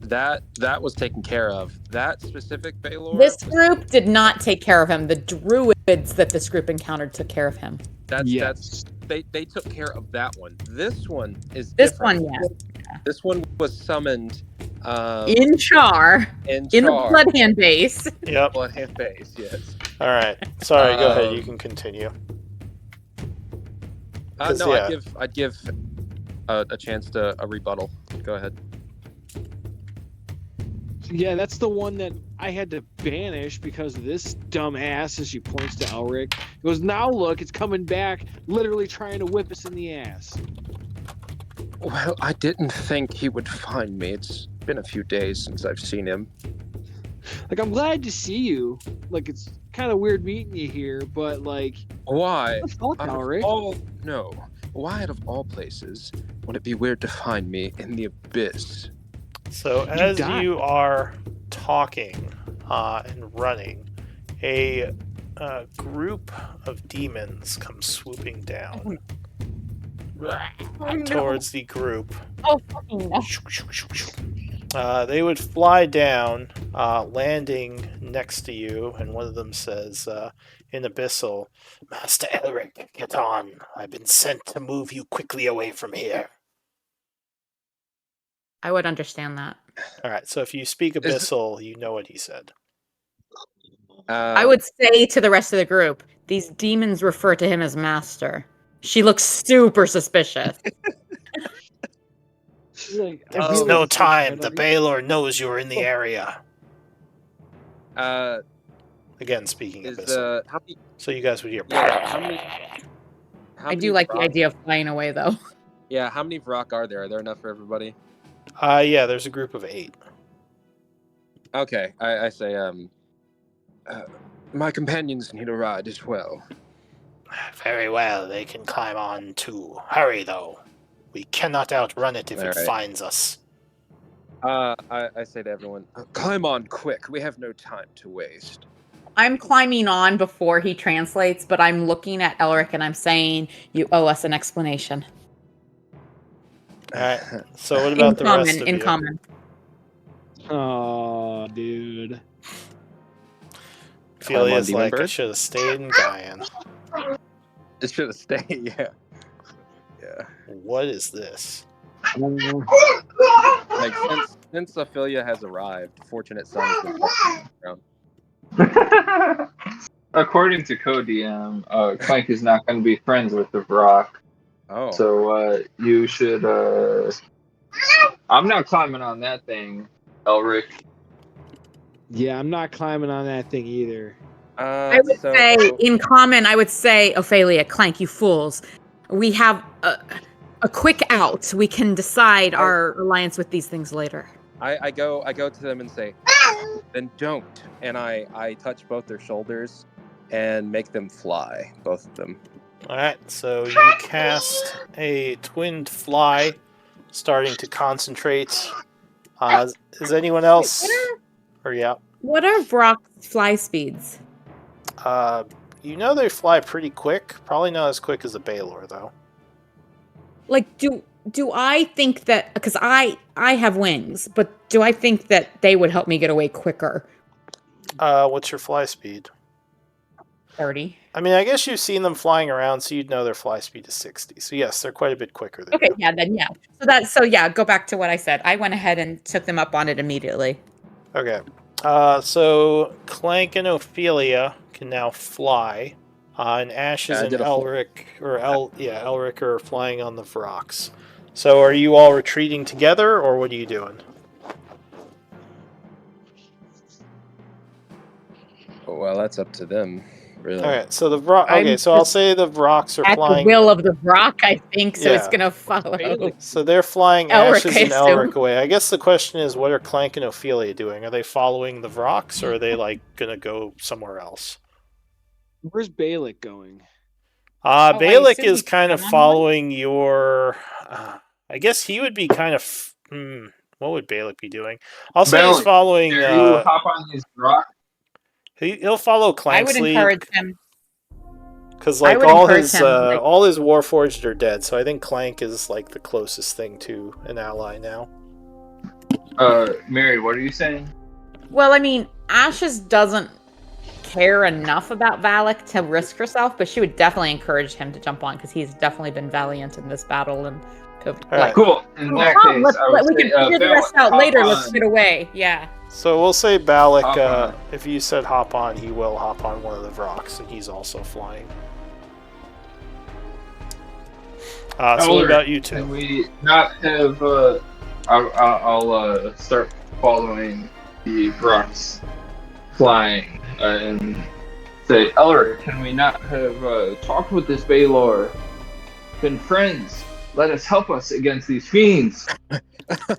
that was taken care of. That specific Baylor. This group did not take care of him. The druids that this group encountered took care of him. That's they took care of that one. This one is This different. one, yeah. This one was summoned In Char, in in the Char. Bloodhand base. Yep. Bloodhand base, yes. All right. Sorry. Go ahead. You can continue. 'Cause, No, yeah. I'd give a chance to a rebuttal. Go ahead. Yeah, that's the one that I had to banish because of this dumbass, as she points to Elric. Goes, now look, it's coming back, literally trying to whip us in the ass. Well, I didn't think he would find me. It's been a few days since I've seen him. Like, I'm glad to see you. Like, it's kind of weird meeting you here, but like, Why? what the fuck, Out of Elric? Why out of all places would it be weird to find me in the abyss? So as you are talking and running, a group of demons come swooping down towards the group. Oh, fucking no. They would fly down, landing next to you, and one of them says, in Abyssal, "Master Elric, get on. I've been sent to move you quickly away from here." I would understand that. All right, so if you speak Abyssal, you know what he said. I would say to the rest of the group, these demons refer to him as master. She looks super suspicious. Like, I There's feel no like it's time. like- The Baylor knows you're in the area. Again, speaking Abyssal. How many? So you guys would hear. Yeah, how many? I do like the idea of flying away, though. Yeah, how many Vrock are there? Are there enough for everybody? Yeah, there's a group of 8. Okay, I say, my companions need a ride as well. Very well, they can climb on too. Hurry, though. We cannot outrun it if it Alright. finds us. I say to everyone, climb on quick. We have no time to waste. I'm climbing on before he translates, but I'm looking at Elric and I'm saying, you owe us an explanation. Alright, so what about the rest of In you? common. Oh, dude. Ophelia's Demon like, I Bird? should have stayed in Gaian. It should have stayed. Yeah. Yeah. What is this? Like since Ophelia has arrived, Fortunate Son has been walking around. According to CodeDM, Clank is not going to be friends with the Vrock. Oh. So you should. I'm not climbing on that thing, Elric. Yeah, I'm not climbing on that thing either. I would say, in common, I would say, Ophelia, Clank, you fools. We have a quick out. We can decide our alliance with these things later. I go to them and say, then don't. And I touch both their shoulders and make them fly, both of them. Alright, so you cast a twinned fly, starting to concentrate. Is anyone else? Or yeah. What are Vrock's fly speeds? You know they fly pretty quick. Probably not as quick as a Baylor, though. Like, do I think that, because I have wings, but do I think that they would help me get away quicker? What's your fly speed? 30. I mean, I guess you've seen them flying around, so you'd know their fly speed is 60. So yes, they're quite a bit quicker than Okay, you. yeah, then yeah. So yeah, go back to what I said. I went ahead and took them up on it immediately. Okay. So Clank and Ophelia can now fly. And Ashes and Elric, Elric are flying on the Vrocks. So are you all retreating together, or what are you doing? Well, that's up to them, really. Alright, so the Vrock. Okay, so I'll say the Vrocks are At flying. the will of the Vrock, I think, so it's Yeah. gonna follow. So they're flying Elric, Ashes I and assume. Elric away. I guess the question is, what are Clank and Ophelia doing? Are they following the Vrocks, or are they like gonna go somewhere else? Where's Balak going? Balak assume is he's kind of gone. following your. I guess he would be kind of. What would Balak be doing? I'll say he's Balak, following. Dare you hop on these Vrock? He'll follow I Clank's would lead. encourage him. Because I like would all encourage his him, like- all his Warforged are dead, so I think Clank is like the closest thing to an ally now. Mary, what are you saying? Well, I mean, Ashes doesn't care enough about Valak to risk herself, but she would definitely encourage him to jump on because he's definitely been valiant in this battle and could, Alright. Cool. In that case, we can figure the rest out later. Let's get away. Yeah. So we'll say Balak. Hop on. If you said hop on, he will hop on one of the Vrocks, and he's also flying. So what about you two? Can we not have? I'll start following the Vrocks flying and say, Elric, can we not have talked with this Baylor? Been friends. Let us help us against these fiends.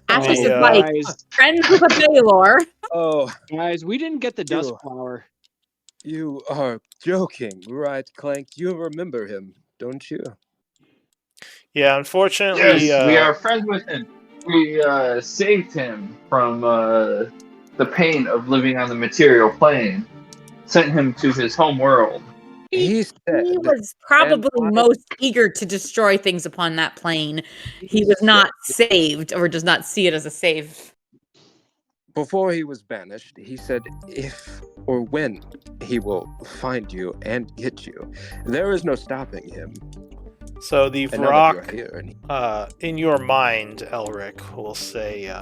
Ashes is Yeah. like Guys, friends with a Baylor. Oh, guys, we didn't get the Ew. dust flower. you are joking, right, Clank? You remember him, don't you? Yeah, unfortunately, Yes, we are friends with him. We saved him from the pain of living on the material plane. Sent him to his home world. He said, He was probably and I- most eager to destroy things upon that plane. He was not saved, or does not see it as a save. before he was banished, he said if or when he will find you and get you. There is no stopping him. so the And now that Vrock. you're here, and In your mind, Elric will say,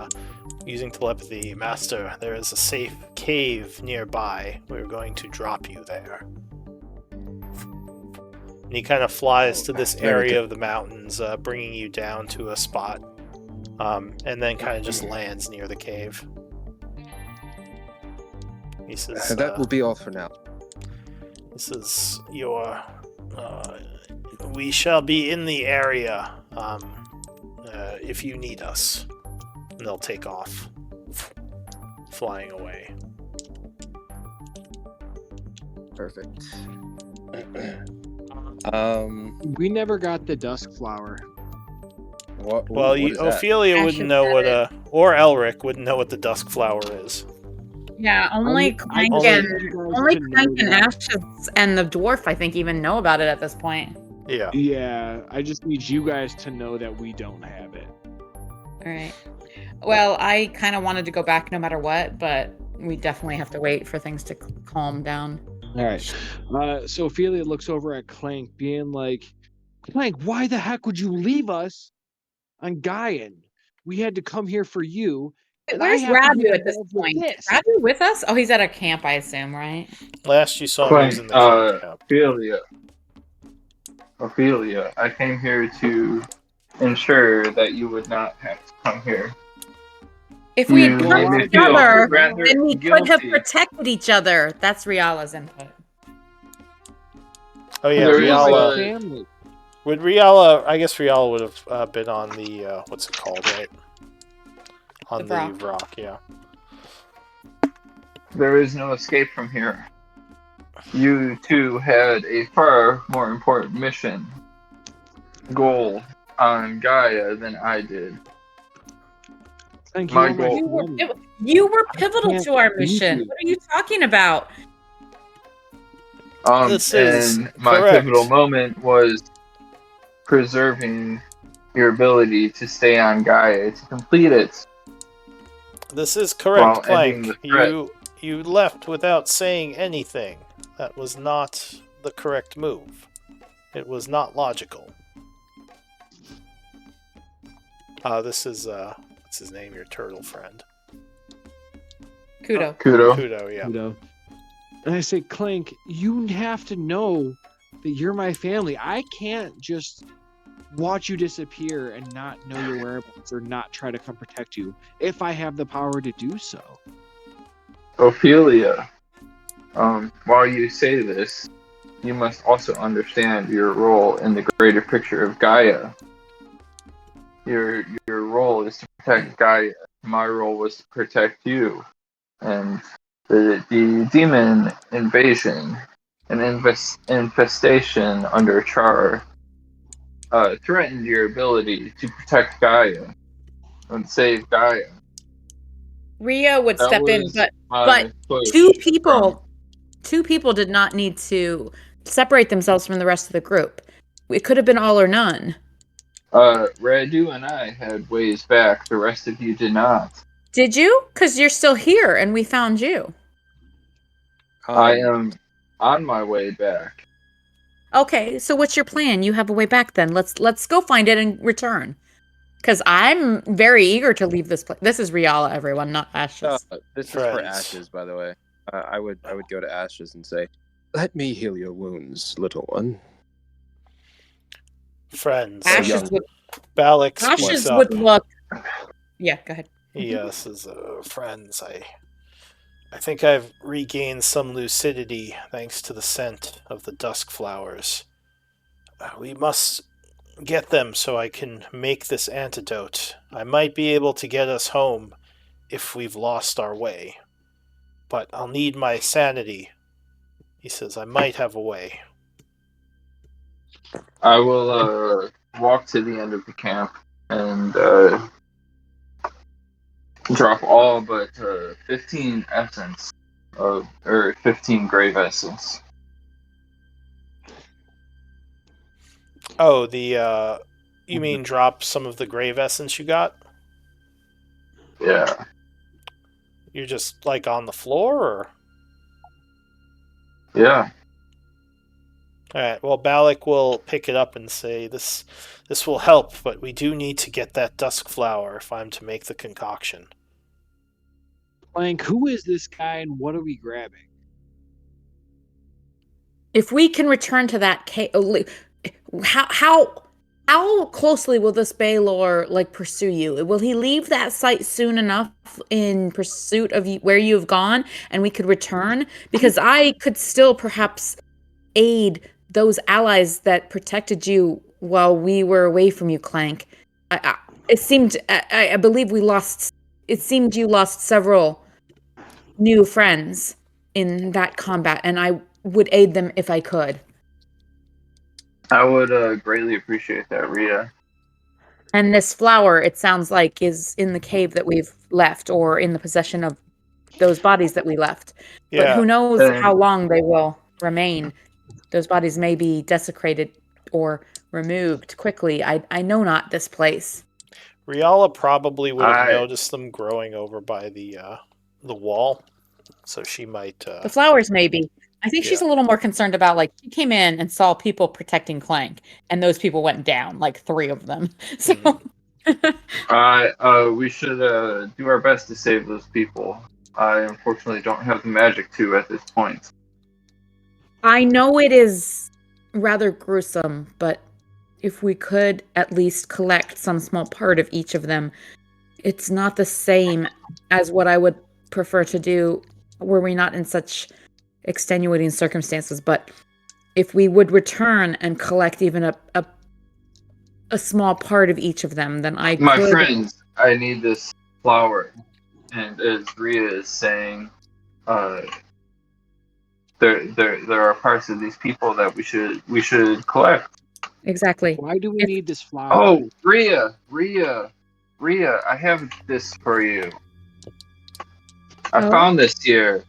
using telepathy, Master, there is a safe cave nearby. We're going to drop you there. And he kind of flies to this very area good. of the mountains, bringing you down to a spot, and then kind of just lands near the cave. He says, that will be all for now. this is your. We shall be in the area if you need us. And they'll take off, flying away. Perfect. We never got the dusk flower. What, Well, what is that? Ophelia Ash wouldn't is know what dead. or Elric wouldn't know what the dusk flower is. Yeah, only I Clank just and need you guys only to know Clank and that. Ashes and the dwarf, I think, even know about it at this point. Yeah. Yeah, I just need you guys to know that we don't have it. All right. Well, I kind of wanted to go back no matter what, but we definitely have to wait for things to calm down. All right. So Ophelia looks over at Clank, being like, Clank, why the heck would you leave us on Gaian? We had to come here for you. and I Where's have to get Radu at this involved with point? this." Radu with us? Oh, he's at a camp, I assume, right? Last you saw him, he was in Clank, the camp. Ophelia, I came here to ensure that you would not have to come here. If we had You come made me feel together, rather then we could have guilty. protected each other. That's Riala's input. Oh yeah, There is Riala. family. Would Riala? I guess Riala would have been on the what's it called, right? On The the Vrock. rock, yeah. There is no escape from here. You two had a far more important mission, goal on Gaia than I did. Clank, My you were goal- family. You were pivotal can't to our believe mission. you. What are you talking about? This is And my correct. pivotal moment was preserving your ability to stay on Gaia to complete it. This is correct, While ending Clank. the threat. You left without saying anything. That was not the correct move. It was not logical. This is what's his name? Your turtle friend. Kudo. Kudo, yeah. You know. And I say, Clank, you have to know that you're my family. I can't just watch you disappear and not know your whereabouts or not try to come protect you if I have the power to do so. Ophelia, while you say this, you must also understand your role in the greater picture of Gaia. Your role is to protect Gaia. My role was to protect you. And the demon invasion and infestation under Char threatened your ability to protect Gaia and save Gaia. Ria would That step in, was but my push two from- people did not need to separate themselves from the rest of the group. It could have been all or none. Radu and I had ways back. The rest of you did not. Did you? Because you're still here and we found you. I am on my way back. Okay, so what's your plan? You have a way back then. Let's go find it and return. Because I'm very eager to leave this place. This is Riala, everyone, not Ashes. This is for Friends. Ashes, by the way. I would go to Ashes and say, "Let me heal your wounds, little one." Friends. Ashes would Balak speaks Ashes up. would look. Yeah, go ahead. Yes, as friends, I think I've regained some lucidity thanks to the scent of the dusk flowers. We must get them so I can make this antidote. I might be able to get us home if we've lost our way. But I'll need my sanity. He says I might have a way. I will walk to the end of the camp and drop all but 15 essence or 15 grave essence. Oh, the you mean drop some of the grave essence you got? Yeah. You're just like on the floor, or? Yeah. Alright, well, Balak will pick it up and say, this will help, but we do need to get that dusk flower if I'm to make the concoction. Clank, who is this guy and what are we grabbing? If we can return to that cave, how closely will this Baylor pursue you? Will he leave that site soon enough in pursuit of where you have gone, and we could return? Because I could still perhaps aid those allies that protected you while we were away from you, Clank. It seemed I believe we lost. It seemed you lost several new friends in that combat, and I would aid them if I could. I would greatly appreciate that, Rita. And this flower, it sounds like, is in the cave that we've left or in the possession of those bodies that we left. But Yeah. who knows how long they will remain. Those bodies may be desecrated or removed quickly. I know not this place. Riala probably would have noticed them growing over by the wall, so she might. The flowers, maybe. I think she's a little more concerned about, like, she came in and saw people protecting Clank, and those people went down, like 3 of them. So, we should do our best to save those people. I unfortunately don't have the magic to at this point. I know it is rather gruesome, but if we could at least collect some small part of each of them, it's not the same as what I would prefer to do were we not in such extenuating circumstances. But if we would return and collect even a small part of each of them, then My friends, I need this flower. And as Rhea is saying, there are parts of these people that we should collect. Exactly. Why do we need this flower? Oh, Rhea, I have this for you. I found this here.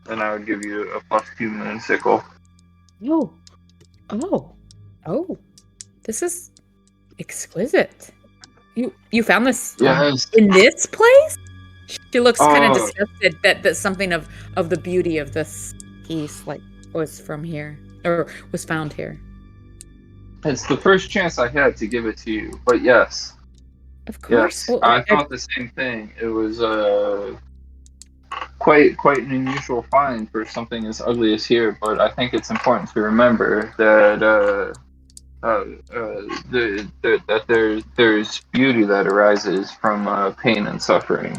And I would give you a +2 moonsicle. Oh. This is exquisite. You found this in this place? She looks kind of disgusted that something of the beauty of this piece was from here or was found here. It's the first chance I had to give it to you, but yes. Of course. Yes, well, I thought the same thing. It was quite an unusual find for something as ugly as here, but I think it's important to remember that that there's beauty that arises from pain and suffering.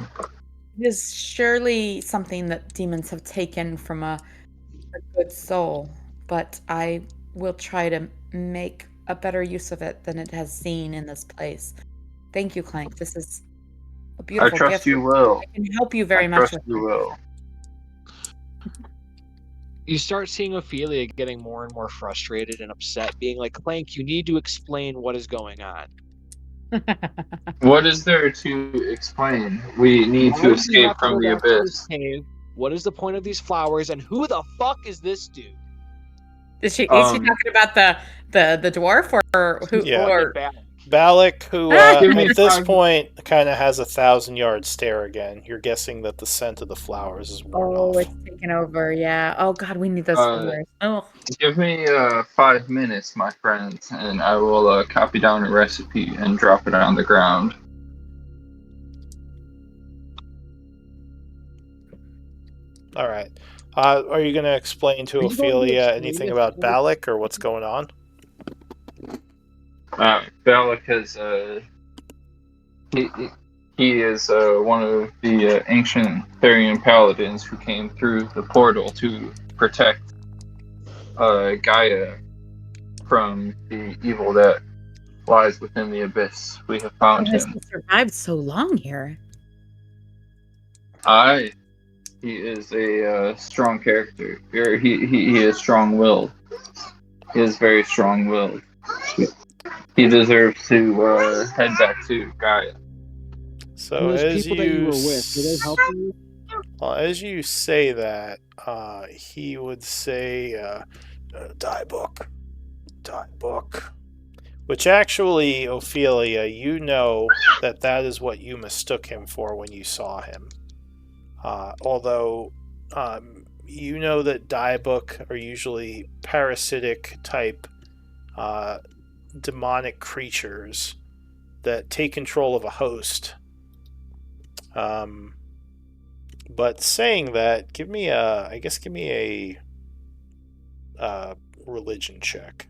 It is surely something that demons have taken from a good soul, but I will try to make a better use of it than it has seen in this place. Thank you, Clank. This is a beautiful gift. I trust you will. I can help you very much. I trust you will. You start seeing Ophelia getting more and more frustrated and upset, being like, Clank, you need to explain what is going on. What is there to explain? We need to escape from the abyss. What is the point of these flowers, and who the fuck is this dude? Is she talking about the dwarf or who? Yeah. Or Balak, who at this point kind of has a 1,000-yard stare again. You're guessing that the scent of the flowers is worn off. Oh, it's taken over. Yeah. Oh God, we need those flowers. Oh. Give me 5 minutes, my friends, and I will copy down a recipe and drop it on the ground. All right. Are you going to explain to Ophelia anything about Balak or what's going on? Balak has he is one of the ancient Therian paladins who came through the portal to protect Gaia from the evil that lies within the abyss. We have found him. He survived so long here. He is a strong character. He is strong-willed. He is very strong-willed. He deserves to head back to Gaia. So as you, that you were with, did they help you? Well, as you say that, he would say, "Die book," which actually, Ophelia, you know that is what you mistook him for when you saw him. Although you know that Diebook are usually parasitic type demonic creatures that take control of a host. But saying that, give me a religion check.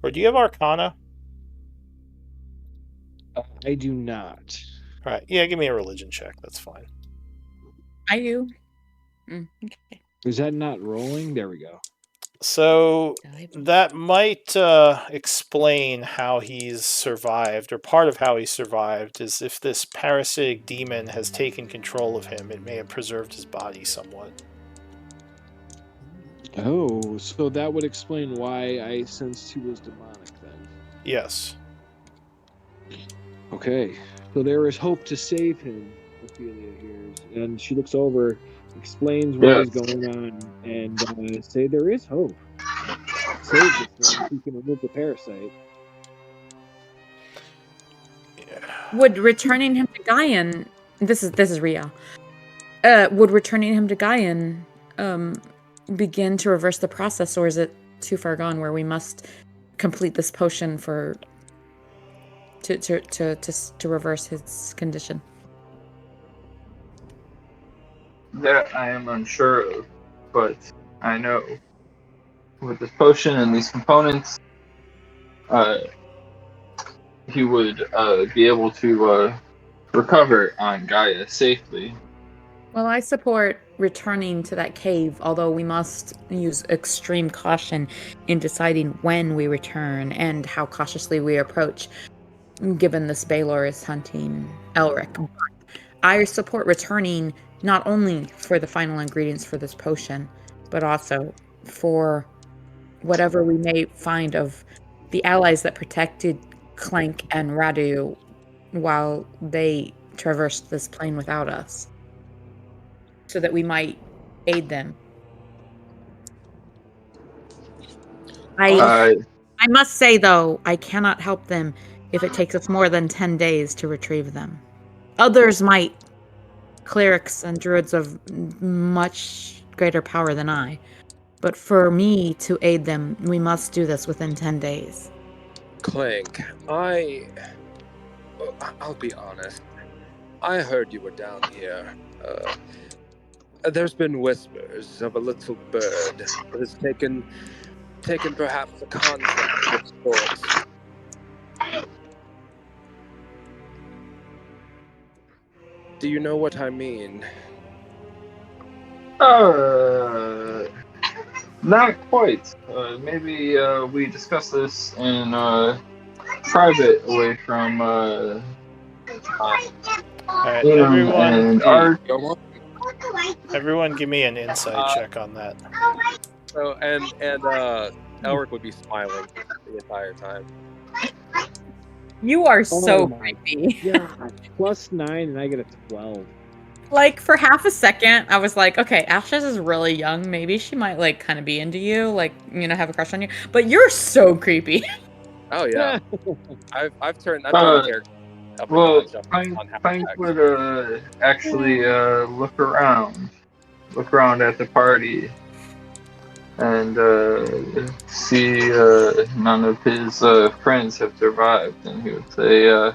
Or do you have Arcana? I do not. All right, yeah, give me a religion check. That's fine. I do. Okay. Is that not rolling? There we go. So that might explain how he's survived, or part of how he survived is if this parasitic demon has taken control of him, it may have preserved his body somewhat. Oh, so that would explain why I sensed he was demonic then. Yes. Okay, so there is hope to save him, Ophelia hears. And she looks over, explains what is going on, and say there is hope. Save this one if we can remove the parasite. Would returning him to Gaian, this is Ria. Would returning him to Gaian begin to reverse the process, or is it too far gone where we must complete this potion to reverse his condition? That I am unsure of, but I know with this potion and these components, he would be able to recover on Gaia safely. Well, I support returning to that cave, although we must use extreme caution in deciding when we return and how cautiously we approach, given this Baylor is hunting Elric. I support returning not only for the final ingredients for this potion, but also for whatever we may find of the allies that protected Clank and Radu while they traversed this plane without us, so that we might aid them. I must say, though, I cannot help them if it takes us more than 10 days to retrieve them. Others might, clerics and druids of much greater power than I. But for me to aid them, we must do this within 10 days. Clank, I'll be honest. I heard you were down here. There's been whispers of a little bird that has taken perhaps a contract with sorts. Do you know what I mean? Not quite. Maybe we discuss this in private, away from Alright, everyone give me an insight check on that. So and Elric would be smiling the entire time. You are so creepy. Yeah, +9 and I get a 12. Like, for half a second, I was like, okay, Ashes is really young. Maybe she might, like, kind of be into you, like, you know, have a crush on you. But you're so creepy. Oh, yeah. I've turned the character up. Well, Frank would actually look around at the party and see none of his friends have survived, and he would say,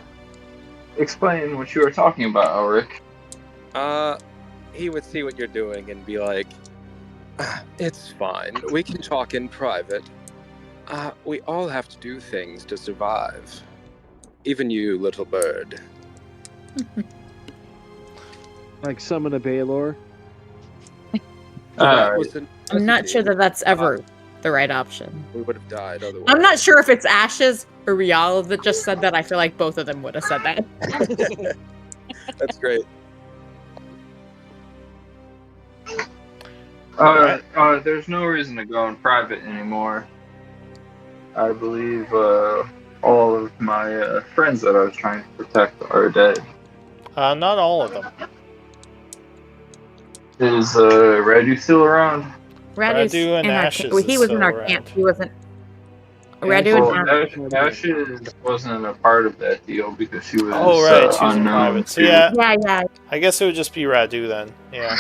explain what you were talking about, Elric. He would see what you're doing and be like, it's fine. We can talk in private. We all have to do things to survive. Even you, little bird. Like summon a Baylor? I'm not sure that that's ever the right option. We would have died otherwise. I'm not sure if it's Ashes or Rial that just said that. I feel like both of them would have said that. That's great. There's no reason to go in private anymore. I believe all of my friends that I was trying to protect are dead. Not all of them. Is Radu still around? Radu and Ashes. He was in our camp. He wasn't. Radu and Ashes wasn't a part of that deal because she was. Oh right, she was in unknown. private. So yeah. Yeah. I guess it would just be Radu then. Yeah.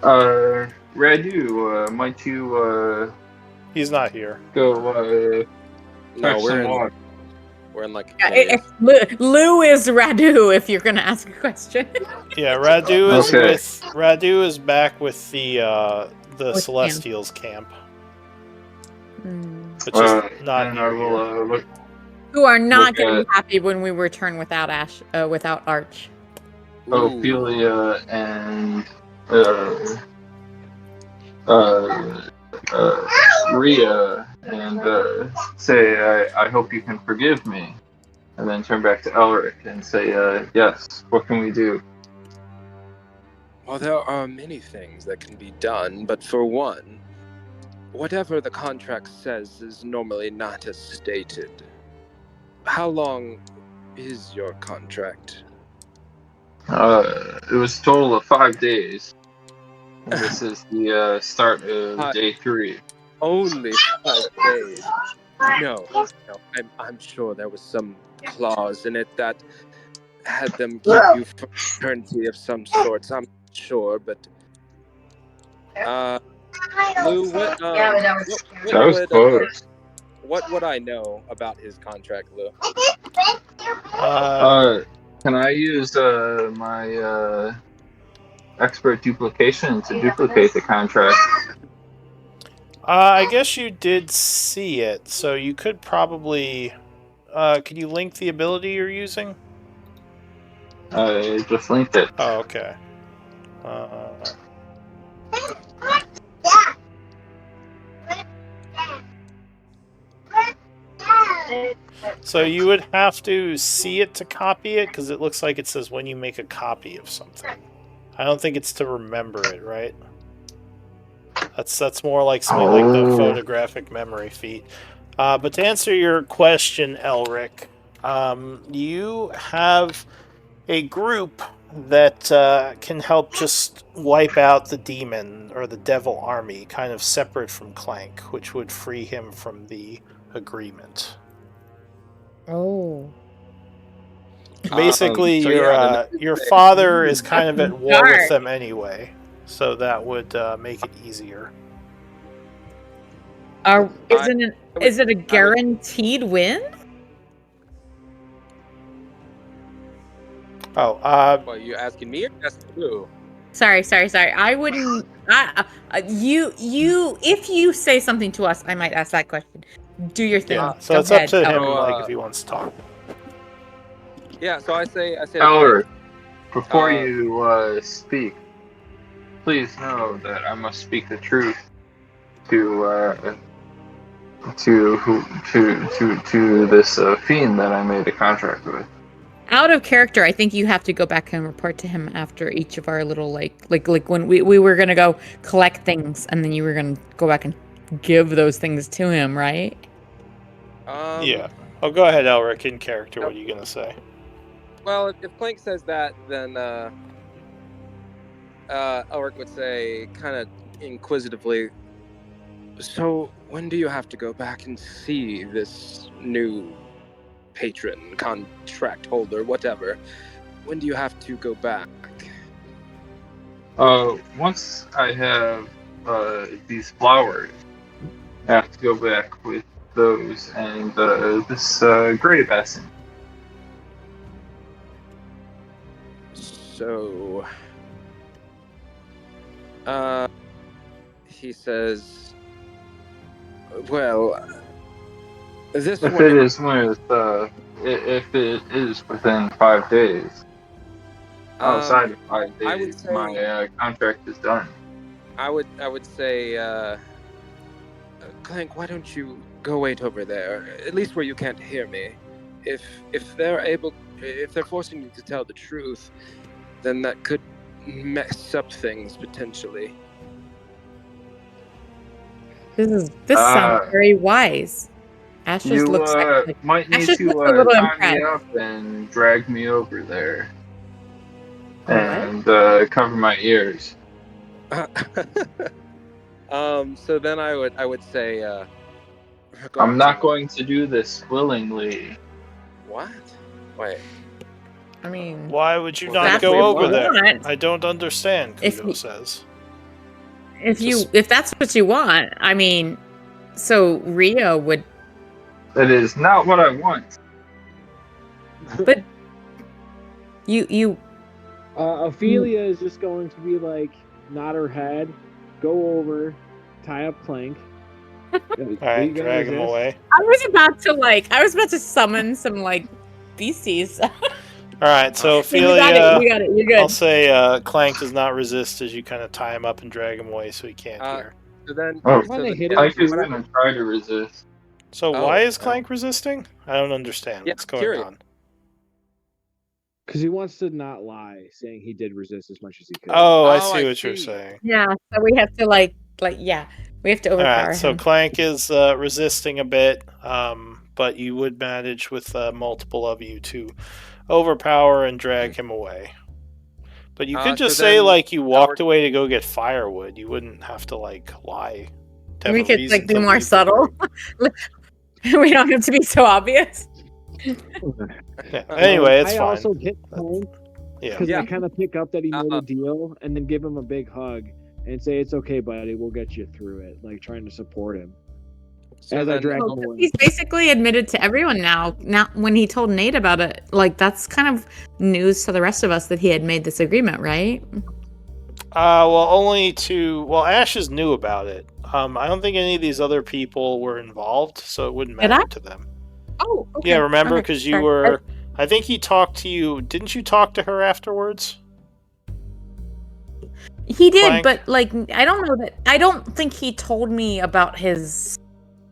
Radu, might you He's not here. go No, we're in like Lou is Radu if you're gonna ask a question. Yeah, Radu is back with the Celestials camp. Which is not and I will look. Who are not going to be happy when we return without without Arch. Ophelia and Ria, and say, I hope you can forgive me. And then turn back to Elric and say, yes, what can we do? Well, there are many things that can be done, but for one, whatever the contract says is normally not as stated. how long is your contract? It was a total of 5 days. And this is the start of day 3. Only 5 days. No. I'm sure there was some clause in it that had them keep you for eternity of some sorts. I'm not sure, but Lou, That was close. what would I know about his contract, Lou? Can I use my expert duplication to duplicate the contract? I guess you did see it, so you could probably. Can you link the ability you're using? I just linked it. Oh, okay. So you would have to see it to copy it, because it looks like it says when you make a copy of something. I don't think it's to remember it, right? That's more like something like the photographic memory feat. But to answer your question, Elric, you have a group that can help just wipe out the demon or the devil army, kind of separate from Clank, which would free him from the agreement. Oh. Basically, so your father is kind of at war with them anyway, so that would make it easier. Is it a guaranteed win? Well, you asking me or asking Lou? Sorry. I wouldn't. If you say something to us, I might ask that question. Do your thing. Yeah, so Go it's ahead. up to him, Oh, if he wants to talk. Yeah, so I say. Elric, before you speak, please know that I must speak the truth to this fiend that I made a contract with. Out of character, I think you have to go back and report to him after each of our little like when we were gonna go collect things, and then you were gonna go back and give those things to him, right? Yeah. Oh, go ahead, Elric. In character, what are you gonna say? Well, if Clank says that, then Elric would say, kind of inquisitively, so when do you have to go back and see this new patron, contract holder, whatever? When do you have to go back? Once I have these flowers, I have to go back with those and this grave essence. So, he says, well, this if one... it is within 5 days. Outside of 5 days, I would say, my contract is done. I would say, Clank, why don't you go wait over there, at least where you can't hear me. If they're forcing you to tell the truth, then that could mess up things potentially. This sounds very wise. Ash just looks like might need Ash just to looks a little tie impressed. me up and drag me over there and cover my ears. So then I would say, I'm not going to do this willingly. What? Wait. I mean, Why would you Well, not that's go what over you there? want. I don't understand, If Kudo you- says. if that's what you want, I mean, so Rio would. That is not what I want. But you. Ophelia is just going to be like, nod her head, go over, tie up Clank. Alright, drag him away. I was about to summon some like beasties. Alright, so You got Ophelia, it. You got it. You're good. I'll say Clank does not resist as you kind of tie him up and drag him away so he can't hear. So then, Oh, so then- hit him. Clank is going to try to resist. So Oh, why is oh. Clank resisting? I don't understand. Yeah, What's going curious. on? Because he wants to not lie, saying he did resist as much as he could. Oh, I Oh, see I what you're see. saying. Yeah. So we have to we have to overpower Alright, so him. Clank is resisting a bit, but you would manage with multiple of you to overpower and drag him away. But you could just so say, then like, you walked our- away to go get firewood. You wouldn't have to, like, lie. To have We a could reason like be to more leave the subtle. group. We don't have to be so obvious. Yeah. Anyway, it's I fine. also get Clank Yeah. because Yeah. I kind of pick up that he made Uh-huh. a deal and then give him a big hug and say, "It's okay, buddy. We'll get you through it." Like trying to support him. So As I then- drag Well, him away. he's basically admitted to everyone now. Now, when he told Nate about it, like that's kind of news to the rest of us that he had made this agreement, right? Well, only to... Well, Ashes knew about it. I don't think any of these other people were involved, so it wouldn't Did matter I? to them. Oh, okay. Yeah, remember? Okay, Because you sorry. were... I think he talked to you... Didn't you talk to her afterwards? He did, Clank? but like I don't know that. I don't think he told me about his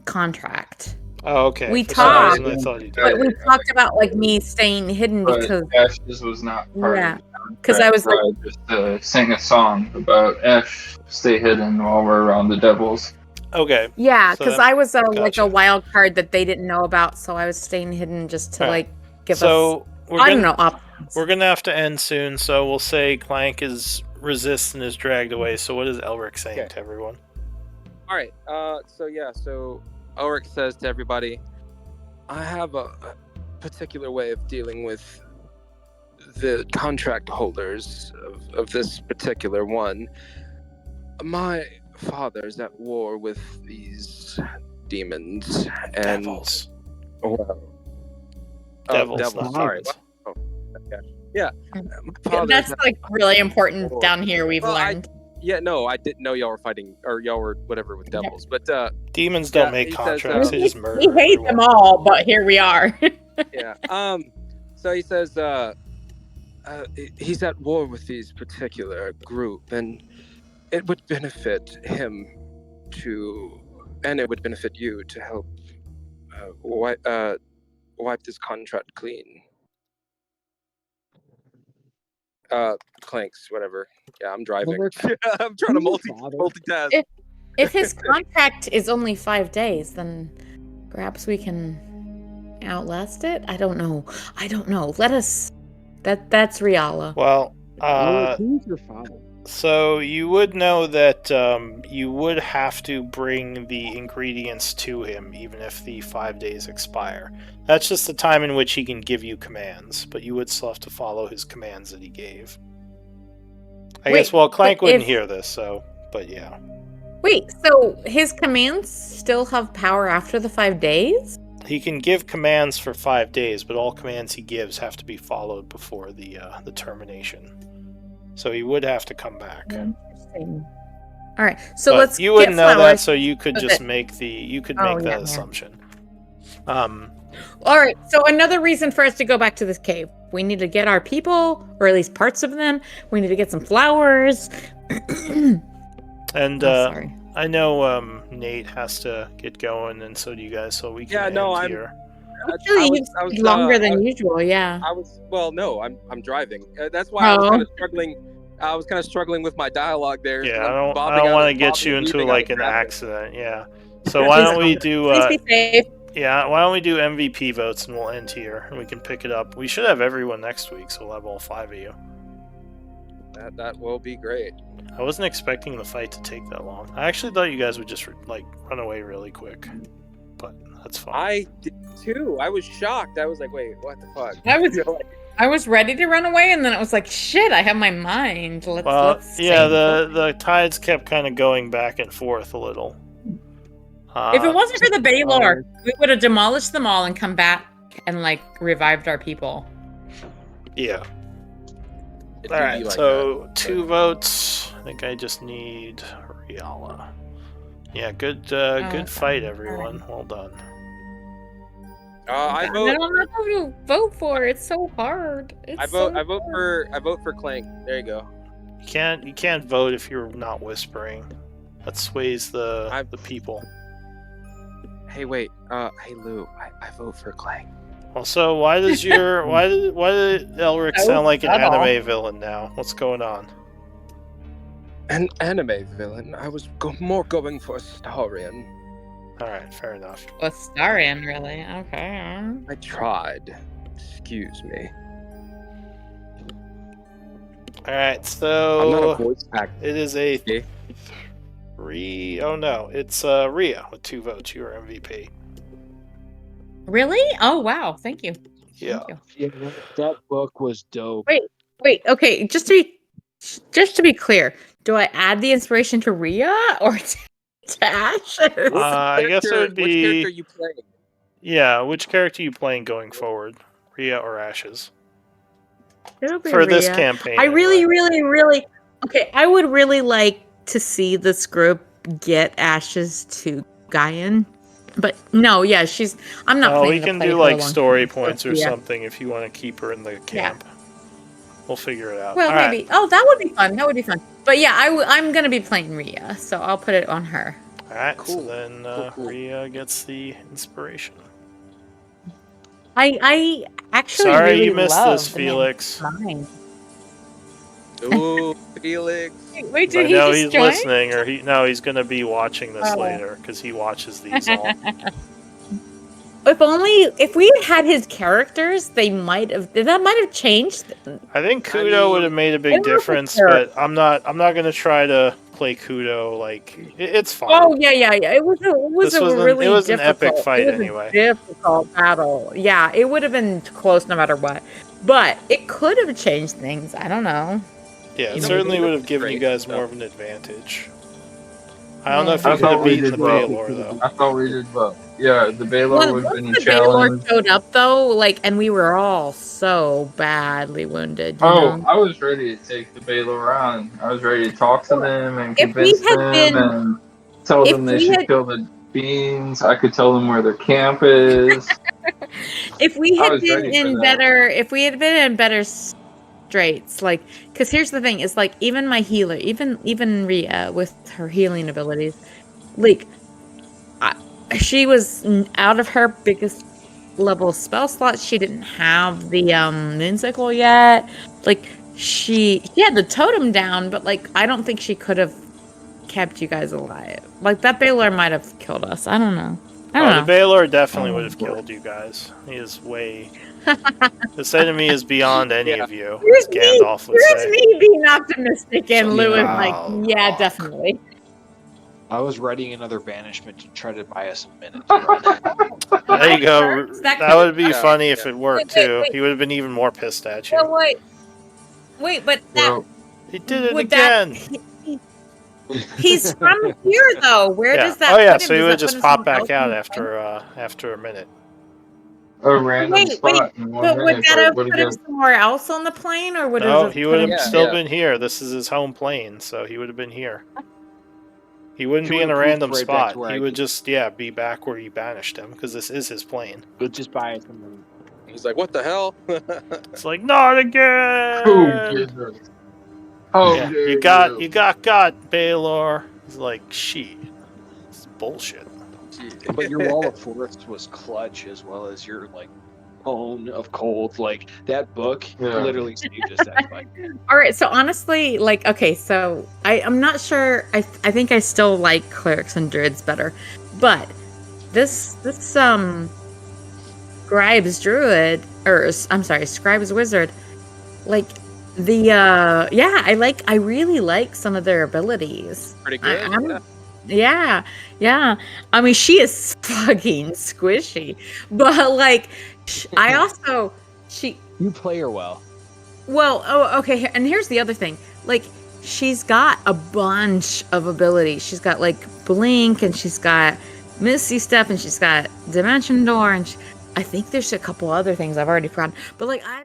contract. Oh, okay. We For some reason, talked. I thought you did. But we talked about like me staying hidden But because Ashes was not part Yeah, of it. 'cause I was like- just sing a song about Ash stay hidden while we're around the devils. Okay. yeah, So because then- I was like gotcha. a wild card that they didn't know about, so I was staying hidden just to Alright. like give us. So, we're I gonna, don't know. Options. We're gonna have to end soon, so we'll say Clank is resist and is dragged away. So what is Elric saying Okay. to everyone? All right. So Ulrich says to everybody, I have a particular way of dealing with the contract holders of this particular one. My father's at war with these demons and Devils. Well, Devils, devils. not Sorry. demons. Oh, okay. Yeah. My Yeah, father's that's at- like really important down here. We've Well, learned. Yeah, no, I didn't know y'all were fighting or y'all were whatever with devils, but Demons don't Yeah, make he says, contracts; they we, just murder. we hate everyone. them all, but here we are. yeah. So he says he's at war with these particular group, and it would benefit him to, and it would benefit you to help wipe this contract clean. Clanks, whatever. Yeah, I'm driving. I'm trying to multitask. If his contract is only 5 days, then perhaps we can outlast it. I don't know. Let us. That's Riala. Well, Who's your father? so you would know that you would have to bring the ingredients to him, even if the 5 days expire. That's just the time in which he can give you commands, but you would still have to follow his commands that he gave. I Wait, guess, well, Clank but wouldn't if- hear this, so, but yeah. Wait, so his commands still have power after the 5 days? He can give commands for 5 days, but all commands he gives have to be followed before the termination. So he would have to come back. Interesting. All right, so But let's you get wouldn't know that, flowers. so you could just Okay. make Oh, that yeah. assumption. All right, so another reason for us to go back to this cave. We need to get our people, or at least parts of them. We need to get some flowers. And Sorry. I know Nate has to get going, and so do you guys. So we can Yeah, no, end I'm- here. Actually, you've I was, stayed longer I than was- usual, yeah. No, I'm driving. That's why I was Oh. kind of struggling. I was kind of struggling with my dialogue there. Yeah, I'm I don't bobbing out want to and get bobbing you and into weaving out like of an traffic. accident. Yeah. So why don't we do? Please be safe. Yeah, why don't we do MVP votes and we'll end here and we can pick it up. We should have everyone next week, so we'll have all 5 of you. That will be great. I wasn't expecting the fight to take that long. I actually thought you guys would just run away really quick, but that's fine. I did too. I was shocked. I was like, wait, what the fuck? I was ready to run away, and then it was like, shit, I have my mind. Well, Let's yeah, save the tides kept kind of going back and forth a little. If it wasn't for the Baylor, we would have demolished them all and come back and like revived our people. Yeah. It All do right, be like so that. 2 votes. I think I just need Riala. Yeah, good fight, everyone. Well done. I I vote. don't know who to vote for. It's so hard. I vote for Clank. There you go. You can't vote if you're not whispering. That sways the people. Hey, wait. Hey, Lou. I vote for Clank. Also, why did Elric So sound like an subtle. anime villain now? What's going on? An anime villain. I was more going for Astarion. Alright, fair enough. Astarion, really? Okay. I tried. Excuse me. Alright, I'm not a so voice actor. it is a Okay. 3. Oh no, it's Rhea with 2 votes. You are MVP. Really? Oh, wow. Thank you. Yeah. Thank you. Yeah, that book was dope. Wait, okay, just to be clear, do I add the inspiration to Rhea or to Ashes? I guess it would Which character are be. you playing? Yeah, which character are you playing going forward? Rhea or Ashes? It'll be For this Rhea. campaign. I really, anyway. really, really. Okay, I would really like to see this group get Ashes to Guyan. But no, yeah, I'm not Oh, planning we to can play do her like long story term, points or yeah. something if you want to keep her in the camp. We'll figure it out. Well, All right. maybe. Oh, that would be fun. That would be fun. But yeah, I'm gonna be playing Rhea, so I'll put it on her. All right. Cool. So then Cool. Rhea gets the inspiration. I actually Sorry really you missed love this, the name Felix. Mine. Ooh, Felix. Wait, I did he know just he's join? listening, or he's gonna be watching this Oh. later because he watches these all. If we had his characters, that might have changed. I think I Kudo mean, would have made a I big don't know if difference, it's fair. but I'm not gonna try to play Kudo. Like it's fine. Oh yeah. It was This a was really it was an difficult, epic fight it was anyway. a difficult battle. Yeah, it would have been close no matter what. But it could have changed things. I don't know. Yeah, it You know, certainly Baylor would have was given you great, guys so. more of an advantage. I don't know if Yeah. you I could have thought we beaten the did well. Baylor though. I thought we did well. Yeah, the Baylor would have Once been a the Baylor challenge. showed up though, and we were all so badly wounded. You Oh, know? I was ready to take the Baylor on. I was ready to talk to them and If we convince had them been- and tell if them they we should had- kill the beans. I could tell them where their camp is. If we I had was been ready for in that. better straits, because here's the thing, is even my healer, even Rhea with her healing abilities, she was out of her biggest level spell slots. She didn't have the Moonsicle yet. She had the totem down, but I don't think she could have kept you guys alive. That Baylor might have killed us. I don't know. The Baylor definitely Oh, would have boy. killed you guys. He is way. This enemy is beyond any of you, as Here's me. Gandalf would Here's say. me being optimistic, and So- Lou is Wow, yeah, rock. definitely. I was writing another banishment to try to buy us a minute to run. There you go. Works. That That would be Yeah, funny if yeah. it worked Wait, too. wait. He would have been even more pissed at you. Well, wait, but Well, He did it would again. he's from here though. Where Yeah. does that? Oh yeah, put him? so he Does would that just put him pop somewhere back else out in the after a minute. a random Wait, spot in one But would minute, that have but put him again, somewhere else on the plane, or would it No, have he put would him? have Yeah, still yeah. been here. This is his home plane, so he would have been here. He wouldn't He be in a would've random moved right back to spot. where He I would came. just be back where you banished him because this is his plane. We'll just buy us some. He's like, what the hell? It's like not again. oh goodness. Oh, Yeah, dare you got Baylor. He's like, shit, it's bullshit. But your wall of forest was clutch, as well as your cone of cold. That book Yeah. literally saved us that fight. All right, so honestly, okay, so I'm not sure. I think I still like clerics and druids better, but this Scribes druid, or I'm sorry, Scribes wizard, I really like some of their abilities. Pretty good. I'm- yeah. Yeah. I mean, she is fucking squishy, but I also You play her well. Well, okay, and here's the other thing. She's got a bunch of abilities. She's got Blink, and she's got Misty Step, and she's got Dimension Door, and I think there's a couple other things I've already forgotten. But I